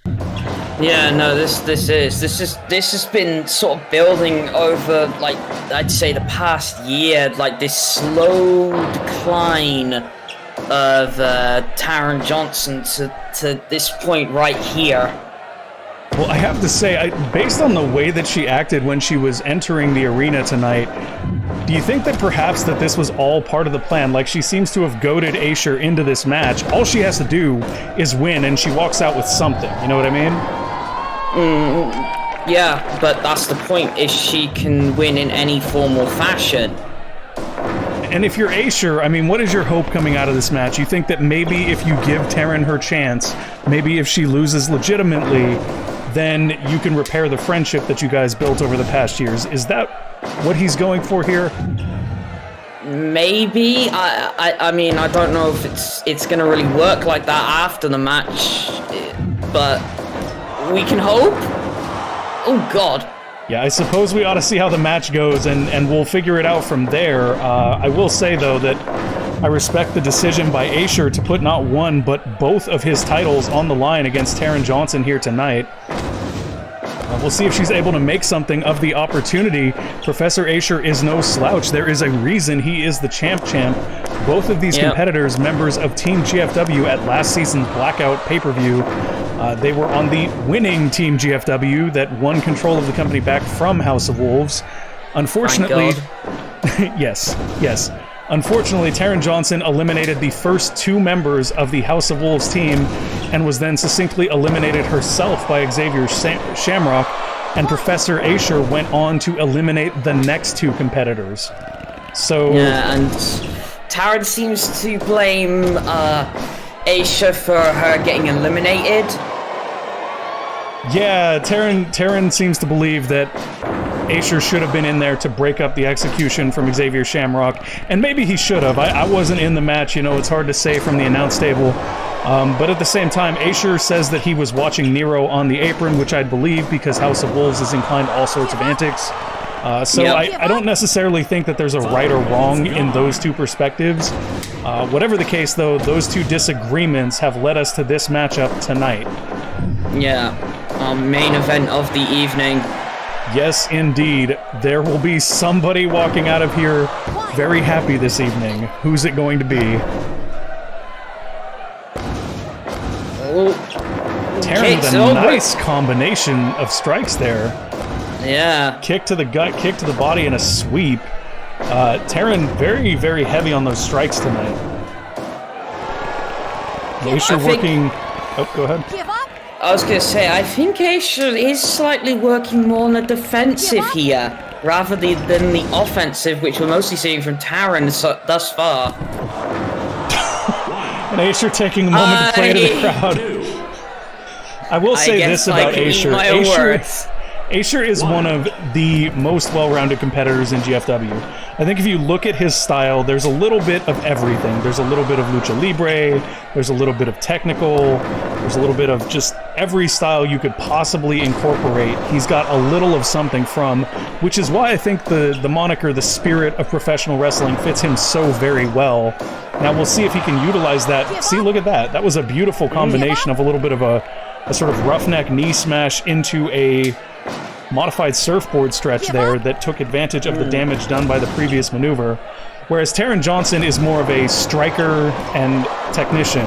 S2: Yeah, no, this has been sort of building over, like, I'd say the past year, like this slow decline of Taryn Johnson to this point right here.
S1: Well, I have to say, based on the way that she acted when she was entering the arena tonight, do you think that perhaps that this was all part of the plan? Like, she seems to have goaded Asher into this match. All she has to do is win, and she walks out with something. You know what I mean?
S2: Yeah, but that's the point, is she can win in any form or fashion.
S1: And if you're Aisher, I mean, what is your hope coming out of this match? You think that maybe if you give Taryn her chance, maybe if she loses legitimately, then you can repair the friendship that you guys built over the past years. Is that what he's going for here?
S2: Maybe. I mean, I don't know if it's gonna really work like that after the match, but we can hope. Oh God.
S1: Yeah, I suppose we ought to see how the match goes, and we'll figure it out from there. I will say, though, that I respect the decision by Aisher to put not one, but both of his titles on the line against Taryn Johnson here tonight. We'll see if she's able to make something of the opportunity. Professor Aisher is no slouch. There is a reason he is the champ. Both of these competitors, members of Team GFW at last season's Blackout pay-per-view. They were on the winning Team GFW that won control of the company back from House of Wolves. Unfortunately, yes. Unfortunately, Taryn Johnson eliminated the first two members of the House of Wolves team and was then succinctly eliminated herself by Xavier Shamrock, and Professor Aisher went on to eliminate the next two competitors. So
S2: yeah, and Taryn seems to blame Aisha for her getting eliminated.
S1: Yeah, Taryn seems to believe that Aisher should have been in there to break up the execution from Xavier Shamrock, and maybe he should have. I wasn't in the match, you know, it's hard to say from the announce table. But at the same time, Aisher says that he was watching Nero on the apron, which I'd believe because House of Wolves is inclined to all sorts of antics. I don't necessarily think that there's a right or wrong in those two perspectives. Whatever the case, though, those two disagreements have led us to this matchup tonight.
S2: Yeah, our main event of the evening.
S1: Yes, indeed. There will be somebody walking out of here very happy this evening. Who's it going to be? Taryn, the nice combination of strikes there.
S2: Yeah.
S1: Kick to the gut, kick to the body, and a sweep. Taryn very, very heavy on those strikes tonight. Aisher working... Oh, go ahead.
S6: Give up.
S2: I was going to say, I think Aisha is slightly working more on the defensive here, rather than the offensive, which we're mostly seeing from Taryn thus far.
S1: And Aisher taking a moment to play to the crowd. I will say this about Aisher. Aisher is one of the most well-rounded competitors in GFW. I think if you look at his style, there's a little bit of everything. There's a little bit of lucha libre, there's a little bit of technical, there's a little bit of just every style you could possibly incorporate. He's got a little of something from, which is why I think the moniker, the spirit of professional wrestling, fits him so very well. Now we'll see if he can utilize that. See, look at that. That was a beautiful combination of a little bit of a sort of roughneck knee smash into a modified surfboard stretch there that took advantage of the damage done by the previous maneuver, whereas Taryn Johnson is more of a striker and technician.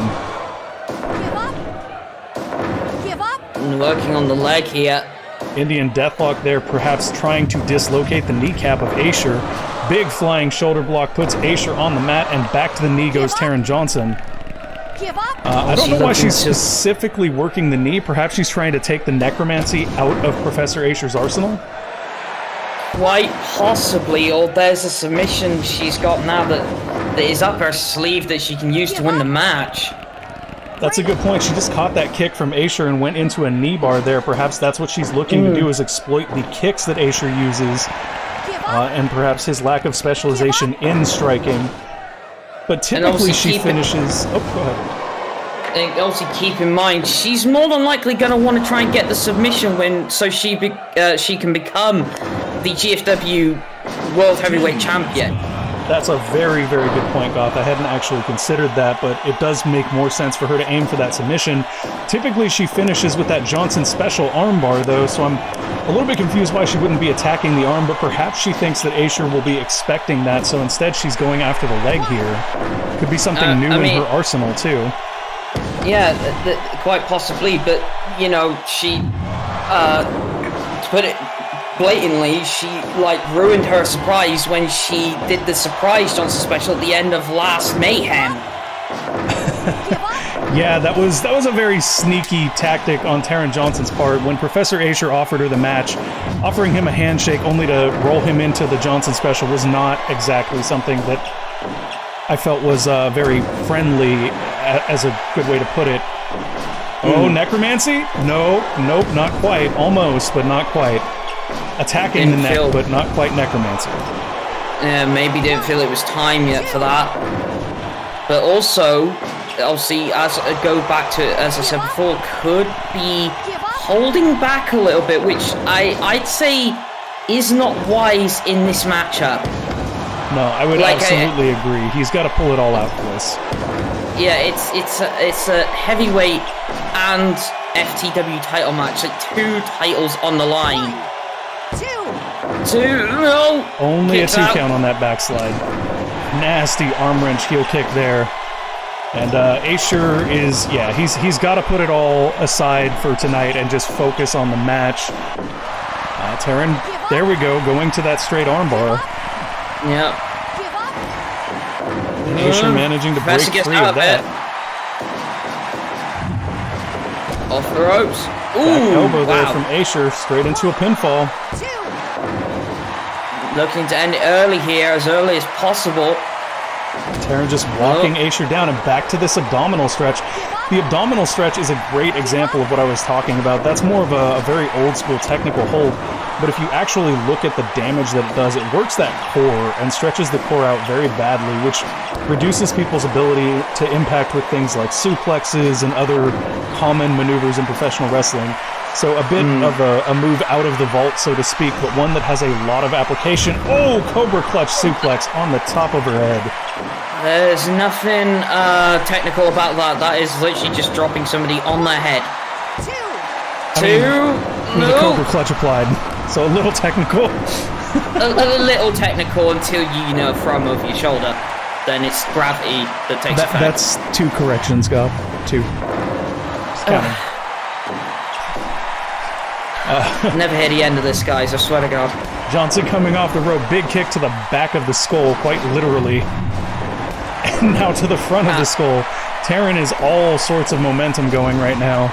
S6: Give up.
S2: Working on the leg here.
S1: Indian Deathlock there, perhaps trying to dislocate the kneecap of Aisher. Big flying shoulder block puts Aisher on the mat, and back to the knee goes Taryn Johnson.
S6: Give up.
S1: I don't know why she's specifically working the knee. Perhaps she's trying to take the necromancy out of Professor Aisher's arsenal?
S2: Quite possibly, or there's a submission she's got now that is up her sleeve that she can use to win the match.
S1: That's a good point. She just caught that kick from Aisher and went into a knee bar there. Perhaps that's what she's looking to do, is exploit the kicks that Aisher uses, and perhaps his lack of specialization in striking. But typically she finishes... Oh, go ahead.
S2: And also keep in mind, she's more than likely going to want to try and get the submission win so she can become the GFW World Heavyweight Champion.
S1: That's a very, very good point, Goth. I hadn't actually considered that, but it does make more sense for her to aim for that submission. Typically she finishes with that Johnson special armbar, though, so I'm a little bit confused why she wouldn't be attacking the arm, but perhaps she thinks that Aisher will be expecting that, so instead she's going after the leg here. Could be something new in her arsenal, too.
S2: Yeah, quite possibly, but, you know, she, to put it blatantly, she, like, ruined her surprise when she did the surprise Johnson special at the end of last Mayhem.
S1: Yeah, that was a very sneaky tactic on Taryn Johnson's part when Professor Asher offered her the match. Offering him a handshake only to roll him into the Johnson special was not exactly something that I felt was very friendly, as a good way to put it. Oh, necromancy? Nope, not quite. Almost, but not quite. Attacking the neck, but not quite necromancy.
S2: Yeah, maybe didn't feel it was time yet for that. But also, obviously, as I go back to, as I said before, could be holding back a little bit, which I'd say is not wise in this matchup.
S1: No, I would absolutely agree. He's got to pull it all out for this.
S2: Yeah, it's a heavyweight and FTW title match, like 2 titles on the line. 2, no!
S1: Only
S2: Kicks
S1: a 2
S2: out.
S1: count on that backslide. Nasty arm wrench heel kick there. And Asher is, yeah, he's got to put it all aside for tonight and just focus on the match. Taryn, there we go, going to that straight armbar.
S2: Yep.
S1: Asher managing to break
S2: Professor gets
S1: free
S2: out
S1: of that.
S2: Off the ropes. Ooh,
S1: Back elbow there
S2: wow.
S1: from Asher, straight into a pinfall.
S2: Looking to end it early here, as early as possible.
S1: Taryn just walking Asher down and back to this abdominal stretch. The abdominal stretch is a great example of what I was talking about. That's more of a very old school technical hold. But if you actually look at the damage that it does, it works that core and stretches the core out very badly, which reduces people's ability to impact with things like suplexes and other common maneuvers in professional wrestling. So a bit of a move out of the vault, so to speak, but one that has a lot of application. Oh, Cobra Clutch suplex on the top of her head.
S2: There's nothing technical about that. That is literally just dropping somebody on their head. 2,
S1: The Cobra Clutch applied, so a little technical.
S2: a little technical until you know from over your shoulder. Then it's gravity that takes effect.
S1: That's 2 corrections, go. 2. Just counting.
S2: Never hear the end of this, guys, I swear to God.
S1: Johnson coming off the rope, big kick to the back of the skull, quite literally. And now to the front of the skull. Taryn is all sorts of momentum going right now.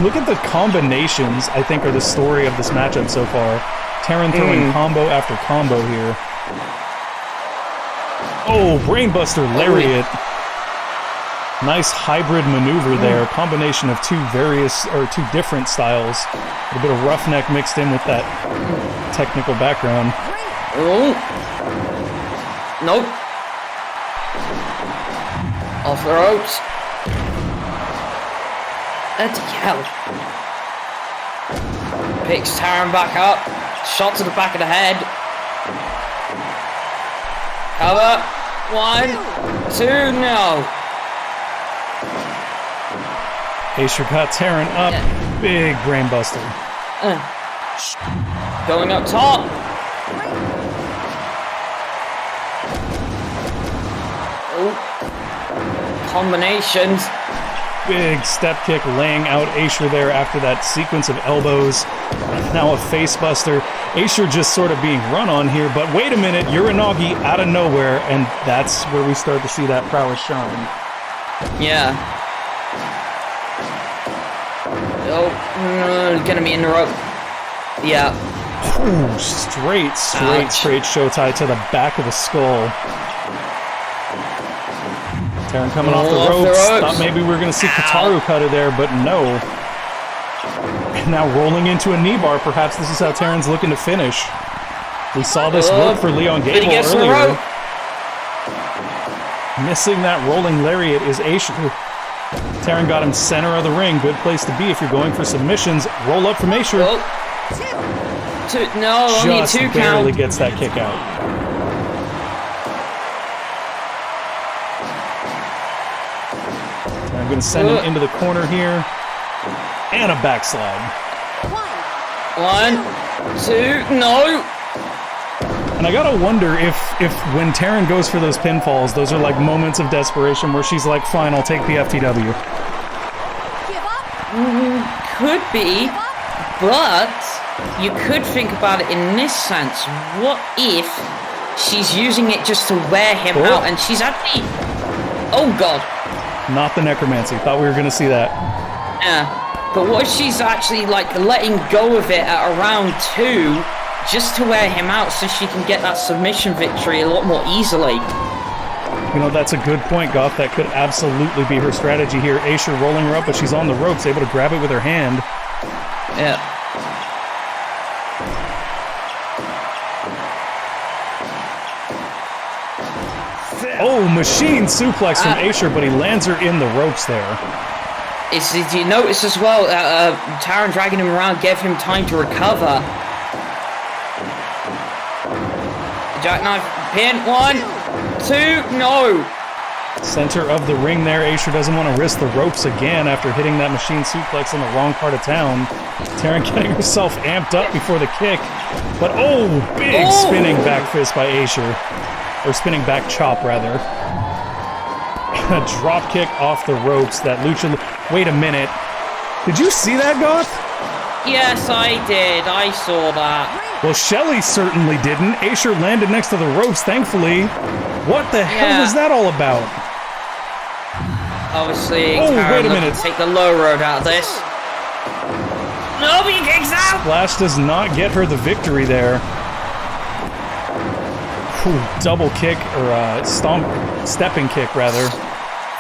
S1: Look at the combinations, I think, are the story of this matchup so far. Taryn throwing combo after combo here. Oh, brainbuster lariat. Nice hybrid maneuver there. Combination of 2 different styles. A bit of roughneck mixed in with that technical background.
S2: Oh. Nope. Off the ropes. Bloody hell. Picks Taryn back up. Shot to the back of the head. Cover. 1, 2, no.
S1: Asher got Taryn up.
S2: Yeah.
S1: Big brainbuster.
S2: Going up top. Oh. Combinations.
S1: Big step kick laying out Asher there after that sequence of elbows. Now a face buster. Asher just sort of being run on here, but wait a minute, Uranagi out of nowhere, and that's where we start to see that prowess shine.
S2: Yeah. Oh, gonna be in the rope. Yeah.
S1: Ooh, straight show tie to the back of the skull. Taryn coming off the ropes. Thought maybe we were going to see Kataru cutter there, but no. And now rolling into a knee bar. Perhaps this is how Taryn's looking to finish. We saw this work for Leon Gable earlier. Missing that rolling lariat is Asher. Taryn got him center of the ring. Good place to be if you're going for submissions. Roll up from Asher.
S2: No, only a 2 count.
S1: Barely gets that kick out. I'm going to send him into the corner here. And a backslide.
S2: 1, 2, no.
S1: And I gotta wonder if when Taryn goes for those pinfalls, those are like moments of desperation where she's like, fine, I'll take the FTW.
S2: Could be, but you could think about it in this sense. What if she's using it just to wear him out and she's actually... Oh, God.
S1: Not the necromancy. Thought we were going to see that.
S2: Yeah. But what if she's actually, like, letting go of it at around 2 just to wear him out so she can get that submission victory a lot more easily?
S1: You know, that's a good point, Goth. That could absolutely be her strategy here. Aisha rolling her up, but she's on the ropes, able to grab it with her hand.
S2: Yeah.
S1: Oh, machine suplex from Aisha, but he lands her in the ropes there.
S2: Did you notice as well, Taran dragging him around gave him time to recover. Jackknife pin, 1, 2, no!
S1: Center of the ring there. Aisha doesn't want to risk the ropes again after hitting that machine suplex in the wrong part of town. Taran getting herself amped up before the kick. But oh, big spinning back fist by Aisha. Or spinning back chop, rather. A drop kick off the ropes that Lucha... Wait a minute. Did you see that, Goth?
S2: Yes, I did. I saw that.
S1: Well, Shelly certainly didn't. Aisha landed next to the ropes, thankfully. What the hell was that all about?
S2: Obviously,
S1: wait a minute.
S2: Take the low road out of this. Nobody kicks out!
S1: Splash does not get her the victory there. Whew, double kick, or stepping kick, rather.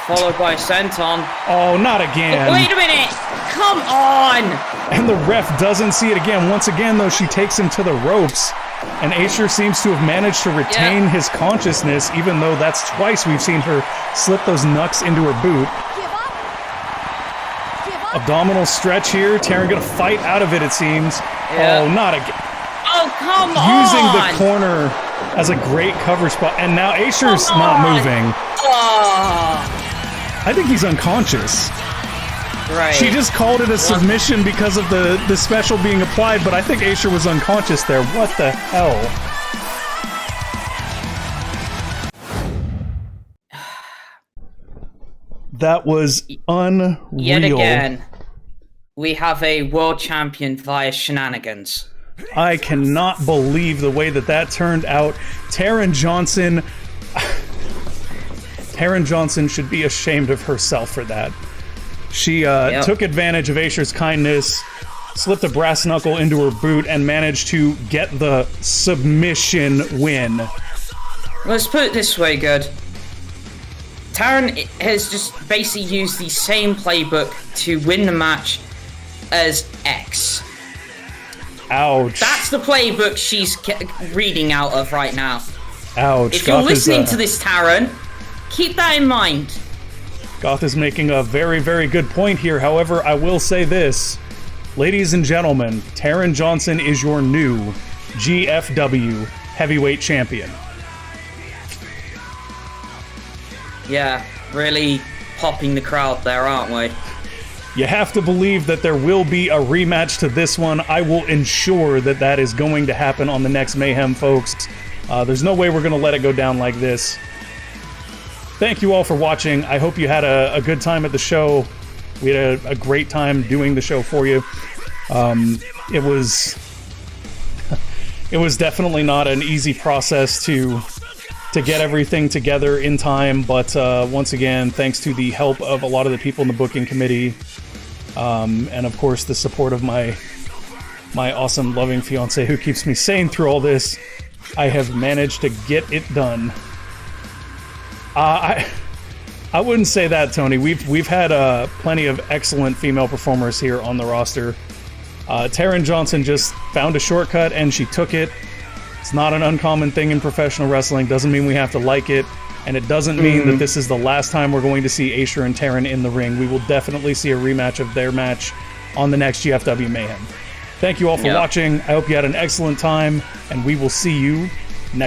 S2: Followed by a senton.
S1: Oh, not again.
S2: Oh, wait a minute! Come on!
S1: And the ref doesn't see it again. Once again, though, she takes him to the ropes. And Aisha seems to have managed to retain his consciousness, even though that's twice we've seen her slip those knucks into her boot.
S6: Give up. Give up.
S1: Abdominal stretch here. Taran gonna fight out of it, it seems.
S2: Yeah.
S1: Oh, not again.
S2: Oh, come on!
S1: Using the corner as a great cover spot. And now Aisha's not moving.
S2: Oh.
S1: I think he's unconscious.
S2: Right.
S1: She just called it a submission because of the special being applied, but I think Aisha was unconscious there. What the hell? That was unreal.
S2: Yet again, we have a world champion via shenanigans.
S1: I cannot believe the way that turned out. Taran Johnson should be ashamed of herself for that. She took advantage of Aisha's kindness, slipped a brass knuckle into her boot, and managed to get the submission win.
S2: Let's put it this way, good. Taran has just basically used the same playbook to win the match as X.
S1: Ouch.
S2: That's the playbook she's reading out of right now.
S1: Ouch.
S2: If you're listening to this, Taran, keep that in mind.
S1: Goth is making a very, very good point here. However, I will say this. Ladies and gentlemen, Taran Johnson is your new GFW heavyweight champion.
S2: Yeah, really popping the crowd there, aren't we?
S1: You have to believe that there will be a rematch to this one. I will ensure that is going to happen on the next Mayhem, folks. There's no way we're going to let it go down like this. Thank you all for watching. I hope you had a good time at the show. We had a great time doing the show for you. It was definitely not an easy process to get everything together in time, but once again, thanks to the help of a lot of the people in the booking committee, and of course the support of my awesome, loving fiance who keeps me sane through all this, I have managed to get it done. I wouldn't say that, Tony. We've had plenty of excellent female performers here on the roster. Taran Johnson just found a shortcut and she took it. It's not an uncommon thing in professional wrestling. Doesn't mean we have to like it, and it doesn't mean that this is the last time we're going to see Aisha and Taran in the ring. We will definitely see a rematch of their match on the next GFW Mayhem. Thank you all for watching. I hope you had an excellent time, and we will see you